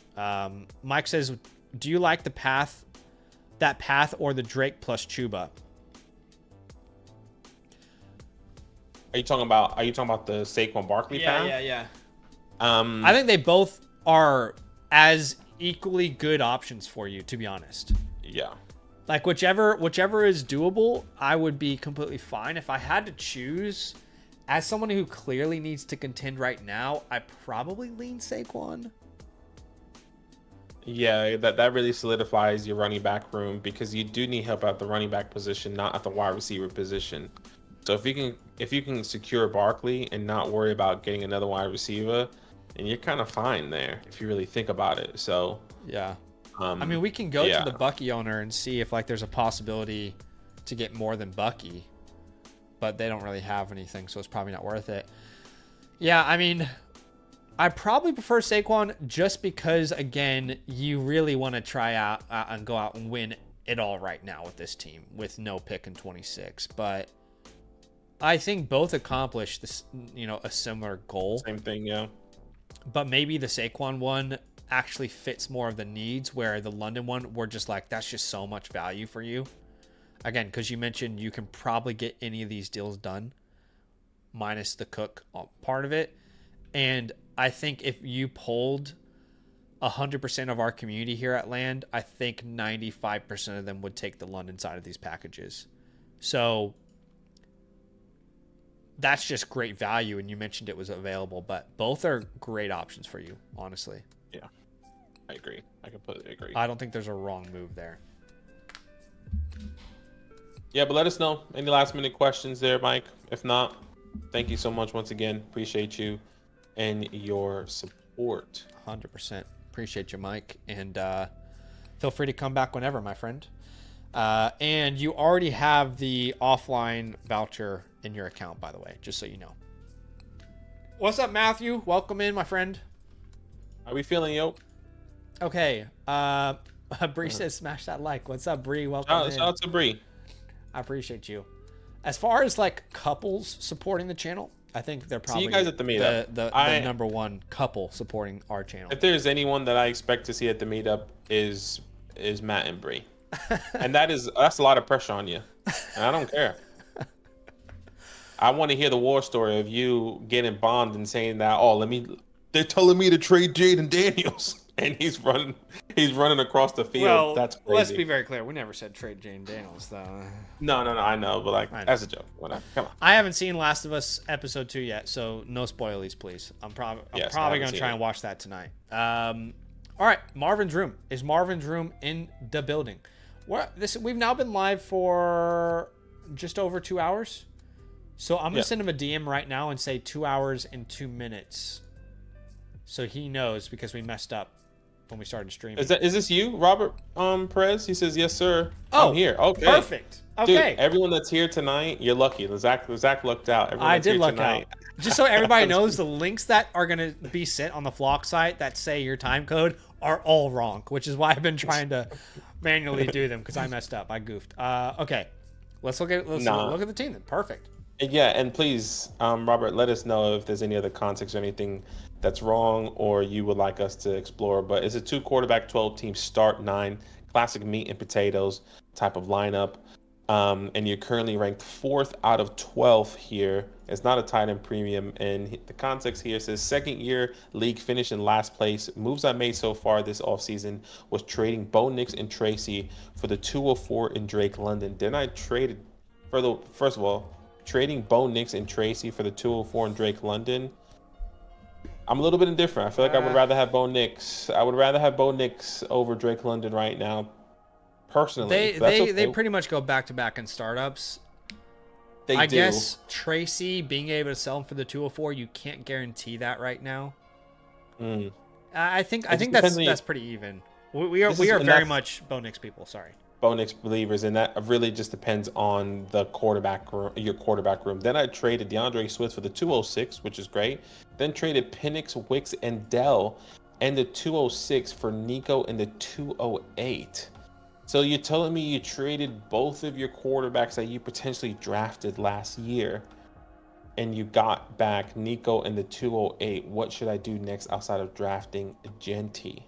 Mike says, do you like that path or the Drake plus Chuba? Are you talking about the Saquon Barkley path? Yeah. I think they both are as equally good options for you, to be honest. Yeah. Like whichever is doable, I would be completely fine. If I had to choose, as someone who clearly needs to contend right now, I probably lean Saquon. Yeah, that really solidifies your running back room because you do need help at the running back position, not at the wide receiver position. So if you can secure Barkley and not worry about getting another wide receiver, then you're kind of fine there if you really think about it. So yeah, I mean, we can go yeah. to the Bucky owner and see if like there's a possibility to get more than Bucky, but they don't really have anything, so it's probably not worth it. Yeah, I mean, I probably prefer Saquon just because, again, you really want to try out and go out and win it all right now with this team with no pick in 26. But I think both accomplish this, a similar goal. Same thing, yeah. But maybe the Saquon one actually fits more of the needs, where the London one, we're just like, that's just so much value for you. Again, because you mentioned you can probably get any of these deals done, minus the Cook part of it. And I think if you polled 100% of our community here at Land, I think 95% of them would take the London side of these packages. So that's just great value, and you mentioned it was available, but both are great options for you, honestly. Yeah, I agree. I completely agree. I don't think there's a wrong move there. Yeah, but let us know. Any last minute questions there, Mike? If not, thank you so much once again. Appreciate you and your support. 100%. Appreciate you, Mike. And feel free to come back whenever, my friend. And you already have the offline voucher in your account, by the way, just so you know. What's up, Matthew? Welcome in, my friend. How we feeling, yo? Okay. Bree says smash that like. What's up, Bree? Welcome in. Shout out to Bree. I appreciate you. As far as like couples supporting the channel, I think they're probably see you guys at the meetup. The number one couple supporting our channel. If there's anyone that I expect to see at the meetup is Matt and Bree. And that's a lot of pressure on you. And I don't care. I want to hear the war story of you getting bombed and saying that, they're telling me to trade Jaden Daniels. And he's running across the field. Well, that's crazy. Let's be very clear. We never said trade Jaden Daniels, though. No, I know, but as a joke. Whatever. Come on. I haven't seen Last of Us episode 2 yet, so no spoilies, please. I'm probably going to try and watch that tonight. All right, Marvin's Room. Is Marvin's Room in the building? We've now been live for just over 2 hours. So I'm going to send him a DM right now and say 2 hours and 2 minutes. So he knows, because we messed up when we started streaming. Is this you, Robert Perez? He says, yes, sir. Oh, I'm here. Okay. Perfect. Okay. Dude, everyone that's here tonight, you're lucky. Zach lucked out. I did luck out. Just so everybody knows, the links that are going to be sent on the Flock site that say your time code are all wrong, which is why I've been trying to manually do them, because I messed up. I goofed. Okay. Let's look at the team then. Perfect. Yeah, and please, Robert, let us know if there's any other context or anything that's wrong or you would like us to explore. But it's a 2-quarterback, 12-team start 9, classic meat and potatoes type of lineup. And you're currently ranked 4th out of 12 here. It's not a tight end premium. And the context here says second year league finish in last place. Moves I made so far this offseason was trading Bo Nix and Tracy for the 204 in Drake London. Then I traded first of all, trading Bo Nix and Tracy for the 204 in Drake London. I'm a little bit indifferent. I feel like I would rather have Bo Nix. I would rather have Bo Nix over Drake London right now. Personally, they pretty much go back to back in startups. I guess Tracy being able to sell him for the 204, you can't guarantee that right now. I think that's pretty even. We are very much Bo Nix people. Sorry. Bo Nix believers, and that really just depends on the your quarterback room. Then I traded DeAndre Swift for the 206, which is great. Then traded Penix, Wicks, and Dell, and the 206 for Nico and the 208. So you're telling me you traded both of your quarterbacks that you potentially drafted last year, and you got back Nico and the 208. What should I do next outside of drafting Genty?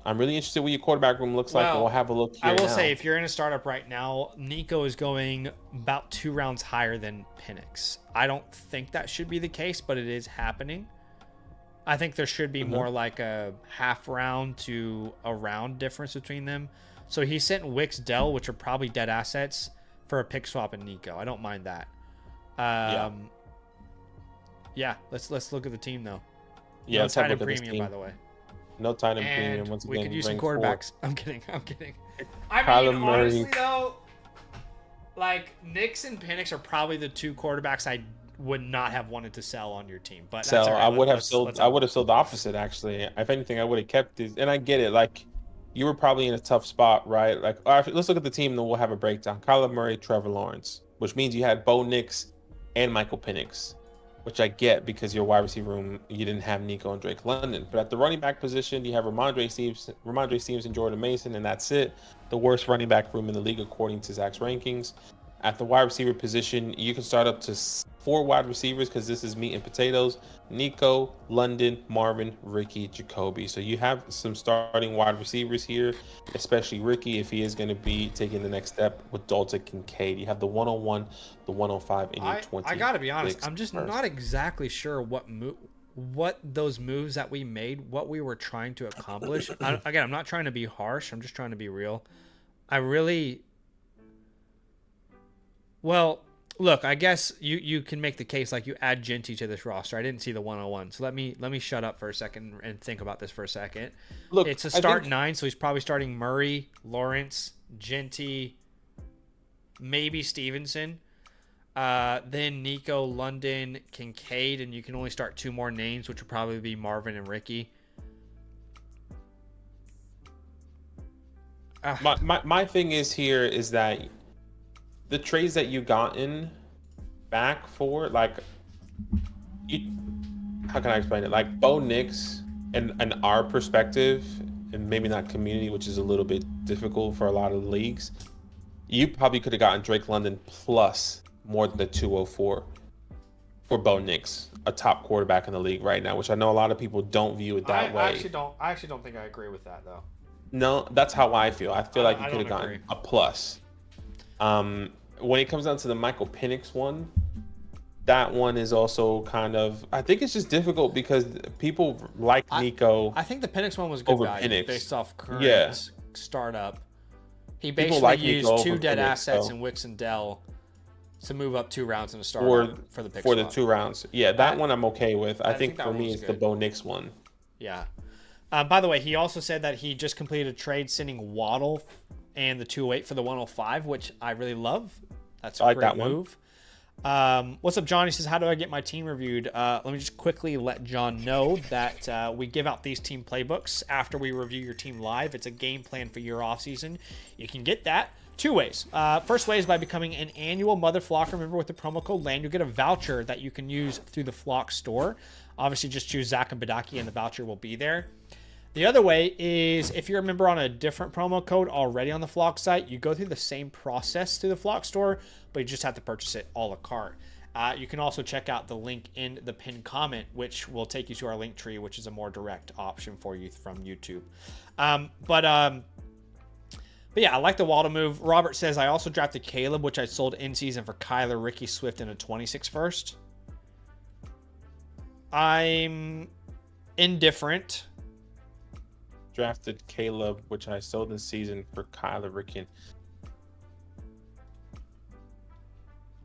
I'm really interested what your quarterback room looks like, and we'll have a look here. I will say, if you're in a startup right now, Nico is going about 2 rounds higher than Penix. I don't think that should be the case, but it is happening. I think there should be more like a half round to a round difference between them. So he sent Wicks, Dell, which are probably dead assets, for a pick swap and Nico. I don't mind that. Yeah, let's look at the team though. Yeah, no let's have a tight look end at this premium, team. by the way. No tight end And premium. Once again, we could use some ranked quarterbacks. 4. I'm kidding. I Kyler mean, Murray. honestly though, like Nix and Penix are probably the 2 quarterbacks I would not have wanted to sell on your team. But So that's all right. I would have sold. I would have sold the opposite actually. If anything, I would have kept these. And I get it. Like you were probably in a tough spot, right? Like all right, let's look at the team, and then we'll have a breakdown. Kyler Murray, Trevor Lawrence, which means you had Bo Nix and Michael Penix, which I get because your wide receiver room, you didn't have Nico and Drake London. But at the running back position, you have Ramondre Stevenson, Jordan Mason, and that's it. The worst running back room in the league according to Zach's rankings. At the wide receiver position, you can start up to 4 wide receivers because this is meat and potatoes. Nico, London, Marvin, Ricky, Jacoby. So you have some starting wide receivers here, especially Ricky if he is going to be taking the next step with Dalton Kincaid. You have the 101, the 105, and your 20. I got to be honest. I'm just not exactly sure what those moves that we made, what we were trying to accomplish. Again, I'm not trying to be harsh. I'm just trying to be real. Well, look, I guess you can make the case like you add Genty to this roster. I didn't see the 101. So let me shut up for a second and think about this for a second. Look, it's a start 9, so he's probably starting Murray, Lawrence, Genty, maybe Stevenson. Then Nico, London, Kincaid, and you can only start 2 more names, which would probably be Marvin and Ricky. My thing is here is that the trades that you gotten back for, like, how can I explain it? Like Bo Nix and our perspective, and maybe not community, which is a little bit difficult for a lot of leagues. You probably could have gotten Drake London plus more than the 204 for Bo Nix, a top quarterback in the league right now, which I know a lot of people don't view it that way. I actually don't think I agree with that though. No, that's how I feel. I feel like you could have gotten a plus. When it comes down to the Michael Penix one, that one is also kind of, I think it's just difficult because people like Nico. I think the Penix one was good value Penix. based off current startup. He basically like used Nico 2 dead Penix, assets so. in Wicks and Dell to move up 2 rounds in a startup for the pick for spot. the 2 rounds. Yeah, that one I'm okay with. I think for me it's good. the Bo Nix one. Yeah. By the way, he also said that he just completed a trade sending Waddle and the 208 for the 105, which I really love. That's a great move. What's up, John? He says, how do I get my team reviewed? Let me just quickly let John know that we give out these team playbooks after we review your team live. It's a game plan for your offseason. You can get that 2 ways. First way is by becoming an annual Mother Flocker member with the promo code LAND. You'll get a voucher that you can use through the Flock store. Obviously, just choose Zach and Badaki and the voucher will be there. The other way is if you're a member on a different promo code already on the Flock site, you go through the same process through the Flock store, but you just have to purchase it a la carte. You can also check out the link in the pinned comment, which will take you to our link tree, which is a more direct option for you from YouTube. But yeah, I like the Waddle move. Robert says, I also drafted Caleb, which I sold in season for Kyler, Ricky, Swift, and a 26 first. I'm indifferent. Drafted Caleb, which I sold this season for Kyler, Ricky.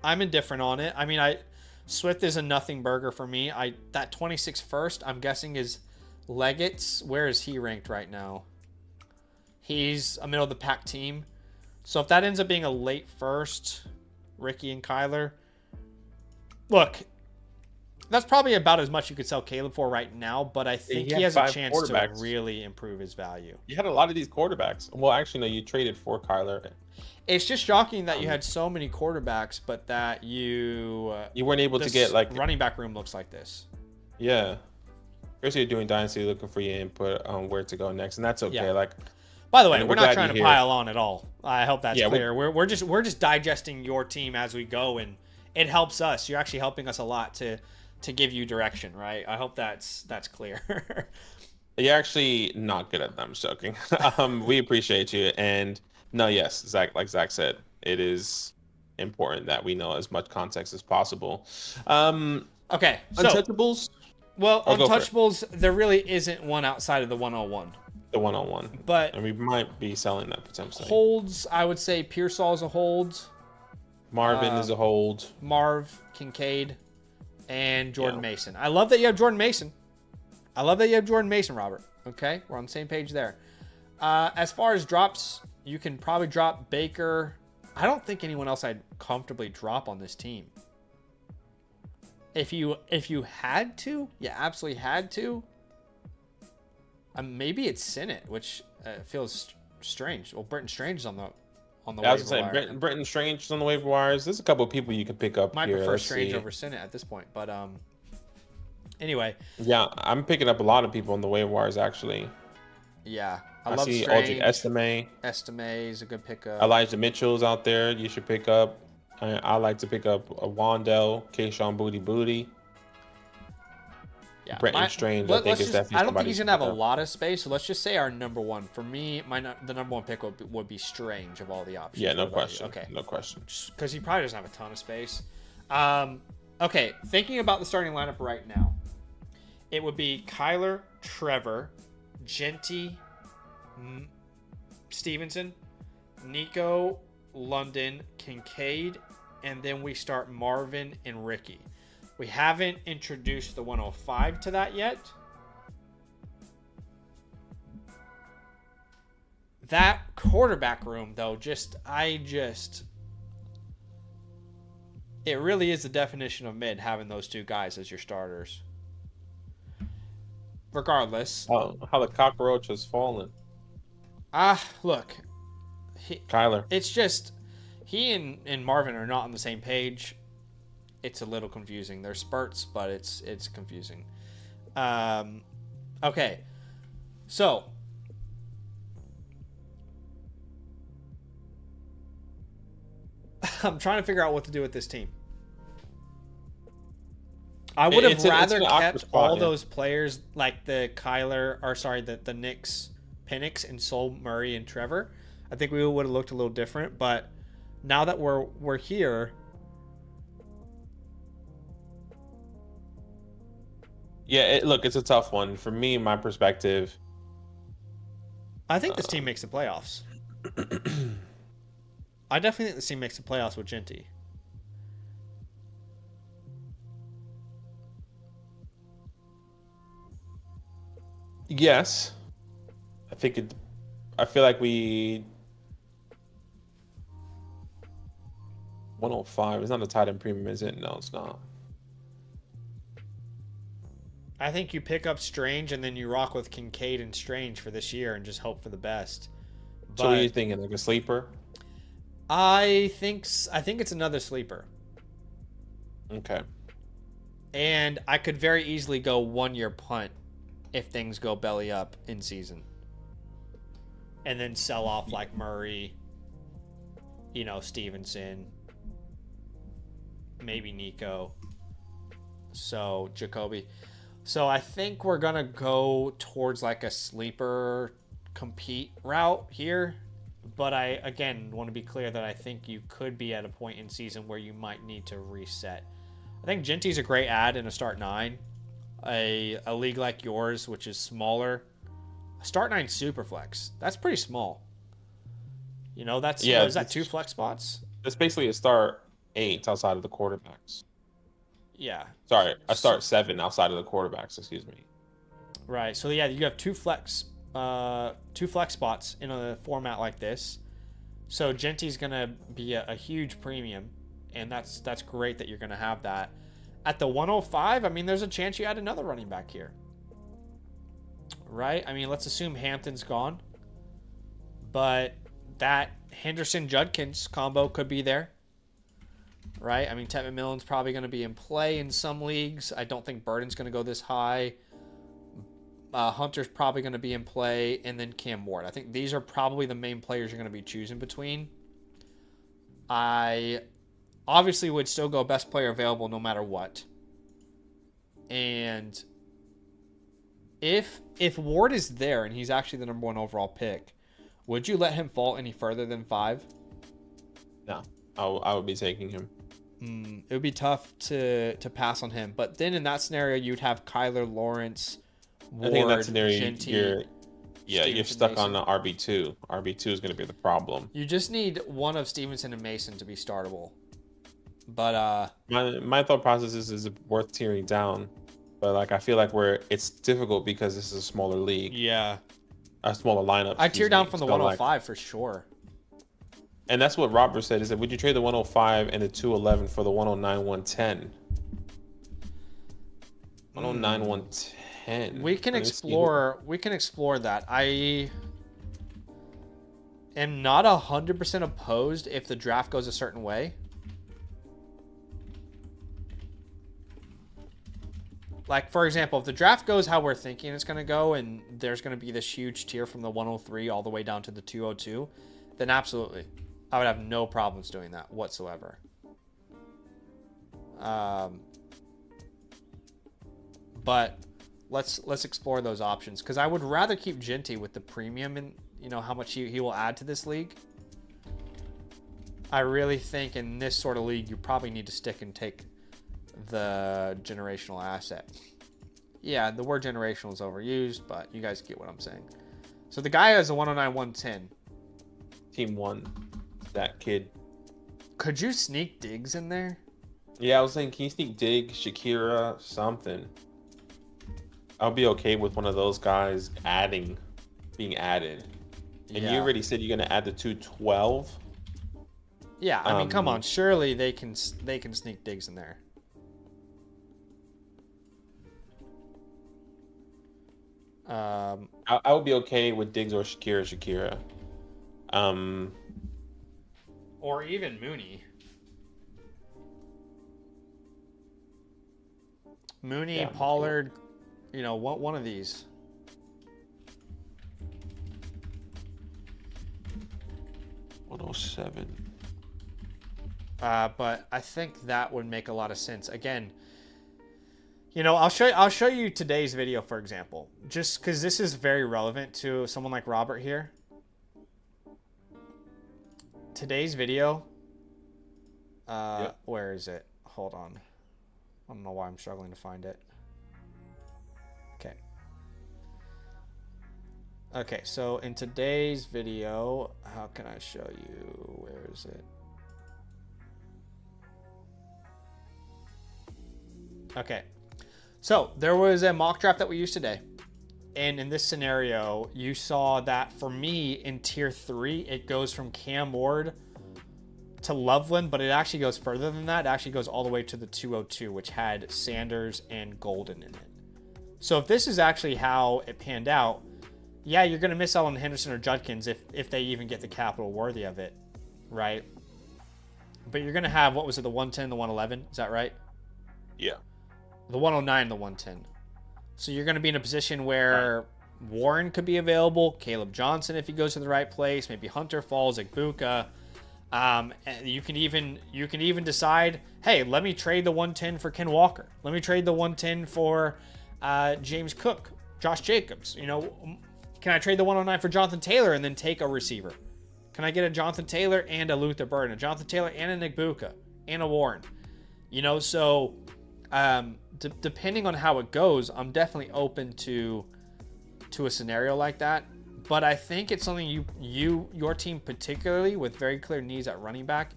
I'm indifferent on it. I mean, Swift is a nothing burger for me. That 26 first, I'm guessing is Leggett's. Where is he ranked right now? He's a middle of the pack team. So if that ends up being a late first, Ricky and Kyler, look, that's probably about as much you could sell Caleb for right now, but I think he has a chance to really improve his value. You had a lot of these quarterbacks. Well, actually, no, you traded for Kyler. It's just shocking that you had so many quarterbacks, but that you weren't able to get like running back room looks like this. Yeah, especially you're doing Dynasty, looking for your input on where to go next, and that's okay. Yeah. Like, by the way, we're not trying to pile on at all. I hope that's clear. We're just digesting your team as we go, and it helps us. You're actually helping us a lot to give you direction, right? I hope that's clear. You're actually not good at them, joking. We appreciate you, and no, yes, Zach, like Zach said, it is important that we know as much context as possible. Okay, so, Untouchables. Well, Untouchables, there really isn't one outside of the 101. The 101, but and we might be selling that potentially. Holds, I would say Pearsall's a hold. Marvin is a hold. Marv, Kincaid, and Jordan Mason. I love that you have Jordan Mason. Robert. Okay, we're on the same page there. As far as drops, you can probably drop Baker. I don't think anyone else I'd comfortably drop on this team. If you had to, you absolutely had to. Maybe it's Sinnott, which feels strange. Well, Brenton Strange is on the waiver wire. Brenton Strange is on the waiver wires. There's a couple of people you can pick up. Might prefer Strange over Sinnott at this point, but anyway. Yeah, I'm picking up a lot of people on the waiver wires actually. Yeah, I love see Strange. Estime is a good pickup. Elijah Mitchell's out there. You should pick up. I like to pick up a Wandell, Keyshawn Booty. Yeah, Brenton Strange, I think is definitely. I don't think he's gonna have a lot of space. So let's just say our number one. For me, the number one pick would be Strange of all the options. Yeah, no question. Okay, no question. Because he probably doesn't have a ton of space. Okay, thinking about the starting lineup right now, it would be Kyler, Trevor, Genty, Stevenson, Nico, London, Kincaid, and then we start Marvin and Ricky. We haven't introduced the 105 to that yet. That quarterback room, though, it really is the definition of mid, having those two guys as your starters. Regardless. Oh, how the cockroach has fallen. Look. Kyler. It's just, he and Marvin are not on the same page. It's a little confusing. There's spurts, but it's confusing. Okay. So. I'm trying to figure out what to do with this team. I would have rather kept all those players like the Knicks, Penix, and Sol, Murray, and Trevor. I think we would have looked a little different, but now that we're here. Yeah, look, it's a tough one. For me, my perspective. I think this team makes the playoffs. I definitely think this team makes the playoffs with Genty. Yes. I feel like 105 is not a tight end premium, is it? No, it's not. I think you pick up Strange and then you rock with Kincaid and Strange for this year and just hope for the best. So what are you thinking? Like a sleeper? I think it's another sleeper. Okay. And I could very easily go 1 year punt if things go belly up in season. And then sell off like Murray, Stevenson, maybe Nico. So Jacoby. So I think we're going to go towards like a sleeper compete route here. But I, again, want to be clear that I think you could be at a point in season where you might need to reset. I think Genty's a great add in a start 9. A league like yours, which is smaller. A start 9 super flex. That's pretty small. Is that 2 flex spots? It's basically a start 8 outside of the quarterbacks. Yeah. Sorry, a start 7 outside of the quarterbacks, excuse me. Right. So yeah, you have 2 flex spots in a format like this. So Genty's gonna be a huge premium, and that's great that you're gonna have that. At the 105, I mean, there's a chance you add another running back here. Right? I mean, let's assume Hampton's gone. But that Henderson-Judkins combo could be there. Right? I mean, Ted McMillan's probably going to be in play in some leagues. I don't think Burden's going to go this high. Hunter's probably going to be in play. And then Cam Ward. I think these are probably the main players you're going to be choosing between. I obviously would still go best player available no matter what. And if Ward is there and he's actually the number 1 overall pick, would you let him fall any further than 5? No, I would be taking him. It would be tough to pass on him. But then in that scenario, you'd have Kyler, Lawrence, Ward, I think in that scenario, Genty, you're stuck on the RB2. RB2 is going to be the problem. You just need one of Stevenson and Mason to be startable. But my thought process is it worth tearing down, but like I feel like it's difficult because this is a smaller league, yeah, a smaller lineup. I tear down from the So, 105 for sure. and that's what Robert said. He said, would you trade the 105 and the 211 for the 109, 110? 109, 110. We can explore that. I am not 100% opposed if the draft goes a certain way. Like, for example, if the draft goes how we're thinking it's going to go and there's going to be this huge tier from the 103 all the way down to the 202, then absolutely. I would have no problems doing that whatsoever. But let's explore those options, because I would rather keep Ginty with the premium and, you know, how much he will add to this league. I really think in this sort of league, you probably need to stick and take the generational asset. Yeah, the word generational is overused, but you guys get what I'm saying. So the guy has a 109, 110. Team 1, that kid. Could you sneak Diggs in there? Yeah, I was saying, can you sneak Diggs, Shakira, something? I'll be okay with one of those guys being added. And you already said you're going to add the 212. Yeah, I mean, come on. Surely they can sneak Diggs in there. I would be okay with Diggs or Shakira. Or even Mooney. Yeah, Pollard, you know, one of these. $107. But I think that would make a lot of sense. Again, you know, I'll show you today's video, for example, just because this is very relevant to someone like Robert here. Today's video. Where is it? Hold on. I don't know why I'm struggling to find it. Okay. Okay, so in today's video, how can I show you? Where is it? Okay. So there was a mock draft that we used today. And in this scenario, you saw that for me in tier 3, it goes from Cam Ward to Loveland, but it actually goes further than that. It actually goes all the way to the 202, which had Sanders and Golden in it. So if this is actually how it panned out, yeah, you're going to miss out on Henderson or Judkins if they even get the capital worthy of it, right? But you're going to have, what was it, the 110, the 111? Is that right? Yeah. The 109, the 110. So you're going to be in a position where Warren could be available, Caleb Johnson if he goes to the right place, maybe Hunter Falls, Igbuka. And you can even decide, hey, let me trade the 110 for Ken Walker. Let me trade the 110 for James Cook, Josh Jacobs. You know, can I trade the 109 for Jonathan Taylor and then take a receiver? Can I get a Jonathan Taylor and a Luther Burden, a Jonathan Taylor and a Igbuka and a Warren? You know, so depending on how it goes, I'm definitely open to a scenario like that. But I think it's something your team, particularly with very clear needs at running back,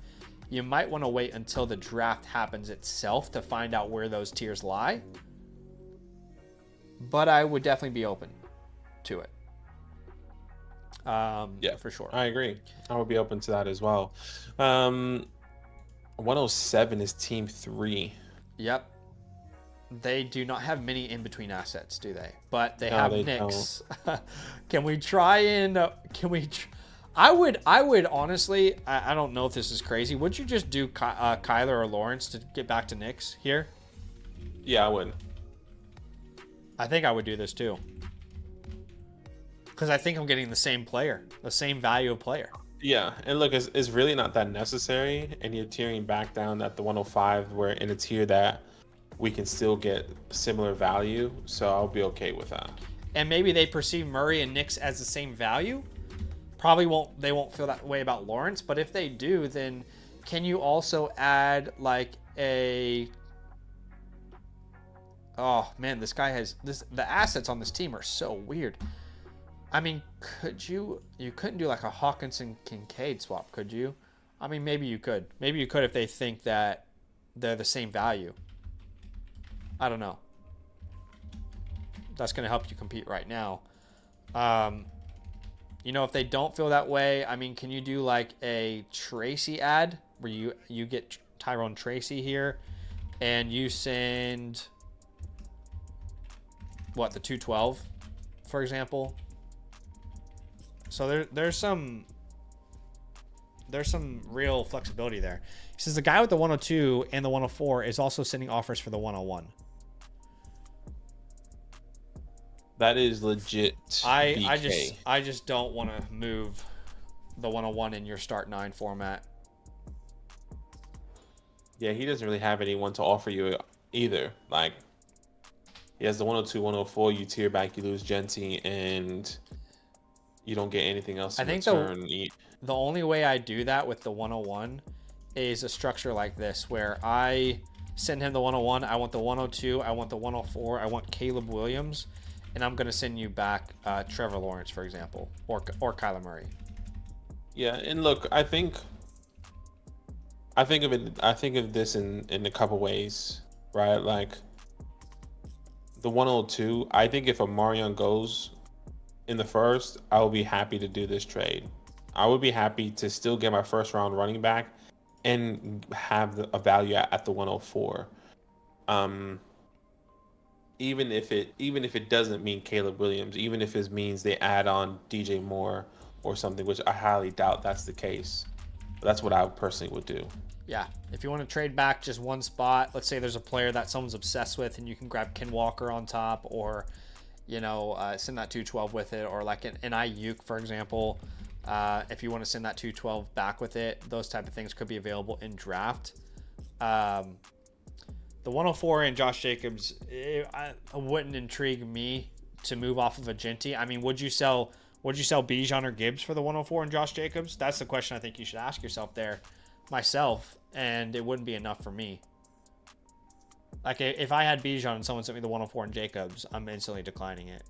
you might want to wait until the draft happens itself to find out where those tiers lie. But I would definitely be open to it. Yeah, for sure. I agree. I would be open to that as well. 107 is team 3. Yep. They do not have many in-between assets, do they? But they have Knicks. Can we try and... I would honestly... I don't know if this is crazy. Would you just do Kyler or Lawrence to get back to Knicks here? Yeah, I would. I think I would do this too. Because I think I'm getting the same player. The same value of player. Yeah, and look, it's really not that necessary. And you're tearing back down at the 105. We're in a tier that... we can still get similar value, so I'll be okay with that. And maybe they perceive Murray and Knicks as the same value. They won't feel that way about Lawrence, but if they do, then can you also add like a... oh man, this guy has this. The assets on this team are so weird. I mean, you couldn't do like a Hawkinson Kincaid swap, could you? I mean, maybe you could. Maybe you could if they think that they're the same value. I don't know. That's going to help you compete right now. If they don't feel that way, I mean, can you do like a Tracy ad where you get Tyrone Tracy here and you send the 212, for example? So there's some real flexibility there. He says the guy with the 102 and the 104 is also sending offers for the 101. That is legit. I just don't want to move the 101 in your start 9 format. Yeah, he doesn't really have anyone to offer you either. Like, he has the 102, 104. You tier back, you lose Genty, and you don't get anything else in return. The only way I do that with the 101 is a structure like this, where I send him the 101. I want the 102. I want the 104. I want Caleb Williams. And I'm going to send you back Trevor Lawrence, for example, or Kyler Murray. Yeah, and look, I think of this in a couple ways, right? Like the 102, I think if Amarion goes in the first, I will be happy to do this trade. I would be happy to still get my first round running back and have a value at the 104. Even if it doesn't mean Caleb Williams, even if it means they add on DJ Moore or something, which I highly doubt that's the case. But that's what I personally would do. Yeah, if you want to trade back just one spot, let's say there's a player that someone's obsessed with, and you can grab Ken Walker on top, or send that 212 with it, or like an Ayuk, for example. If you want to send that 212 back with it, those type of things could be available in draft. The 104 and Josh Jacobs, it wouldn't intrigue me to move off of a Genty. I mean, would you sell Bijan or Gibbs for the 104 and Josh Jacobs? That's the question I think you should ask yourself there, myself, and it wouldn't be enough for me. Like, if I had Bijan and someone sent me the 104 and Jacobs, I'm instantly declining it.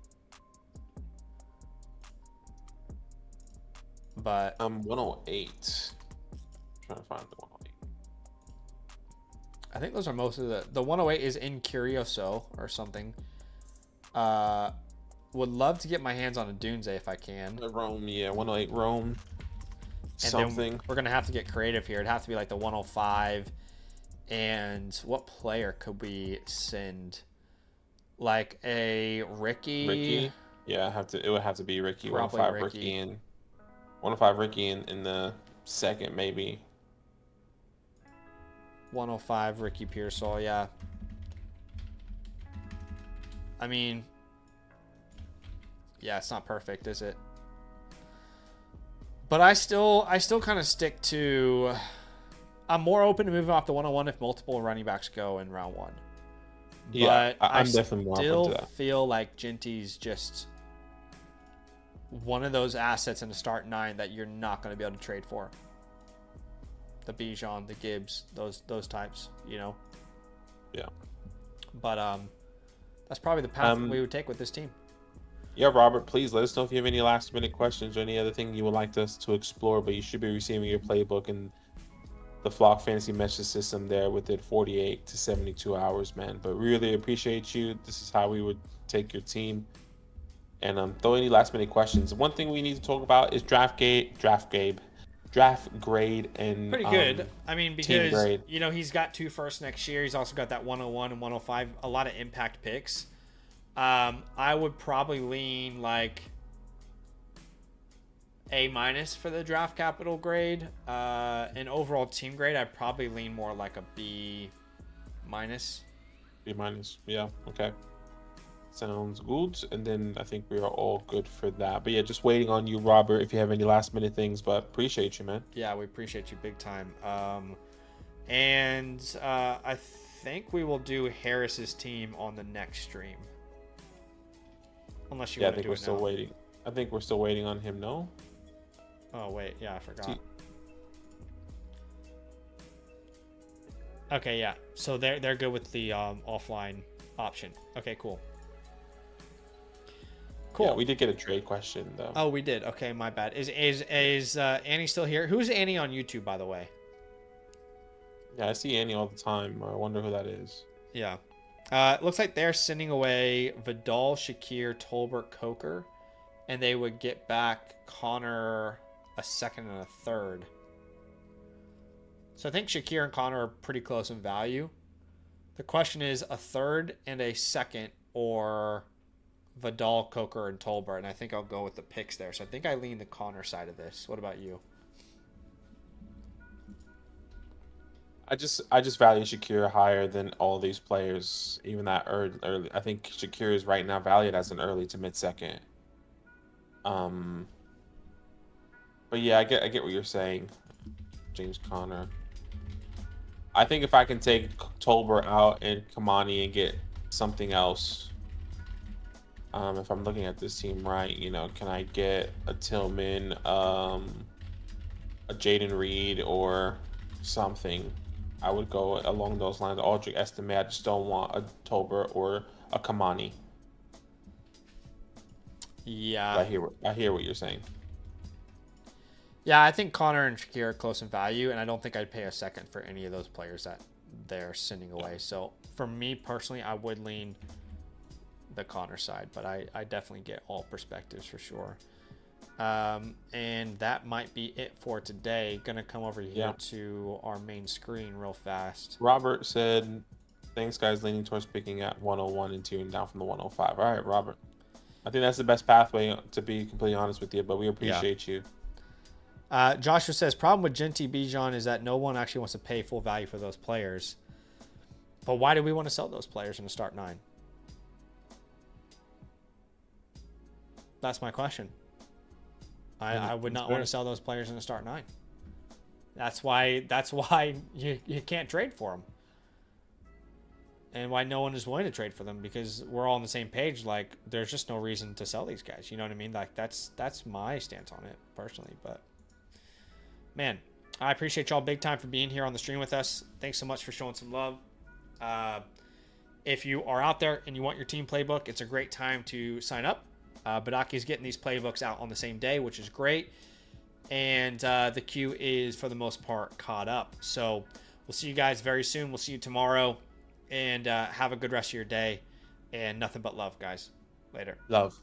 But 108. I'm trying to find the 108. I think those are most of the 108 is in Curioso or something. Would love to get my hands on a Dunze if I can. The Rome, yeah, 108 Rome. Something. Then we're gonna have to get creative here. It'd have to be like the 105. And what player could we send? Like a Ricky? Yeah, it would have to be Ricky. Probably 105 Ricky and 105 Ricky in the second, maybe. 105 Ricky Pearsall, yeah. I mean, yeah, it's not perfect, is it? But I still kind of stick to. I'm more open to moving off the 101 if multiple running backs go in round 1. Yeah, but I'm definitely more open to that. I still feel like Genty's just one of those assets in the start 9 that you're not going to be able to trade for. The Bijan, the Gibbs, those types, Yeah. But that's probably the path we would take with this team. Yeah, Robert, please let us know if you have any last-minute questions or any other thing you would like us to explore, but you should be receiving your playbook in the Flock Fantasy Message System there within 48 to 72 hours, man. But really appreciate you. This is how we would take your team. And throw any last-minute questions. One thing we need to talk about is draft grade and pretty good. I mean, because he's got 2 firsts next year. He's also got that 101 and 105, a lot of impact picks. I would probably lean like A- for the draft capital grade. And overall team grade, I'd probably lean more like a B-. B-, yeah, okay. Sounds good. And then I think we are all good for that. But yeah, just waiting on you, Robert, if you have any last minute things, but appreciate you, man. Yeah, we appreciate you big time. And I think we will do Harris's team on the next stream. Unless you want to do it now. I think we're still waiting. I think we're still waiting on him, no? Oh, wait. Yeah, I forgot. Okay, yeah. So they're good with the offline option. Okay, cool. Cool. Yeah, we did get a trade question though. Oh, we did. Okay, my bad. Is Annie still here? Who's Annie on YouTube, by the way? Yeah, I see Annie all the time. I wonder who that is. Yeah. It looks like they're sending away Vidal, Shakir, Tolbert, Coker, and they would get back Connor, a second and a third. So I think Shakir and Connor are pretty close in value. The question is a third and a second, or Vidal, Coker, and Tolbert, and I think I'll go with the picks there. So I think I lean the Connor side of this. What about you? I just value Shakir higher than all these players, even that early. I think Shakir is right now valued as an early to mid second. But yeah, I get what you're saying, James Conner. I think if I can take Tolbert out and Kamani and get something else, if I'm looking at this team right, can I get a Tillman, a Jaden Reed, or something? I would go along those lines. Aldrich Estime. I just don't want a Tolbert or a Kamani. Yeah. I hear what you're saying. Yeah, I think Connor and Shakir are close in value, and I don't think I'd pay a second for any of those players that they're sending away. So for me personally, I would lean the Connor side, but I definitely get all perspectives for sure. And that might be it for today. Gonna come over here to our main screen real fast. Robert said, thanks guys, leaning towards picking at 101 and 2 and down from the 105. All right, Robert. I think that's the best pathway, to be completely honest with you, but we appreciate you. Joshua says, problem with Genty Bijan is that no one actually wants to pay full value for those players. But why do we want to sell those players in the start 9? That's my question. I would not want to sell those players in the start 9. That's why you can't trade for them. And why no one is willing to trade for them, because we're all on the same page. Like, there's just no reason to sell these guys. You know what I mean? Like, that's my stance on it personally. But man, I appreciate y'all big time for being here on the stream with us. Thanks so much for showing some love. If you are out there and you want your team playbook, it's a great time to sign up. Badaki's getting these playbooks out on the same day, which is great. And the queue is, for the most part, caught up. So we'll see you guys very soon. We'll see you tomorrow. And have a good rest of your day. And nothing but love, guys. Later. Love.